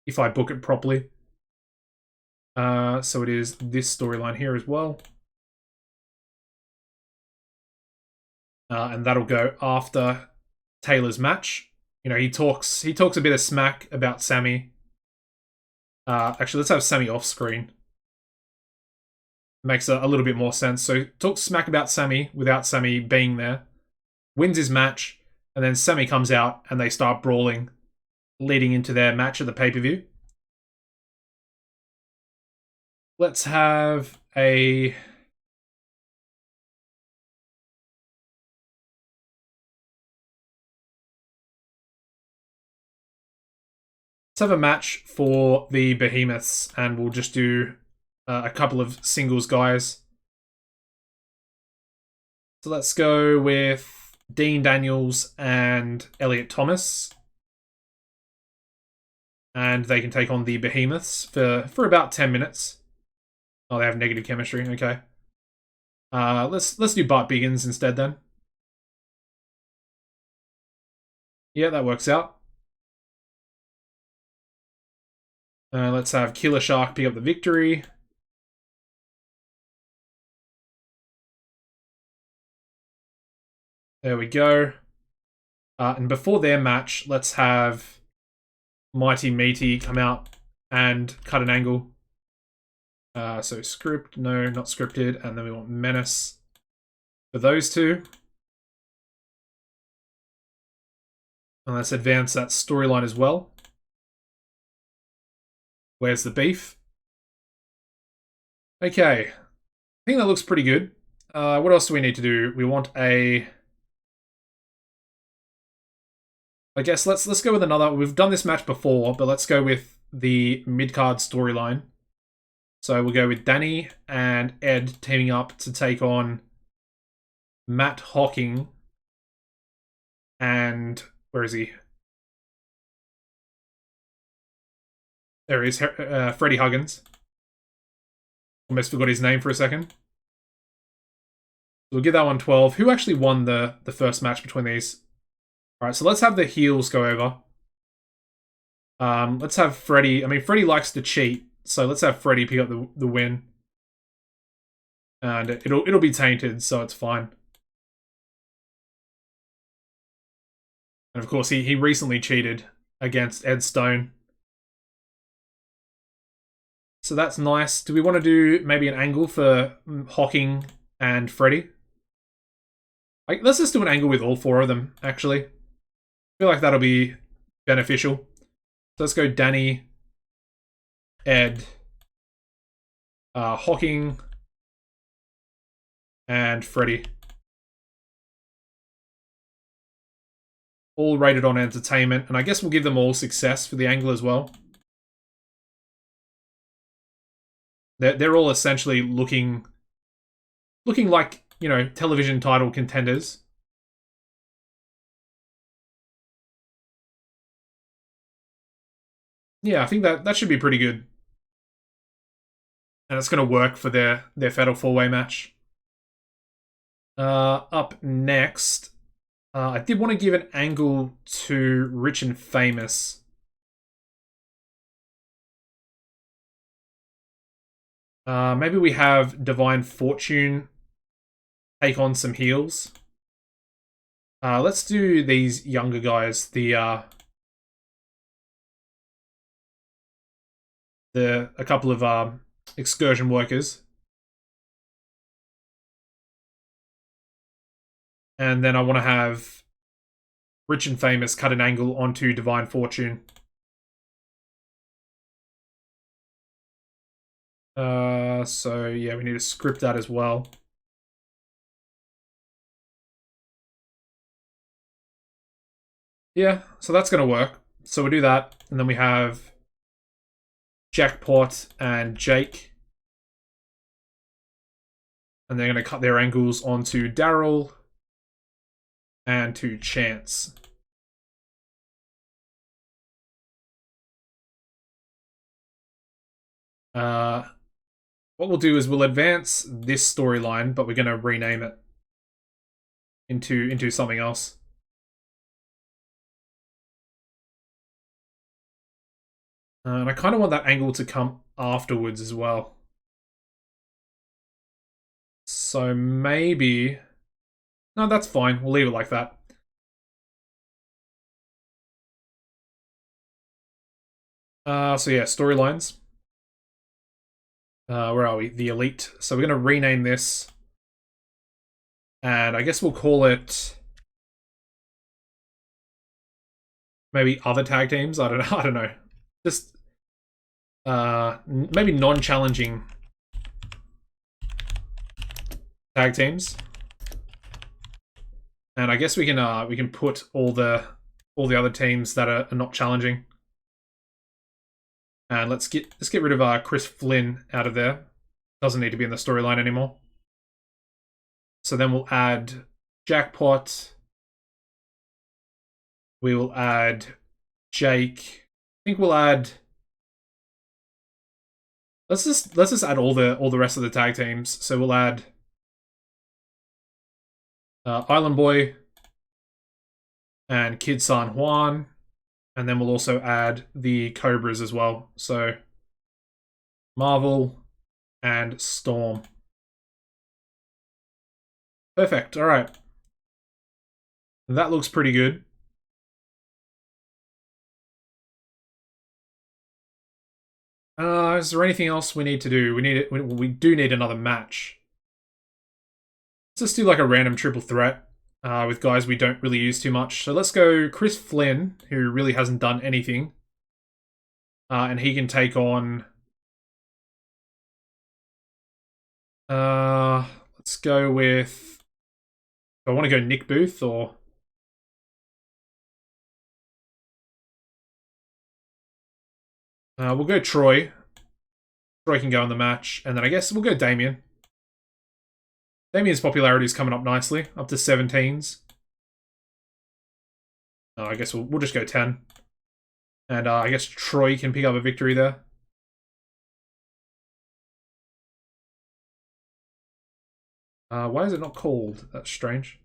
if I book it properly. So it is this storyline here as well. And that'll go after Taylor's match. You know, he talks a bit of smack about Sammy. Actually, let's have Sammy off screen. Makes a little bit more sense. So talks smack about Sammy without Sammy being there. Wins his match, and then Sammy comes out and they start brawling, leading into their match at the pay-per-view. Let's have a... Let's have a match for the Behemoths, and we'll just do a couple of singles guys. So let's go with Dean Daniels and Elliot Thomas. And they can take on the Behemoths for about 10 minutes. Oh, they have negative chemistry, okay. Let's do Bart Biggins instead then. Yeah, that works out. Let's have Killer Shark pick up the victory. There we go. And before their match, let's have Mighty Meaty come out and cut an angle. So script, no, not scripted. And then we want Menace for those two. And let's advance that storyline as well. Where's the beef? Okay. I think that looks pretty good. What else do we need to do? We want a... I guess let's go with another. We've done this match before, but let's go with the mid-card storyline. So we'll go with Danny and Ed teaming up to take on Matt Hocking and where is he? There he is, Freddie Huggins. Almost forgot his name for a second. So we'll give that one 12. Who actually won the first match between these? All right, so let's have the heels go over. Let's have Freddie. I mean, Freddie likes to cheat, so let's have Freddie pick up the win. And it'll be tainted, so it's fine. And of course, he recently cheated against Ed Stone. So that's nice. Do we want to do maybe an angle for Hocking and Freddie? Let's just do an angle with all four of them, actually. I feel like that'll be beneficial. So let's go Danny, Ed, Hocking, and Freddie. All rated on entertainment, and I guess we'll give them all success for the angle as well. They're all essentially looking like, you know, television title contenders. Yeah, I think that should be pretty good. And it's going to work for their Fatal 4-Way match. Up next, I did want to give an angle to Rich and Famous. Maybe we have Divine Fortune take on some heels. Let's do these younger guys. A couple of excursion workers. And then I want to have Rich and Famous cut an angle onto Divine Fortune. So yeah, we need to script that as well. Yeah, so that's going to work. So we'll do that, and then we have Jackpot and Jake. And they're going to cut their angles onto Daryl and to Chance. What we'll do is we'll advance this storyline, but we're going to rename it into something else. And I kind of want that angle to come afterwards as well. So maybe... No, that's fine. We'll leave it like that. So yeah, storylines. Where are we? The Elite. So we're going to rename this. And I guess we'll call it... maybe other tag teams? I don't know. Just... maybe non-challenging tag teams. And I guess we can put all the other teams that are not challenging. And let's get rid of Chris Flynn out of there. Doesn't need to be in the storyline anymore. So then we'll add Jackpot. We will add Jake. I think we'll add... Let's just add all the rest of the tag teams. So we'll add Island Boy and Kid San Juan, and then we'll also add the Cobras as well. So Marvel and Storm. Perfect. All right, that looks pretty good. Is there anything else we need to do? We do need another match. Let's just do like a random triple threat with guys we don't really use too much. So let's go Chris Flynn, who really hasn't done anything. And he can take on... let's go with... Do I want to go Nick Booth or... we'll go Troy. Troy can go in the match. And then I guess we'll go Damien. Damien's popularity is coming up nicely, up to 17s. I guess we'll just go 10. And I guess Troy can pick up a victory there. Why is it not called? That's strange.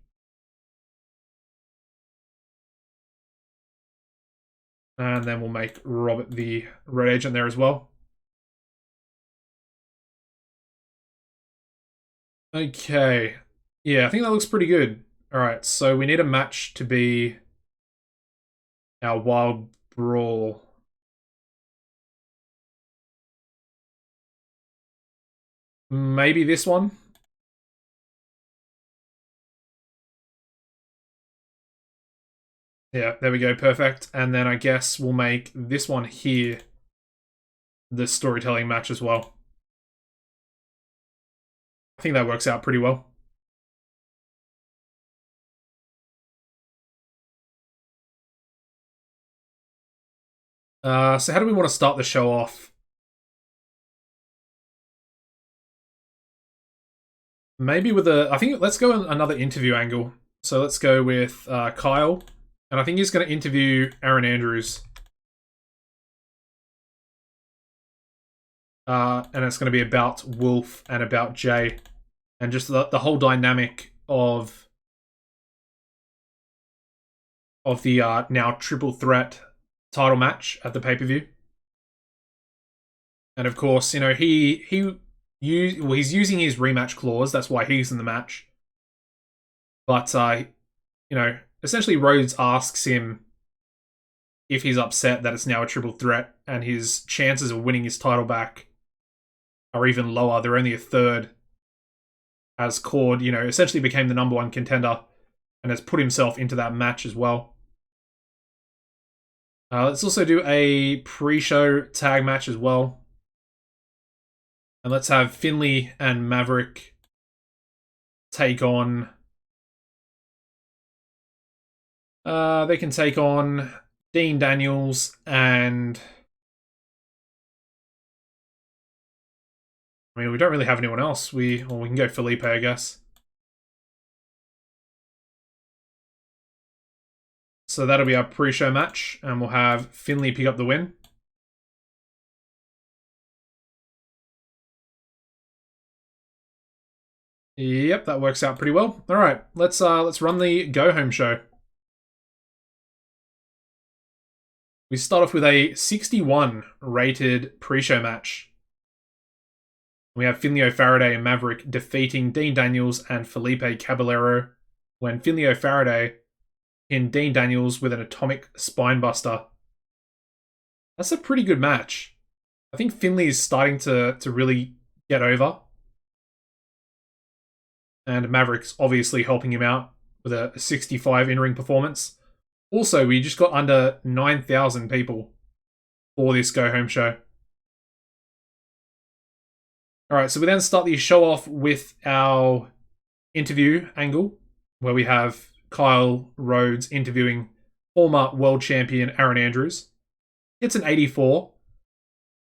And then we'll make Robert the red agent there as well. Okay. Yeah, I think that looks pretty good. Alright, so we need a match to be our Wild Brawl. Maybe this one? Yeah, there we go, perfect. And then I guess we'll make this one here the storytelling match as well. I think that works out pretty well. So how do we want to start the show off? Maybe with I think let's go another interview angle. So let's go with Kyle. And I think he's going to interview Aaron Andrews. And it's going to be about Wolf and about Jay. And just the whole dynamic of the now triple threat title match at the pay-per-view. And of course, you know, he's using his rematch clause. That's why he's in the match. But, you know, essentially Rhodes asks him if he's upset that it's now a triple threat and his chances of winning his title back are even lower. They're only a third, as Cord, you know, essentially became the #1 contender and has put himself into that match as well. Let's also do a pre-show tag match as well. And let's have Finley and Maverick take on... they can take on Dean Daniels and... I mean, we don't really have anyone else. We can go Felipe, I guess. So that'll be our pre-show match, and we'll have Finley pick up the win. Yep, that works out pretty well. All right, let's run the go-home show. We start off with a 61 rated pre-show match. We have Finley O'Faraday and Maverick defeating Dean Daniels and Felipe Caballero when Finley O'Faraday pinned Dean Daniels with an atomic spinebuster. That's a pretty good match. I think Finley is starting to really get over. And Maverick's obviously helping him out with a 65 in-ring performance. Also, we just got under 9,000 people for this go-home show. Alright, so we then start the show off with our interview angle, where we have Kyle Rhodes interviewing former world champion Aaron Andrews. It's an 84.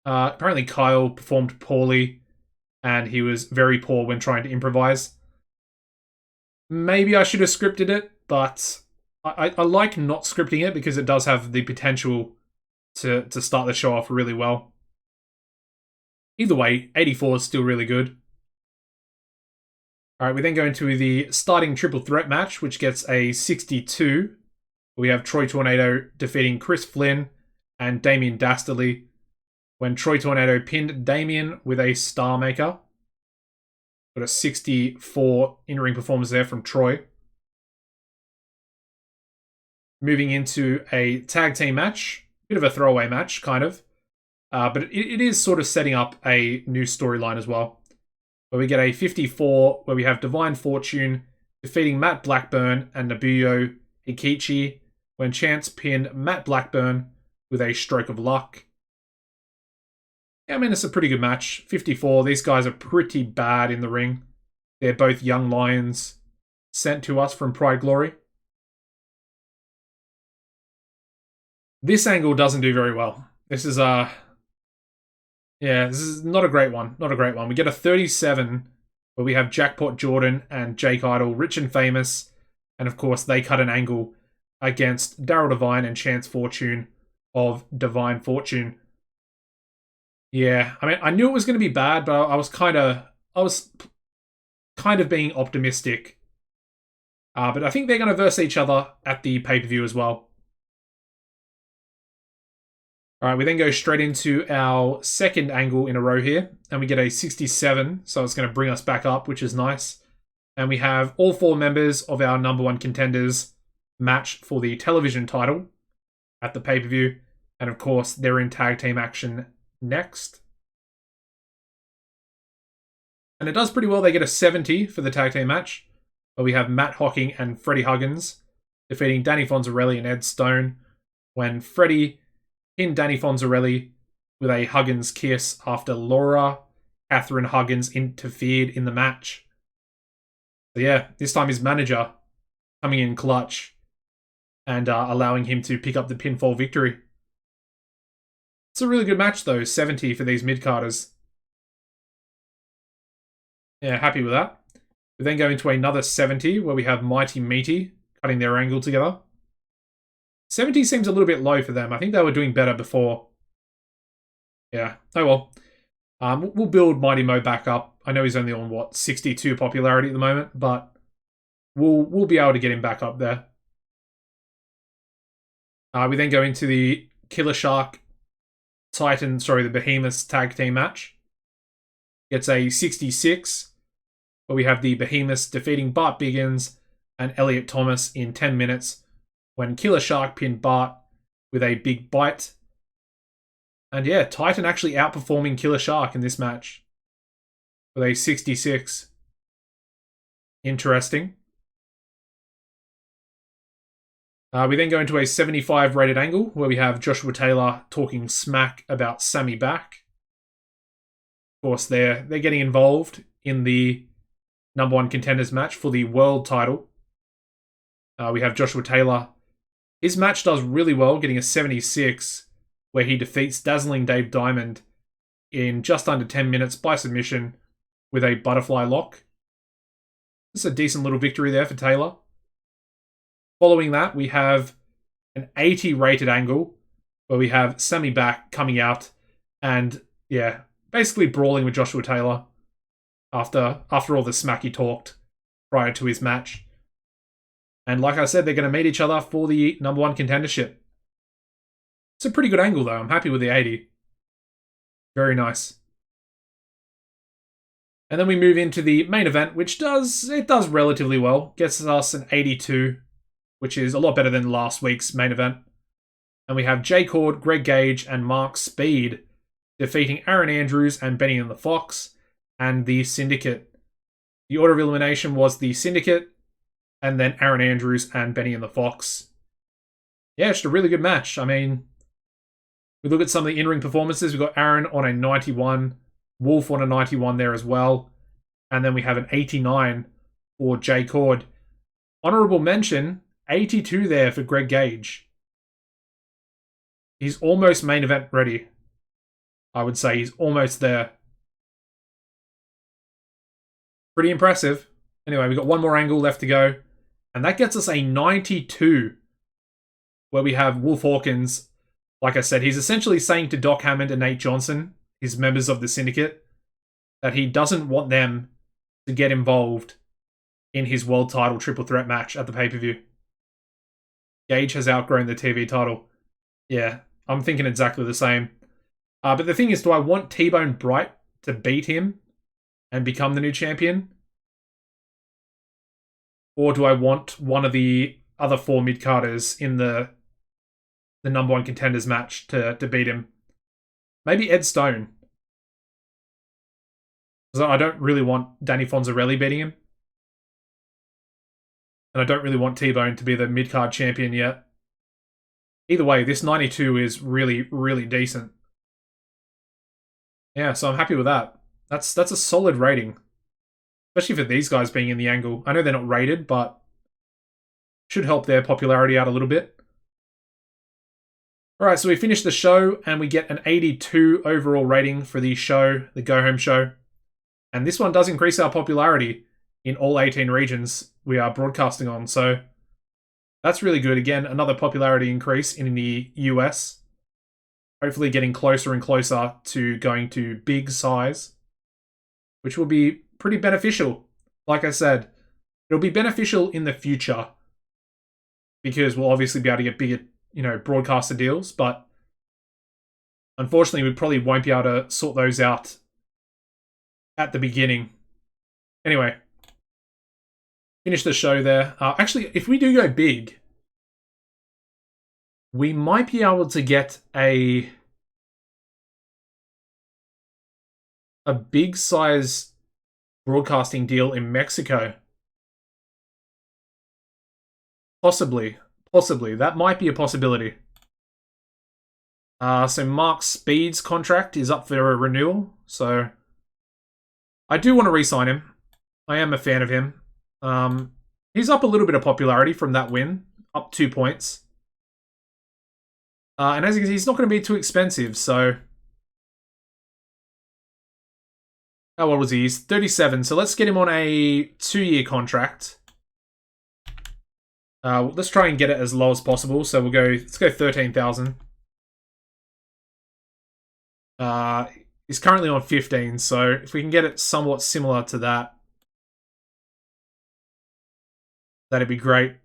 Apparently Kyle performed poorly, and he was very poor when trying to improvise. Maybe I should have scripted it, but I like not scripting it because it does have the potential to start the show off really well. Either way, 84 is still really good. Alright, we then go into the starting triple threat match, which gets a 62. We have Troy Tornado defeating Chris Flynn and Damien Dastardly when Troy Tornado pinned Damien with a Star Maker. Got a 64 in-ring performance there from Troy. Moving into a tag team match. Bit of a throwaway match, kind of. But it is sort of setting up a new storyline as well. Where we get a 54, where we have Divine Fortune defeating Matt Blackburn and Nobuyo Ikichi when Chance pinned Matt Blackburn with a stroke of luck. Yeah, I mean, it's a pretty good match. 54, these guys are pretty bad in the ring. They're both young lions sent to us from Pride Glory. This angle doesn't do very well. This is this is not a great one. Not a great one. We get a 37 where we have Jackpot Jordan and Jake Idol, rich and famous. And of course, they cut an angle against Daryl Divine and Chance Fortune of Divine Fortune. Yeah, I mean, I knew it was going to be bad, but I was kind of being optimistic. But I think they're going to verse each other at the pay-per-view as well. All right, we then go straight into our second angle in a row here, and we get a 67, so it's going to bring us back up, which is nice. And we have all 4 members of our number 1 contenders match for the television title at the pay-per-view, and of course, they're in tag team action next. And it does pretty well. They get a 70 for the tag team match, where we have Matt Hocking and Freddie Huggins defeating Danny Fonzarelli and Ed Stone, when Freddie pinned Danny Fonzarelli with a Huggins kiss after Laura Catherine Huggins interfered in the match. So yeah, this time his manager coming in clutch and allowing him to pick up the pinfall victory. It's a really good match though, 70 for these mid-carders. Yeah, happy with that. We then go into another 70 where we have Mighty Meaty cutting their angle together. 70 seems a little bit low for them. I think they were doing better before. Yeah, oh well. We'll build Mighty Mo back up. I know he's only on, 62 popularity at the moment, but we'll be able to get him back up there. We then go into the Killer Shark the Behemoths tag team match. Gets a 66, where we have the Behemoths defeating Bart Biggins and Elliot Thomas in 10 minutes, when Killer Shark pinned Bart with a big bite. And yeah, Titan actually outperforming Killer Shark in this match with a 66. Interesting. We then go into a 75 rated angle where we have Joshua Taylor talking smack about Sammy Back. Of course, they're getting involved in the number 1 contenders match for the world title. We have Joshua Taylor. His match does really well, getting a 76, where he defeats Dazzling Dave Diamond in just under 10 minutes by submission with a butterfly lock. It's a decent little victory there for Taylor. Following that, we have an 80 rated angle where we have Sammy Back coming out and, yeah, basically brawling with Joshua Taylor after all the smack he talked prior to his match. And like I said, they're going to meet each other for the number 1 contendership. It's a pretty good angle, though. I'm happy with the 80. Very nice. And then we move into the main event, which does relatively well. Gets us an 82, which is a lot better than last week's main event. And we have Jay Cord, Greg Gage, and Mark Speed defeating Aaron Andrews and Benny and the Fox and the Syndicate. The order of elimination was the Syndicate, and then Aaron Andrews and Benny and the Fox. Yeah, it's a really good match. I mean, we look at some of the in-ring performances. We've got Aaron on a 91, Wolf on a 91 there as well. And then we have an 89 for Jay Cord. Honorable mention, 82 there for Greg Gage. He's almost main event ready. I would say he's almost there. Pretty impressive. Anyway, we've got one more angle left to go. And that gets us a 92, where we have Wolf Hawkins. Like I said, he's essentially saying to Doc Hammond and Nate Johnson, his members of the Syndicate, that he doesn't want them to get involved in his world title triple threat match at the pay-per-view. Gage has outgrown the TV title. Yeah, I'm thinking exactly the same. But the thing is, do I want T-Bone Bright to beat him and become the new champion? Or do I want one of the other 4 mid-carders in the number 1 contenders match to beat him? Maybe Ed Stone. Because I don't really want Danny Fonzarelli beating him. And I don't really want T-Bone to be the mid-card champion yet. Either way, this 92 is really, really decent. Yeah, so I'm happy with that. That's a solid rating. Especially for these guys being in the angle. I know they're not rated, but should help their popularity out a little bit. Alright, so we finish the show and we get an 82 overall rating for the show, the Go Home show. And this one does increase our popularity in all 18 regions we are broadcasting on. So That's really good. Again, another popularity increase in the US. Hopefully getting closer and closer to going to big size, which will be pretty beneficial. Like I said, it'll be beneficial in the future because we'll obviously be able to get bigger, broadcaster deals, but unfortunately we probably won't be able to sort those out at the beginning. Anyway, finish the show there. Actually, if we do go big, we might be able to get a big size broadcasting deal in Mexico. Possibly. That might be a possibility. So Mark Speed's contract is up for a renewal, so I do want to re-sign him. I am a fan of him. He's up a little bit of popularity from that win, up 2 points. And as you can see, he's not going to be too expensive, so... How old was he? He's 37, so let's get him on a 2-year contract. Let's try and get it as low as possible, so let's go 13,000. He's currently on 15, so if we can get it somewhat similar to that, that'd be great.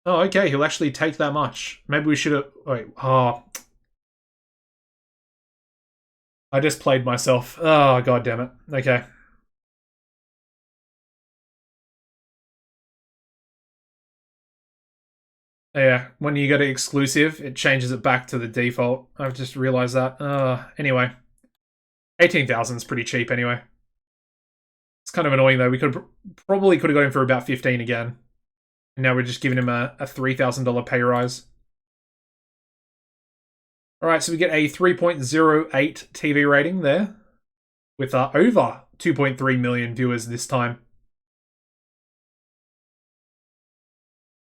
Oh, okay, he'll actually take that much. Maybe we should have... Wait, I just played myself. Oh, god damn it. Okay. Yeah, when you go to exclusive, it changes it back to the default. I've just realized that. Anyway. 18,000 is pretty cheap anyway. It's kind of annoying though. We probably could have got him for about 15 again. And now we're just giving him a $3,000 pay rise. Alright, so we get a 3.08 TV rating there. With over 2.3 million viewers this time.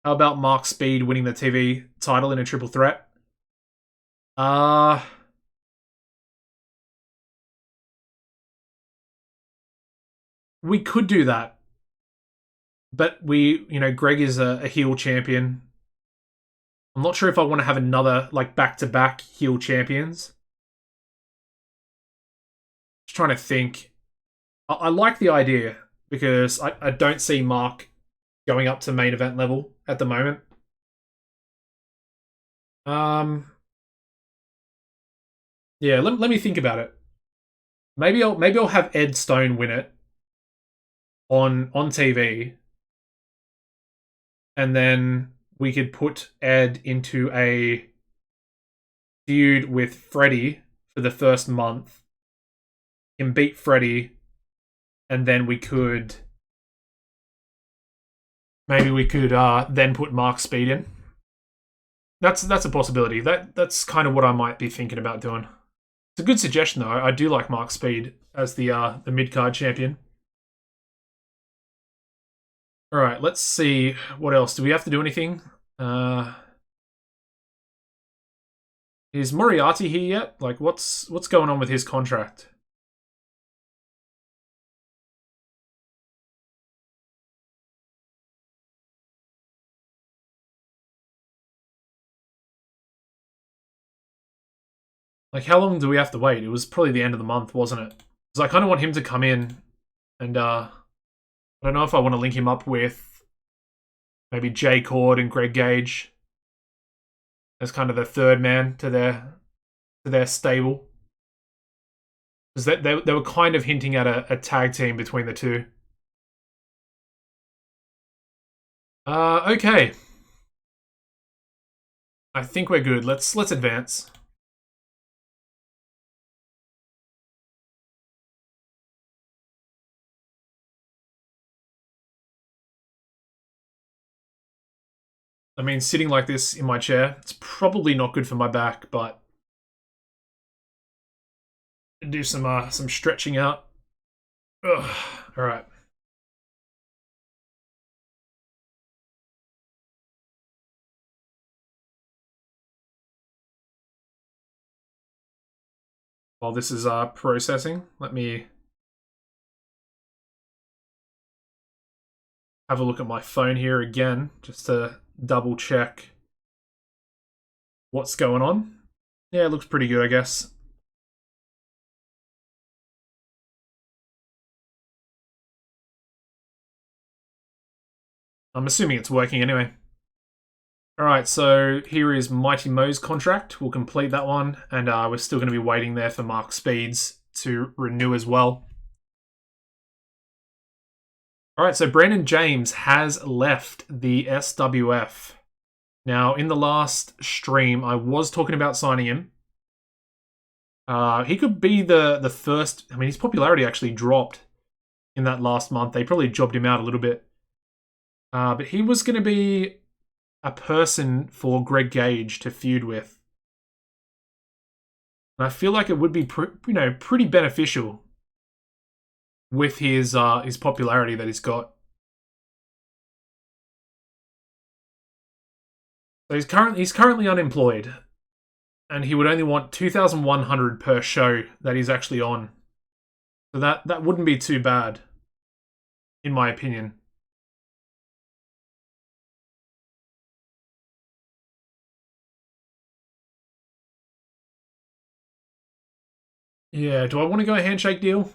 How about Mark Speed winning the TV title in a triple threat? We could do that. But Greg is a heel champion. I'm not sure if I want to have another, back-to-back heel champions. Just trying to think. I like the idea, because I don't see Mark going up to main event level at the moment. Yeah, let me think about it. Maybe I'll have Ed Stone win it on TV, and then we could put Ed into a feud with Freddie for the first month. He can beat Freddie, and then we could then put Mark Speed in. That's a possibility. That's kind of what I might be thinking about doing. It's a good suggestion though. I do like Mark Speed as the mid-card champion. Alright, let's see what else. Do we have to do anything? Is Moriarty here yet? What's going on with his contract? How long do we have to wait? It was probably the end of the month, wasn't it? Because I kind of want him to come in, and I don't know if I want to link him up with maybe Jay Cord and Greg Gage as kind of the third man to their stable. Because they were kind of hinting at a tag team between the two. Okay. I think we're good. Let's advance. I mean, sitting like this in my chair, it's probably not good for my back, but do some stretching out. Ugh. All right. While this is processing, let me have a look at my phone here again, just to double check what's going on. Yeah, it looks pretty good, I guess. I'm assuming it's working anyway. Alright, so here is Mighty Mo's contract. We'll complete that one, and we're still going to be waiting there for Mark Speeds to renew as well. Alright, so Brandon James has left the SWF. Now, in the last stream, I was talking about signing him. He could be the first... I mean, his popularity actually dropped in that last month. They probably jobbed him out a little bit. But he was going to be a person for Greg Gage to feud with. And I feel like it would be, pretty beneficial with his popularity that he's got. So he's currently unemployed, and he would only want 2,100 per show that he's actually on. So that wouldn't be too bad, in my opinion. Yeah, do I want to go a handshake deal?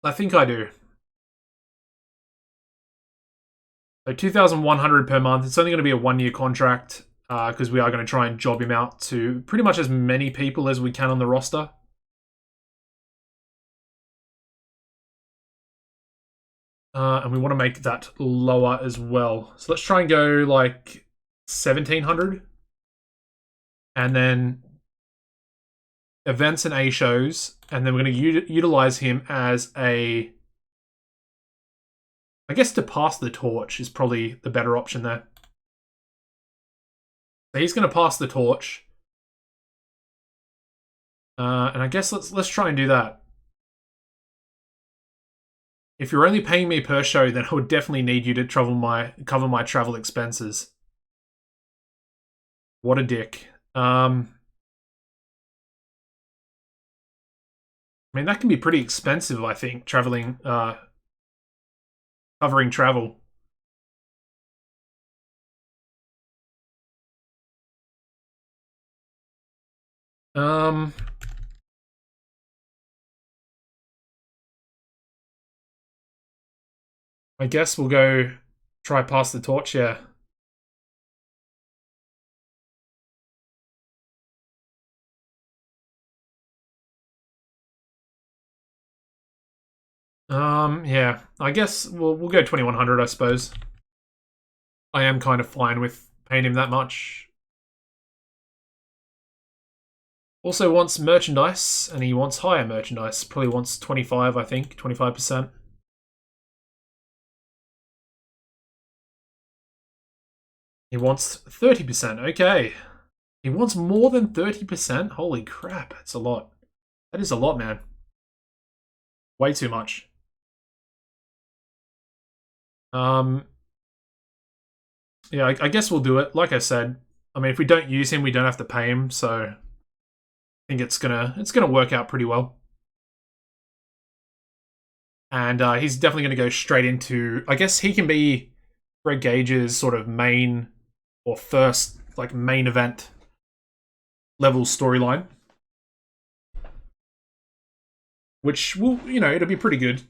I think I do. So 2,100 per month. It's only going to be a 1-year contract because we are going to try and job him out to pretty much as many people as we can on the roster. And we want to make that lower as well. So let's try and go like 1,700. And then events and A shows. And then we're going to utilize him as a... I guess to pass the torch is probably the better option there. So he's going to pass the torch. And I guess let's try and do that. If you're only paying me per show, then I would definitely need you to cover my travel expenses. What a dick. I mean, that can be pretty expensive, I think, covering travel. I guess we'll go try pass the torch, yeah. Yeah. I guess we'll go 2,100, I suppose. I am kind of fine with paying him that much. Also wants merchandise, and he wants higher merchandise. Probably wants 25, I think. 25%. He wants 30%. Okay. He wants more than 30%? Holy crap, that's a lot. That is a lot, man. Way too much. Yeah, I guess we'll do it. Like I said, I mean, if we don't use him, we don't have to pay him, so I think it's gonna work out pretty well. And he's definitely gonna go straight into... I guess he can be Greg Gage's sort of main or first like main event level storyline, which will, it'll be pretty good.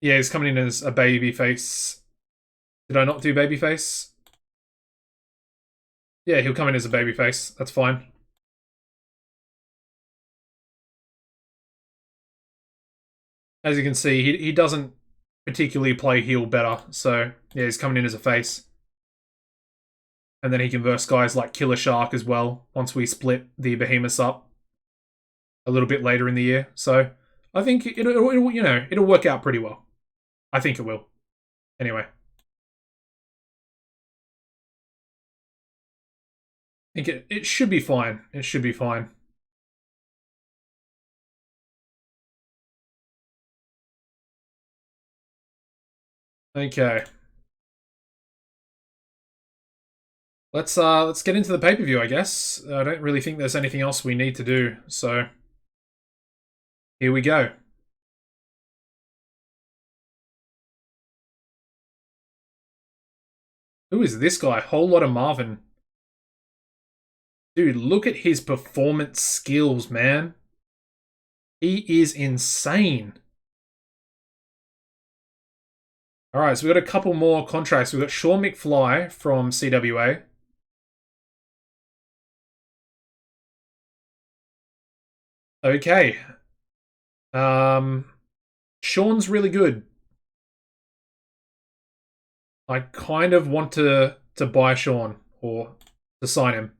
Yeah, he's coming in as a babyface. Did I not do babyface? Yeah, he'll come in as a babyface. That's fine. As you can see, he doesn't particularly play heel better. So, yeah, he's coming in as a face. And then he can verse guys like Killer Shark as well, once we split the behemoths up a little bit later in the year. So, I think it'll work out pretty well. I think it will. Anyway. I think it should be fine. It should be fine. Okay. Let's get into the pay-per-view, I guess. I don't really think there's anything else we need to do, so here we go. Who is this guy? Whole lot of Marvin. Dude, look at his performance skills, man. He is insane. Alright, so we've got a couple more contracts. We've got Sean McFly from CWA. Okay. Sean's really good. I kind of want to buy Sean or to sign him.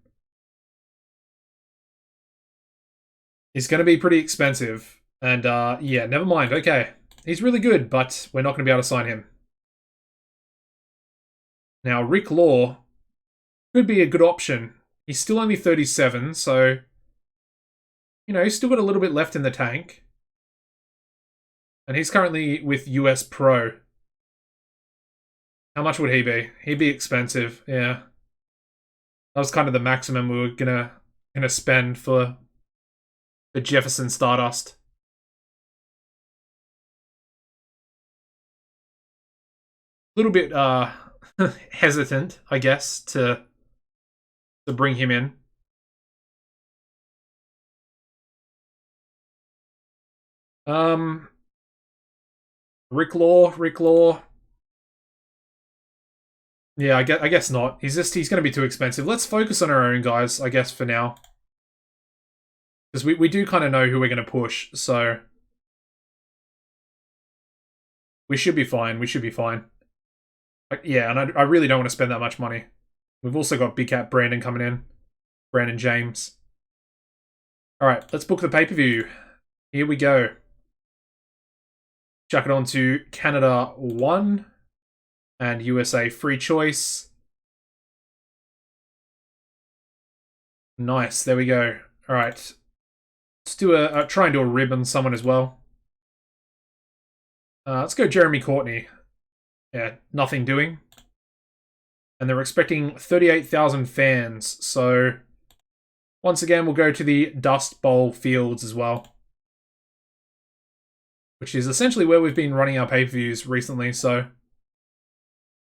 He's going to be pretty expensive. And yeah, never mind. Okay. He's really good, but we're not going to be able to sign him. Now, Rick Law could be a good option. He's still only 37, so, you know, he's still got a little bit left in the tank. And he's currently with US Pro. How much would he be? He'd be expensive, yeah. That was kind of the maximum we were gonna spend for the Jefferson Stardust. A little bit hesitant, I guess, to bring him in. Rick Law. Yeah, I guess not. He's going to be too expensive. Let's focus on our own guys, I guess, for now. Because we do kind of know who we're going to push, so we should be fine. We should be fine. Yeah, and I really don't want to spend that much money. We've also got Big Cat Brandon coming in. Brandon James. Alright, let's book the pay-per-view. Here we go. Chuck it on to Canada 1 and USA free choice. Nice, there we go. Alright. Let's do try and do a rib on someone as well. Let's go Jeremy Courtney. Yeah, nothing doing. And they're expecting 38,000 fans, so once again we'll go to the Dust Bowl fields as well. Which is essentially where we've been running our pay-per-views recently, so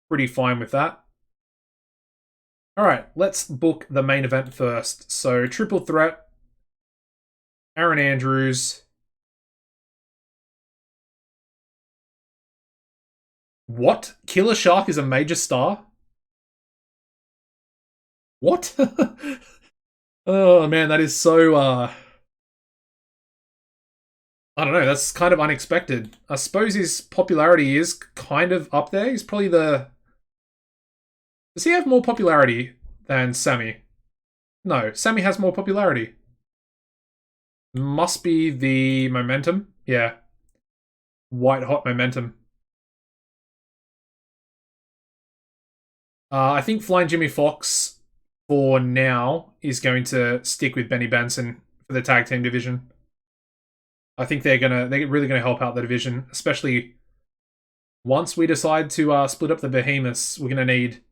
pretty fine with that. Alright, let's book the main event first. So, triple threat. Aaron Andrews. What? Killer Shark is a major star? What? Oh man, that is so, I don't know, that's kind of unexpected. I suppose his popularity is kind of up there. He's probably the... Does he have more popularity than Sammy? No, Sammy has more popularity. Must be the momentum. Yeah. White hot momentum. I think Flying Jimmy Fox, for now, is going to stick with Benny Benson for the tag team division. I think they're really gonna help out the division, especially once we decide to split up the behemoths. We're gonna need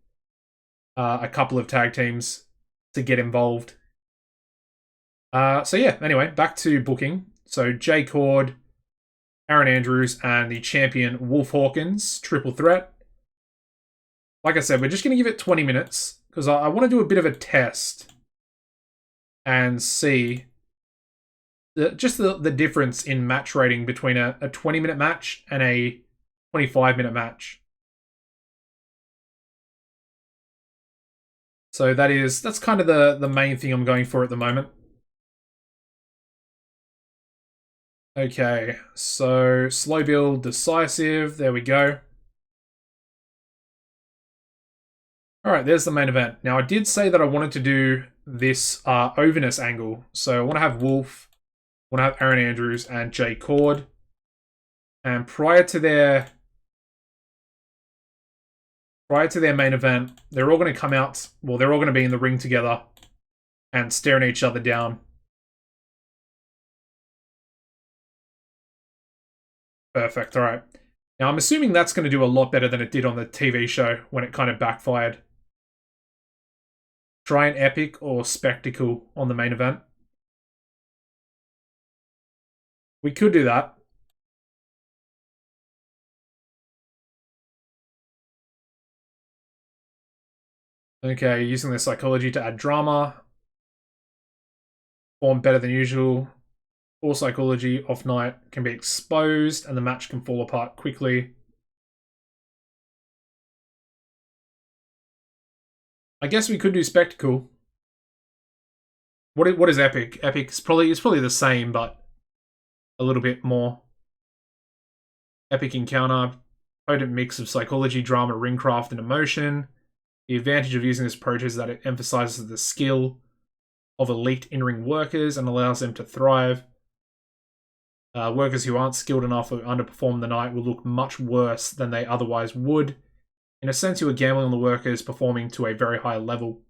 a couple of tag teams to get involved. So yeah, anyway, back to booking. So Jay Cord, Aaron Andrews, and the champion Wolf Hawkins, triple threat. Like I said, we're just going to give it 20 minutes because I want to do a bit of a test and see just the difference in match rating between a 20-minute match and a 25-minute match. So that's kind of the main thing I'm going for at the moment. Okay, so slow build, decisive, there we go. Alright, there's the main event. Now, I did say that I wanted to do this overness angle. So I want to have Wolf, I want to have Aaron Andrews, and Jay Cord. And prior to their main event, they're all going to come out, well, they're all going to be in the ring together and staring each other down. Perfect, alright. Now, I'm assuming that's going to do a lot better than it did on the TV show when it kind of backfired. Try an epic or spectacle on the main event. We could do that. Okay, using their psychology to add drama. Form better than usual. Poor psychology, off night, can be exposed, and the match can fall apart quickly. I guess we could do spectacle. What is epic? Epic is probably the same, but a little bit more. Epic encounter, potent mix of psychology, drama, ringcraft, and emotion. The advantage of using this approach is that it emphasizes the skill of elite in-ring workers and allows them to thrive. Workers who aren't skilled enough or underperform the night will look much worse than they otherwise would. In a sense, you are gambling on the workers performing to a very high level.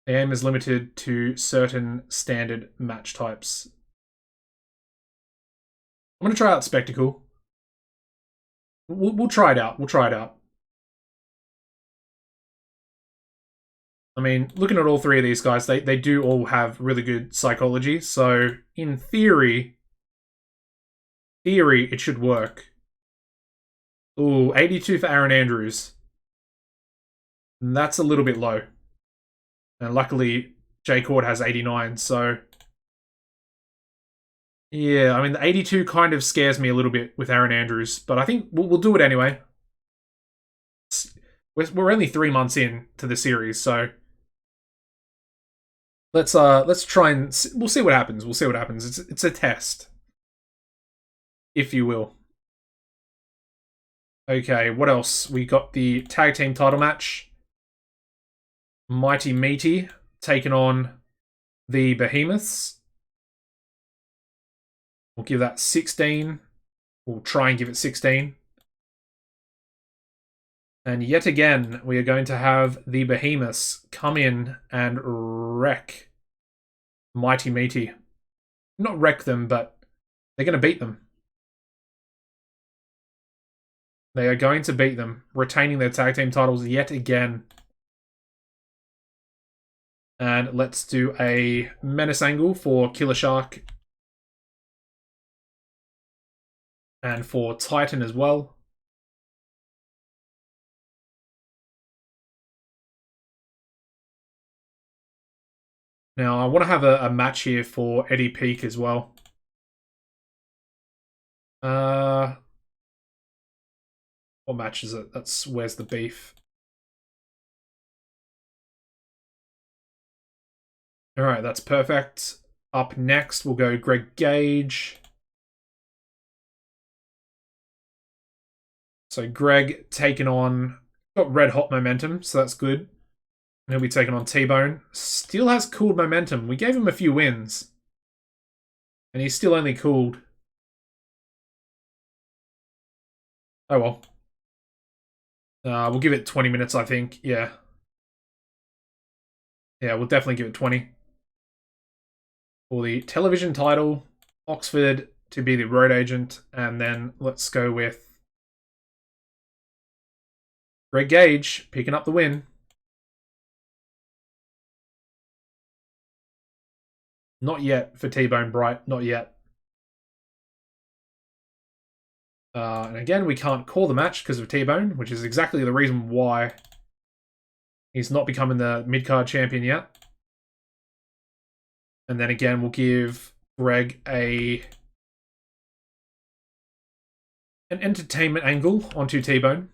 The aim is limited to certain standard match types. I'm going to try out Spectacle. We'll try it out. We'll try it out. I mean, looking at all three of these guys, they do all have really good psychology. So, in theory, it should work. Ooh, 82 for Aaron Andrews. And that's a little bit low. And luckily, J Cord has 89, so... Yeah, I mean, the 82 kind of scares me a little bit with Aaron Andrews, but I think we'll do it anyway. We're only 3 months in to the series, so... Let's try and... We'll see what happens, we'll see what happens. It's a test. If you will. Okay, what else? We got the tag team title match. Mighty Meaty taking on the Behemoths. We'll give that 16. We'll try and give it 16. And yet again, we are going to have the Behemoths come in and wreck Mighty Meaty. Not wreck them, but they're going to beat them. They are going to beat them, retaining their tag team titles yet again. And let's do a Menace angle for Killer Shark. And for Titan as well. Now, I want to have a match here for Eddie Peak as well. What match is it? Where's the beef? Alright, that's perfect. Up next, we'll go Greg Gage. So Greg taking on... Got red hot momentum, so that's good. And he'll be taking on T-Bone. Still has cooled momentum. We gave him a few wins. And he's still only cooled. Oh well. We'll give it 20 minutes, I think. Yeah. Yeah, we'll definitely give it 20. For the television title, Oxford to be the road agent. And then let's go with Greg Gage picking up the win. Not yet for T-Bone Bright. Not yet. And again, we can't call the match because of T-Bone, which is exactly the reason why he's not becoming the mid-card champion yet. And then again, we'll give Greg an entertainment angle onto T-Bone.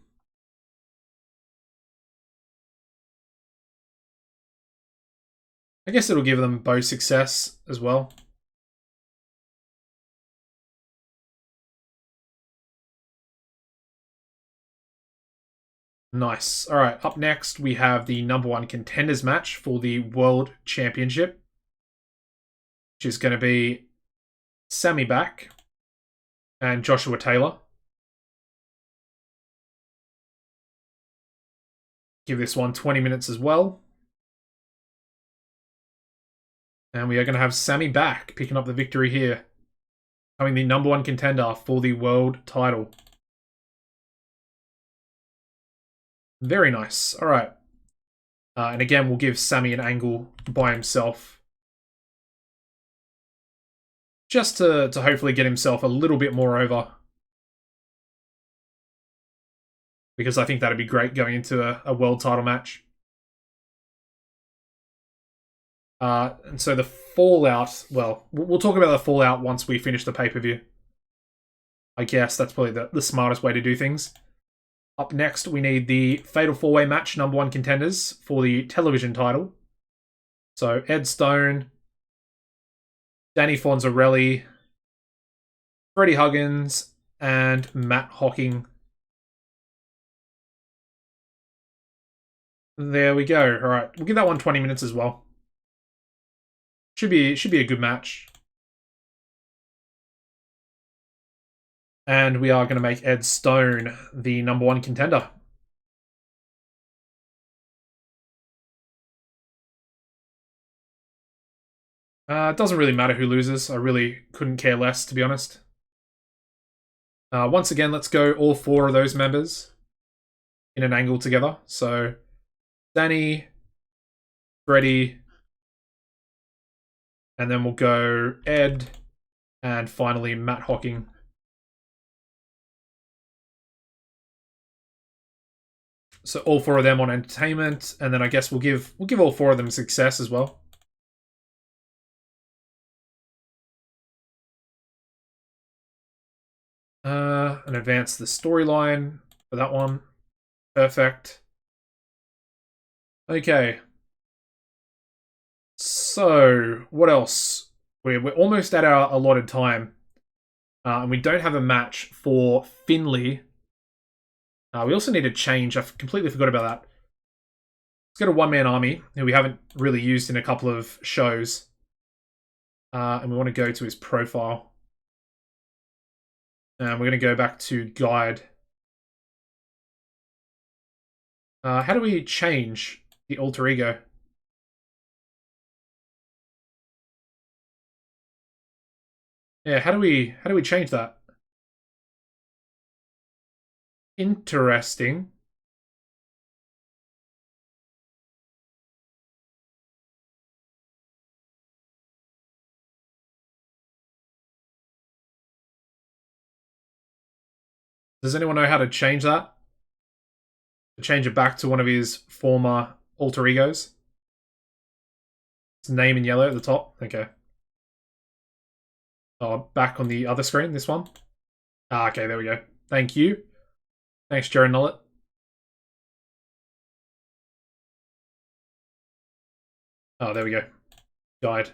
I guess it'll give them both success as well. Nice. All right, up next, we have the #1 contenders match for the World Championship, which is going to be Sammy Back and Joshua Taylor. Give this one 20 minutes as well. And we are going to have Sammy Back picking up the victory here, becoming the #1 contender for the world title. Very nice. All right. And again, we'll give Sammy an angle by himself. Just to hopefully get himself a little bit more over. because I think that'd be great going into a world title match. And so the fallout, well, we'll talk about the fallout once we finish the pay-per-view. I guess that's probably the smartest way to do things. Up next, we need the Fatal 4-Way match, number 1 contenders for the television title. So Ed Stone, Danny Fonzarelli, Freddie Huggins, and Matt Hocking. There we go. All right, we'll give that one 20 minutes as well. Should be a good match. And we are going to make Ed Stone the number 1 contender. It doesn't really matter who loses. I really couldn't care less, to be honest. Once again, let's go all 4 of those members in an angle together. So, Danny, Freddie, and then we'll go Ed, and finally Matt Hocking. So all 4 of them on entertainment, and then I guess we'll give all 4 of them success as well. And advance the storyline for that one. Perfect. Okay. So, what else? We're almost at our allotted time. And we don't have a match for Finley. We also need a change. I completely forgot about that. Let's go to One Man Army, who we haven't really used in a couple of shows. And we want to go to his profile. And we're going to go back to guide. How do we change the alter ego? Yeah, how do we change that? Interesting. Does anyone know how to change that? To change it back to one of his former alter egos? His name in yellow at the top? Okay. Oh, back on the other screen, this one? Okay, there we go. Thank you. Thanks, Jared Nullet. Oh, there we go. Guide.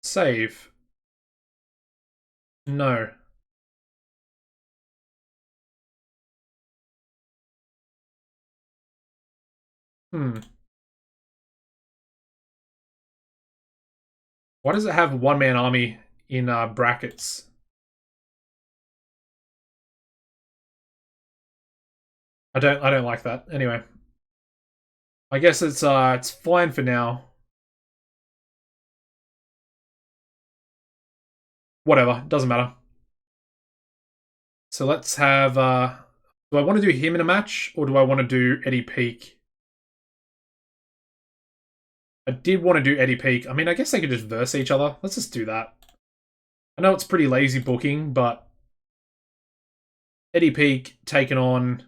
Save. No. Why does it have One Man Army in brackets? I don't like that. Anyway. I guess it's fine for now. Whatever, doesn't matter. So let's have do I want to do him in a match or do I want to do Eddie Peak? I did want to do Eddie Peak. I mean, I guess they could just verse each other. Let's just do that. I know it's pretty lazy booking, but Eddie Peak taking on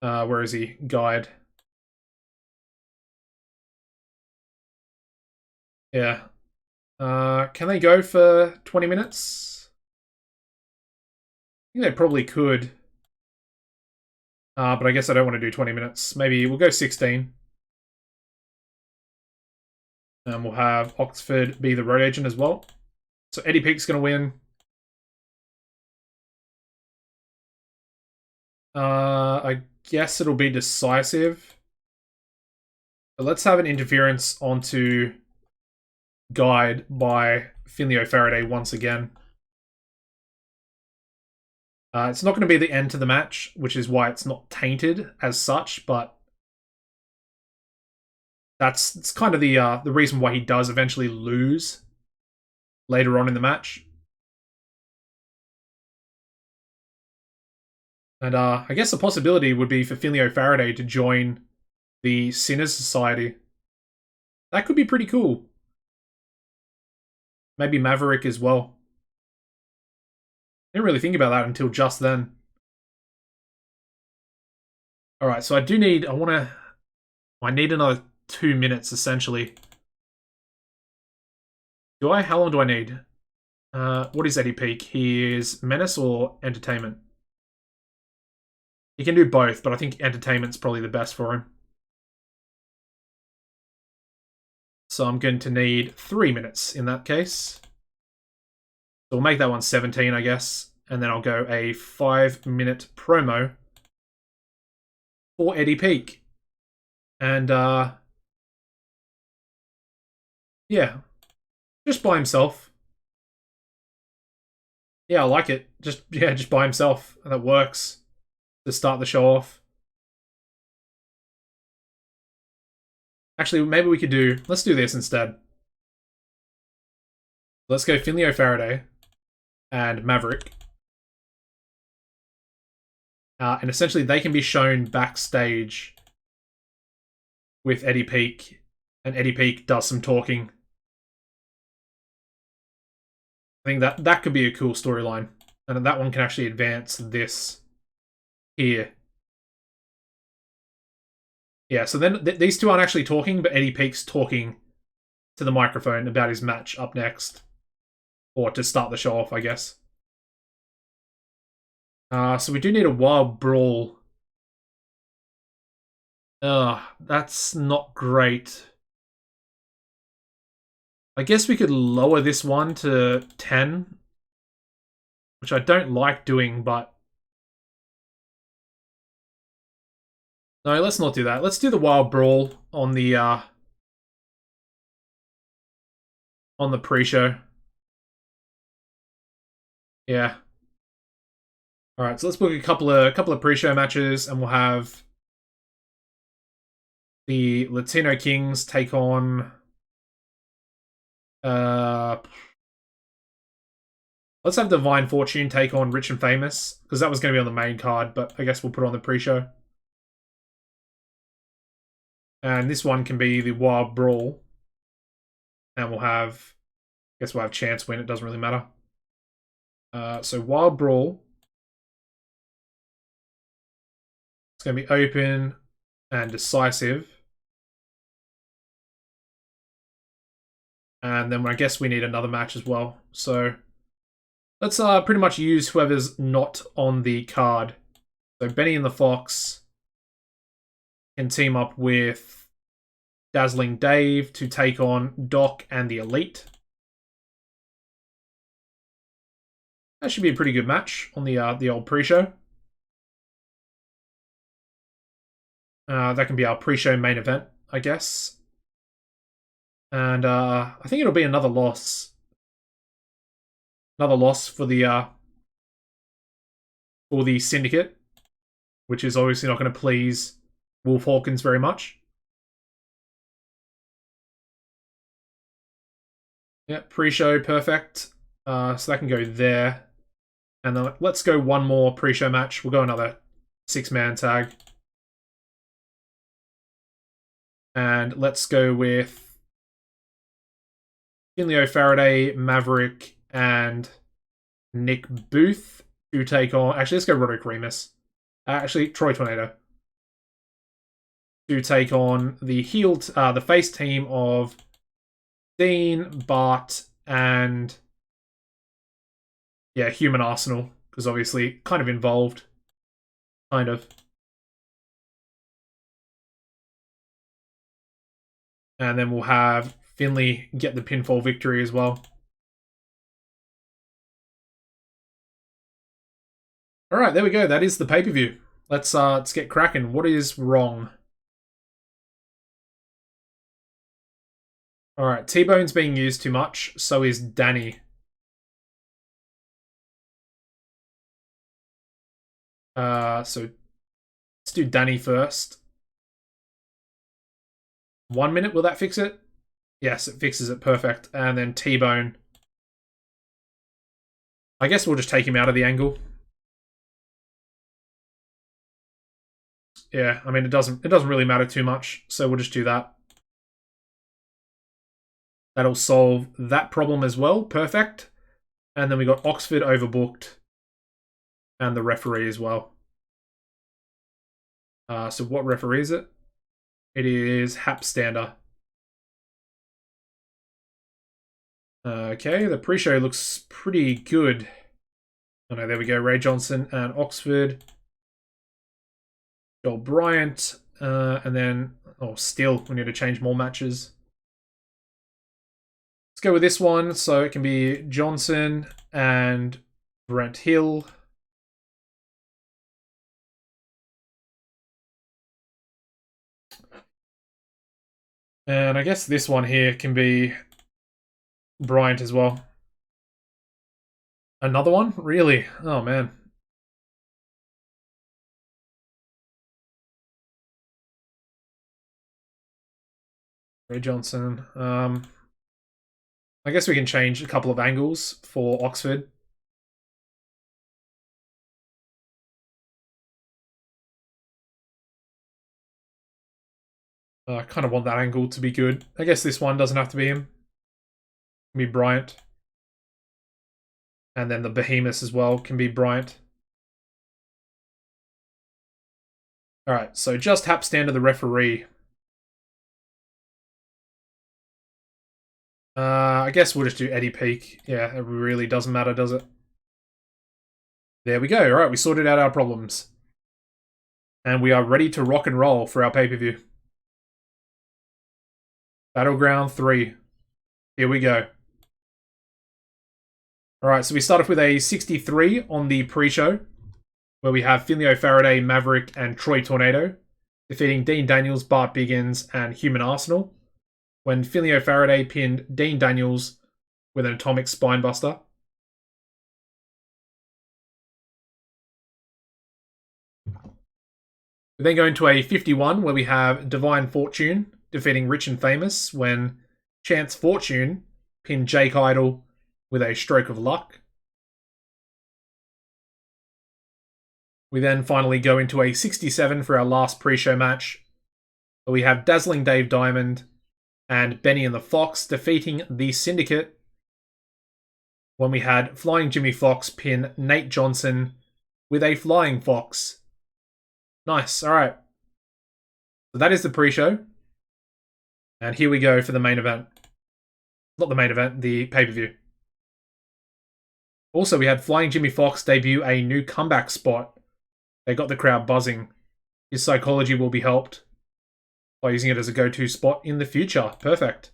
where is he? Guide. Yeah. Can they go for 20 minutes? I think they probably could. But I guess I don't want to do 20 minutes. Maybe we'll go 16. And we'll have Oxford be the road agent as well. So Eddie Peak's going to win. I guess it'll be decisive. But let's have an interference onto Guide by Finley O'Faraday once again. It's not going to be the end to the match, which is why it's not tainted as such, but it's kind of the reason why he does eventually lose later on in the match. And I guess the possibility would be for Finley O'Faraday to join the Sinners Society. That could be pretty cool. Maybe Maverick as well. Didn't really think about that until just then. All right, so I need another 2 minutes essentially. How long do I need? What is Eddie Peak? He is Menace or Entertainment? He can do both, but I think Entertainment's probably the best for him. So I'm going to need 3 minutes in that case. So we'll make that one 17, I guess. And then I'll go a 5-minute promo for Eddie Peak. And, yeah. Just by himself. Yeah, I like it. Just by himself. That works to start the show off. Actually, maybe we could let's do this instead. Let's go Finley O'Faraday and Maverick. And essentially they can be shown backstage with Eddie Peak, and Eddie Peak does some talking. I think that could be a cool storyline, and that one can actually advance this here. Yeah, so then these two aren't actually talking, but Eddie Peak's talking to the microphone about his match up next. Or to start the show off, I guess. So we do need a wild brawl. That's not great. I guess we could lower this one to 10. Which I don't like doing, but... No, let's not do that. Let's do the wild brawl on the pre-show. Yeah. Alright, so let's book a couple of pre-show matches, and we'll have the Latino Kings take on... Let's have Divine Fortune take on Rich and Famous, because that was going to be on the main card, but I guess we'll put it on the pre-show. And this one can be the Wild Brawl. And we'll have... I guess we'll have Chance win, it doesn't really matter. So Wild Brawl. It's going to be open and decisive. And then I guess we need another match as well. So let's pretty much use whoever's not on the card. So Benny and the Fox can team up with Dazzling Dave to take on Doc and the Elite. That should be a pretty good match on the old pre-show. That can be our pre-show main event, I guess. And I think it'll be another loss. Another loss for the Syndicate, which is obviously not going to please Wolf Hawkins very much. Yeah, pre-show, perfect. So that can go there. And then let's go one more pre-show match. We'll go another 6-man tag. And let's go with Finley O'Faraday, Maverick, and Nick Booth to take on... Actually, let's go Roderick Remus. Actually, Troy Tornado. To take on the the face team of Dean, Bart, and... Yeah, Human Arsenal. Because obviously, kind of involved. Kind of. And then we'll have Finley get the pinfall victory as well. Alright, there we go. That is the pay-per-view. Let's get cracking. What is wrong? Alright, T-Bone's being used too much. So is Danny. So let's do Danny first. 1 minute, will that fix it? Yes, it fixes it, perfect. And then T-Bone. I guess we'll just take him out of the angle. Yeah, I mean it doesn't really matter too much, so we'll just do that. That'll solve that problem as well, perfect. And then we got Oxford overbooked. And the referee as well. So what referee is it? It is Hapstander. Okay, the pre-show looks pretty good. Oh no, there we go. Ray Johnson and Oxford. Joel Bryant. And then, still, we need to change more matches. Let's go with this one. So it can be Johnson and Brent Hill. And I guess this one here can be Bryant as well. Another one? Really? Oh, man. Ray Johnson. I guess we can change a couple of angles for Oxford. I kind of want that angle to be good. I guess this one doesn't have to be him. It can be Bryant. And then the Behemoth as well can be Bryant. Alright, so just Hapstander the referee. I guess we'll just do Eddie Peak. Yeah, it really doesn't matter, does it? There we go. Alright, we sorted out our problems. And we are ready to rock and roll for our pay-per-view. Battleground 3. Here we go. Alright, so we start off with a 63 on the pre-show, where we have Finley O'Faraday, Maverick, and Troy Tornado, defeating Dean Daniels, Bart Biggins, and Human Arsenal, when Finley O'Faraday pinned Dean Daniels with an Atomic Spinebuster. We then go into a 51, where we have Divine Fortune defeating Rich and Famous, when Chance Fortune pinned Jake Idol with a Stroke of Luck. We then finally go into a 67 for our last pre-show match, where we have Dazzling Dave Diamond and Benny and the Fox defeating the Syndicate, when we had Flying Jimmy Fox pin Nate Johnson with a Flying Fox. Nice, alright. So that is the pre-show. And here we go for the main event. Not the main event, the pay-per-view. Also, we had Flying Jimmy Fox debut a new comeback spot. They got the crowd buzzing. His psychology will be helped by using it as a go-to spot in the future. Perfect.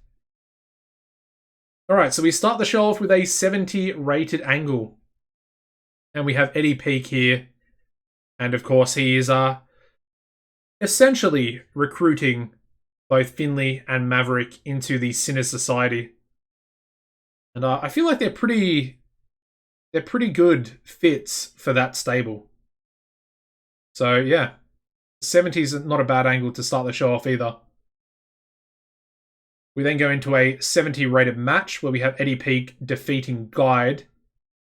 Alright, so we start the show off with a 70 rated angle. And we have Eddie Peak here. And of course, he is essentially recruiting both Finley and Maverick into the Sinner Society. And I feel like they're pretty good fits for that stable. So yeah, 70 is not a bad angle to start the show off either. We then go into a 70 rated match where we have Eddie Peak defeating Guide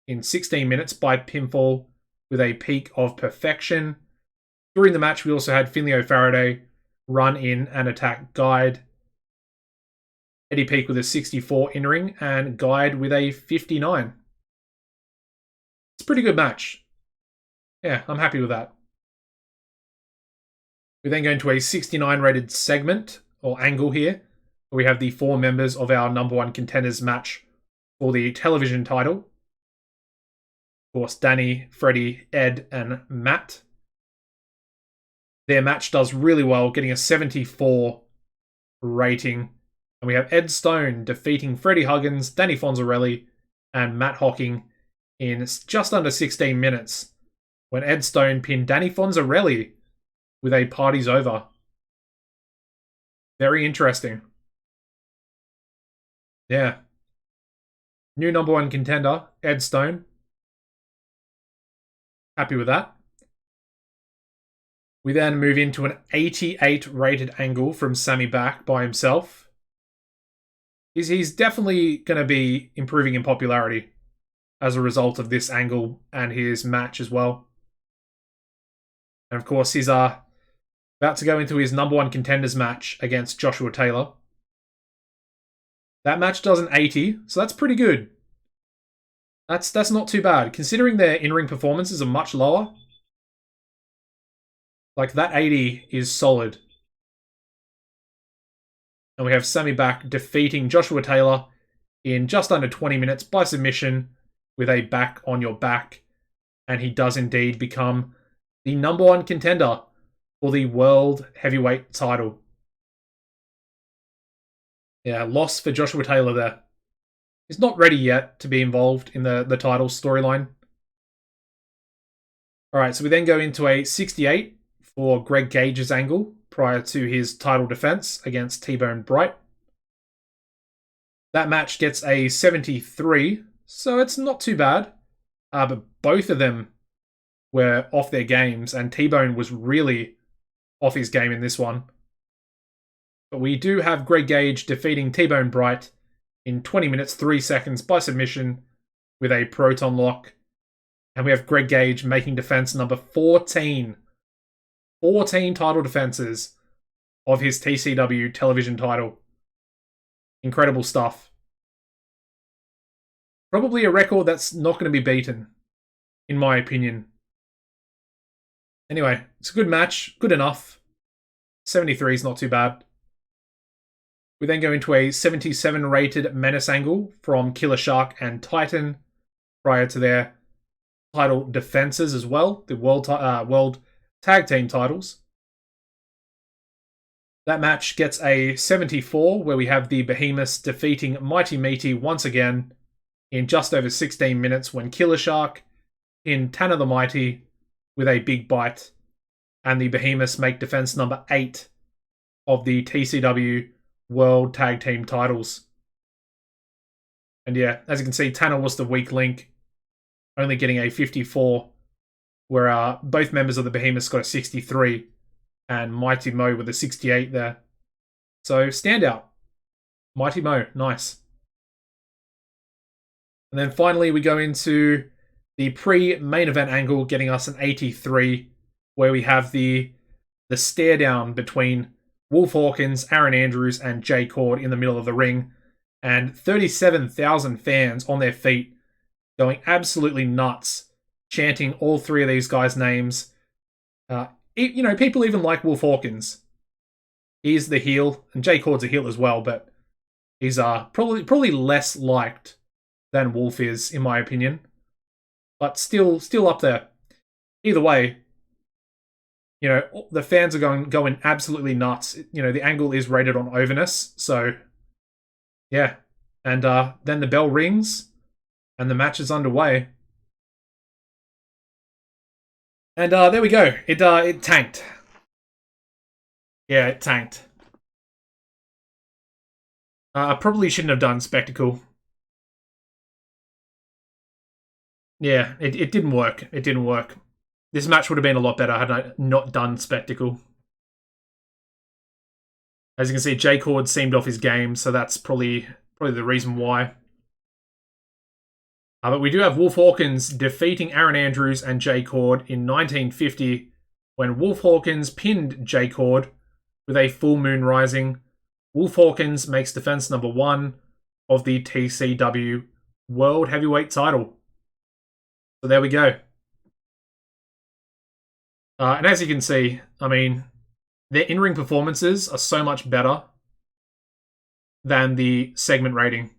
in 16 minutes by pinfall with a Peak of Perfection. During the match, we also had Finley O'Faraday run in and attack Guide. Eddie Peak with a 64 in-ring and Guide with a 59. It's a pretty good match. Yeah, I'm happy with that. We then go into a 69 rated segment, or angle here, where we have the 4 members of our number 1 contenders match for the television title. Of course, Danny, Freddie, Ed, and Matt. Their match does really well, getting a 74 rating. And we have Ed Stone defeating Freddie Huggins, Danny Fonzarelli, and Matt Hocking in just under 16 minutes, when Ed Stone pinned Danny Fonzarelli with a Party's Over. Very interesting. Yeah. New number 1 contender, Ed Stone. Happy with that. We then move into an 88 rated angle from Sammy Back by himself. He's definitely going to be improving in popularity as a result of this angle and his match as well. And of course, he's about to go into his number 1 contenders match against Joshua Taylor. That match does an 80, so that's pretty good. That's not too bad. Considering their in-ring performances are much lower, Like, that 80 is solid. And we have Sami back defeating Joshua Taylor in just under 20 minutes by submission with a back on your back. And he does indeed become the #1 contender for the World Heavyweight title. Yeah, loss for Joshua Taylor there. He's not ready yet to be involved in the title storyline. Alright, so we then go into a 68 for Greg Gage's angle prior to his title defense against T-Bone Bright. That match gets a 73, so it's not too bad. But both of them were off their games, and T-Bone was really off his game in this one. But we do have Greg Gage defeating T-Bone Bright in 20 minutes, 3 seconds by submission with a proton lock. And we have Greg Gage making defense number 14. 14 title defenses of his TCW television title. Incredible stuff. Probably a record that's not going to be beaten, in my opinion. Anyway, it's a good match. Good enough. 73 is not too bad. We then go into a 77 rated Menace angle from Killer Shark and Titan prior to their title defenses as well, the World Tag Team titles. That match gets a 74 where we have the Behemoths defeating Mighty Meaty once again in just over 16 minutes when Killer Shark pinned Tanner the Mighty with a big bite, and the Behemoths make defense number 8 of the TCW World Tag Team titles. And yeah, as you can see, Tanner was the weak link, only getting a 54, where both members of the Behemoths got a 63, and Mighty Mo with a 68 there. So, standout. Mighty Mo, nice. And then finally, we go into the pre-main event angle, getting us an 83, where we have the stare down between Wolf Hawkins, Aaron Andrews, and Jay Cord in the middle of the ring, and 37,000 fans on their feet going absolutely nuts, chanting all three of these guys' names. People even like Wolf Hawkins. He's the heel, and Jay Cord's a heel as well, but he's probably less liked than Wolf is, in my opinion. But still up there. Either way, the fans are going absolutely nuts. The angle is rated on overness, so yeah. And then the bell rings, and the match is underway. And there we go. It tanked. Yeah, it tanked. I probably shouldn't have done Spectacle. Yeah, it didn't work. It didn't work. This match would have been a lot better had I not done Spectacle. As you can see, Jay Cord seemed off his game, so that's probably the reason why. But we do have Wolf Hawkins defeating Aaron Andrews and Jay Cord in 1950 when Wolf Hawkins pinned Jay Cord with a full moon rising. Wolf Hawkins makes defense number 1 of the TCW World Heavyweight title. So there we go. And as you can see, I mean, their in-ring performances are so much better than the segment rating.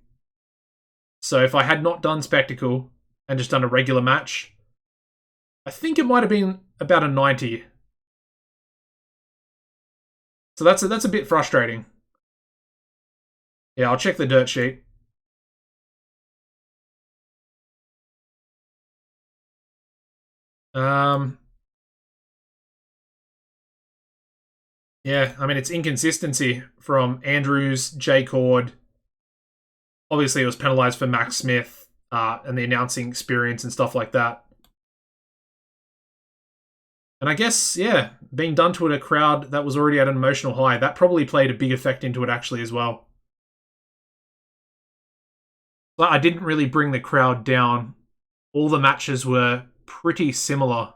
So if I had not done Spectacle and just done a regular match, I think it might have been about a 90. So that's a bit frustrating. Yeah, I'll check the dirt sheet. Yeah, I mean, it's inconsistency from Andrews, Jay Cord. Obviously, it was penalized for Max Smith and the announcing experience and stuff like that. And I guess, yeah, being done to a crowd that was already at an emotional high, that probably played a big effect into it actually as well. But I didn't really bring the crowd down. All the matches were pretty similar.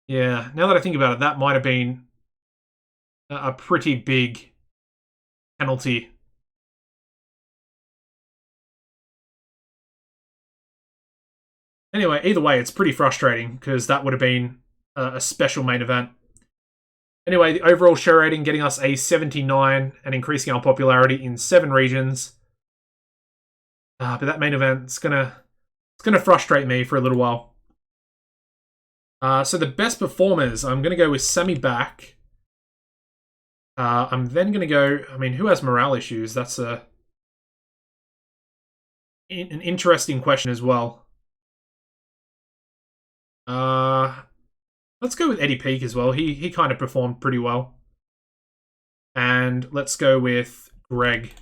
Yeah, now that I think about it, that might have been a pretty big penalty. Anyway, either way, it's pretty frustrating because that would have been a special main event. Anyway, the overall show rating getting us a 79 and increasing our popularity in 7 regions. But that main event's gonna frustrate me for a little while. So the best performers, I'm gonna go with Sammy Back. I'm then gonna go. I mean, who has morale issues? That's an interesting question as well. Let's go with Eddie Peak as well. He kind of performed pretty well. And let's go with Greg.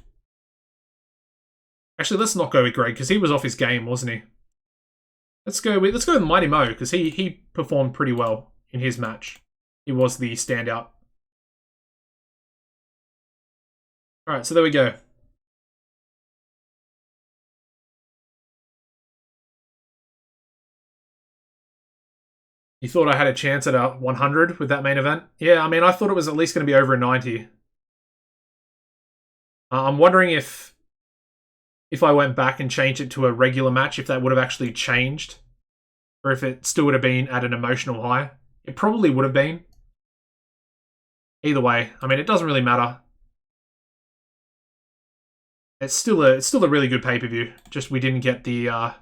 Actually, let's not go with Greg because he was off his game, wasn't he? Let's go with Mighty Mo because he performed pretty well in his match. He was the standout. All right, so there we go. You thought I had a chance at a 100 with that main event? Yeah, I mean, I thought it was at least going to be over a 90. I'm wondering if I went back and changed it to a regular match, if that would have actually changed. Or if it still would have been at an emotional high. It probably would have been. Either way, I mean, it doesn't really matter. It's still a really good pay-per-view. Just we didn't get the...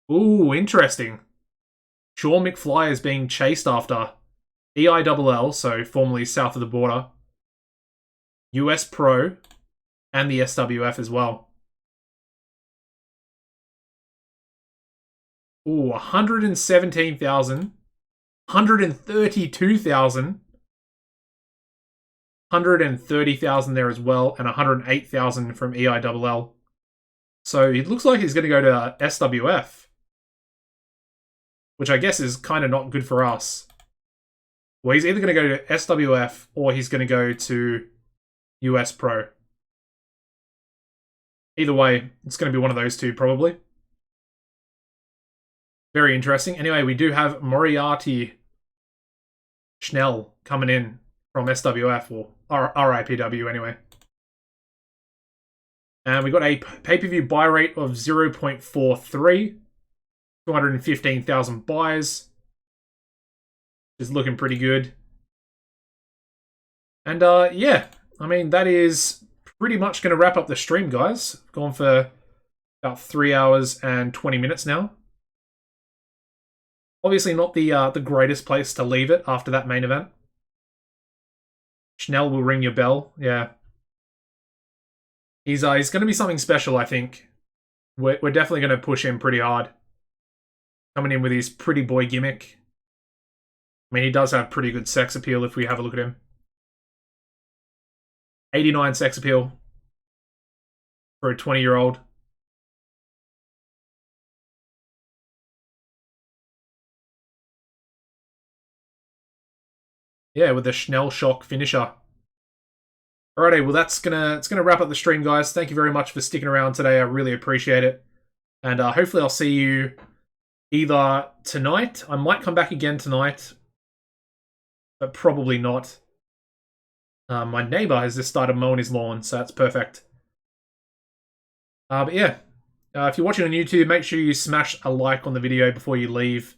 Ooh, interesting. Sean McFly is being chased after EILL, so formerly South of the Border, US Pro, and the SWF as well. Ooh, 117,000, 132,000, 130,000 there as well, and 108,000 from EILL. So it looks like he's going to go to SWF. Which I guess is kind of not good for us. Well, he's either going to go to SWF or he's going to go to US Pro. Either way, it's going to be one of those two, probably. Very interesting. Anyway, we do have Moriarty Schnell coming in from SWF, or RIPW anyway. And we got a pay-per-view buy rate of 0.43. 215,000 buys. Is looking pretty good. And yeah, I mean, that is pretty much going to wrap up the stream, guys. Gone for about 3 hours and 20 minutes now. Obviously not the greatest place to leave it after that main event. Schnell will ring your bell. Yeah. He's going to be something special, I think. We're definitely going to push him pretty hard. Coming in with his pretty boy gimmick. I mean, he does have pretty good sex appeal if we have a look at him. 89 sex appeal for a 20-year-old. Yeah, with the Schnell Shock finisher. Alrighty, well that's gonna wrap up the stream, guys. Thank you very much for sticking around today. I really appreciate it. And hopefully I'll see you either tonight. I might come back again tonight, but probably not. My neighbor has just started mowing his lawn, so that's perfect. But yeah, if you're watching on YouTube, make sure you smash a like on the video before you leave.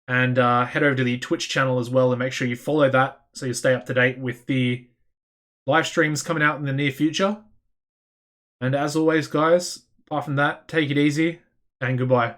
And head over to the Twitch channel as well and make sure you follow that so you stay up to date with the live streams coming out in the near future. And as always, guys, apart from that, take it easy and goodbye.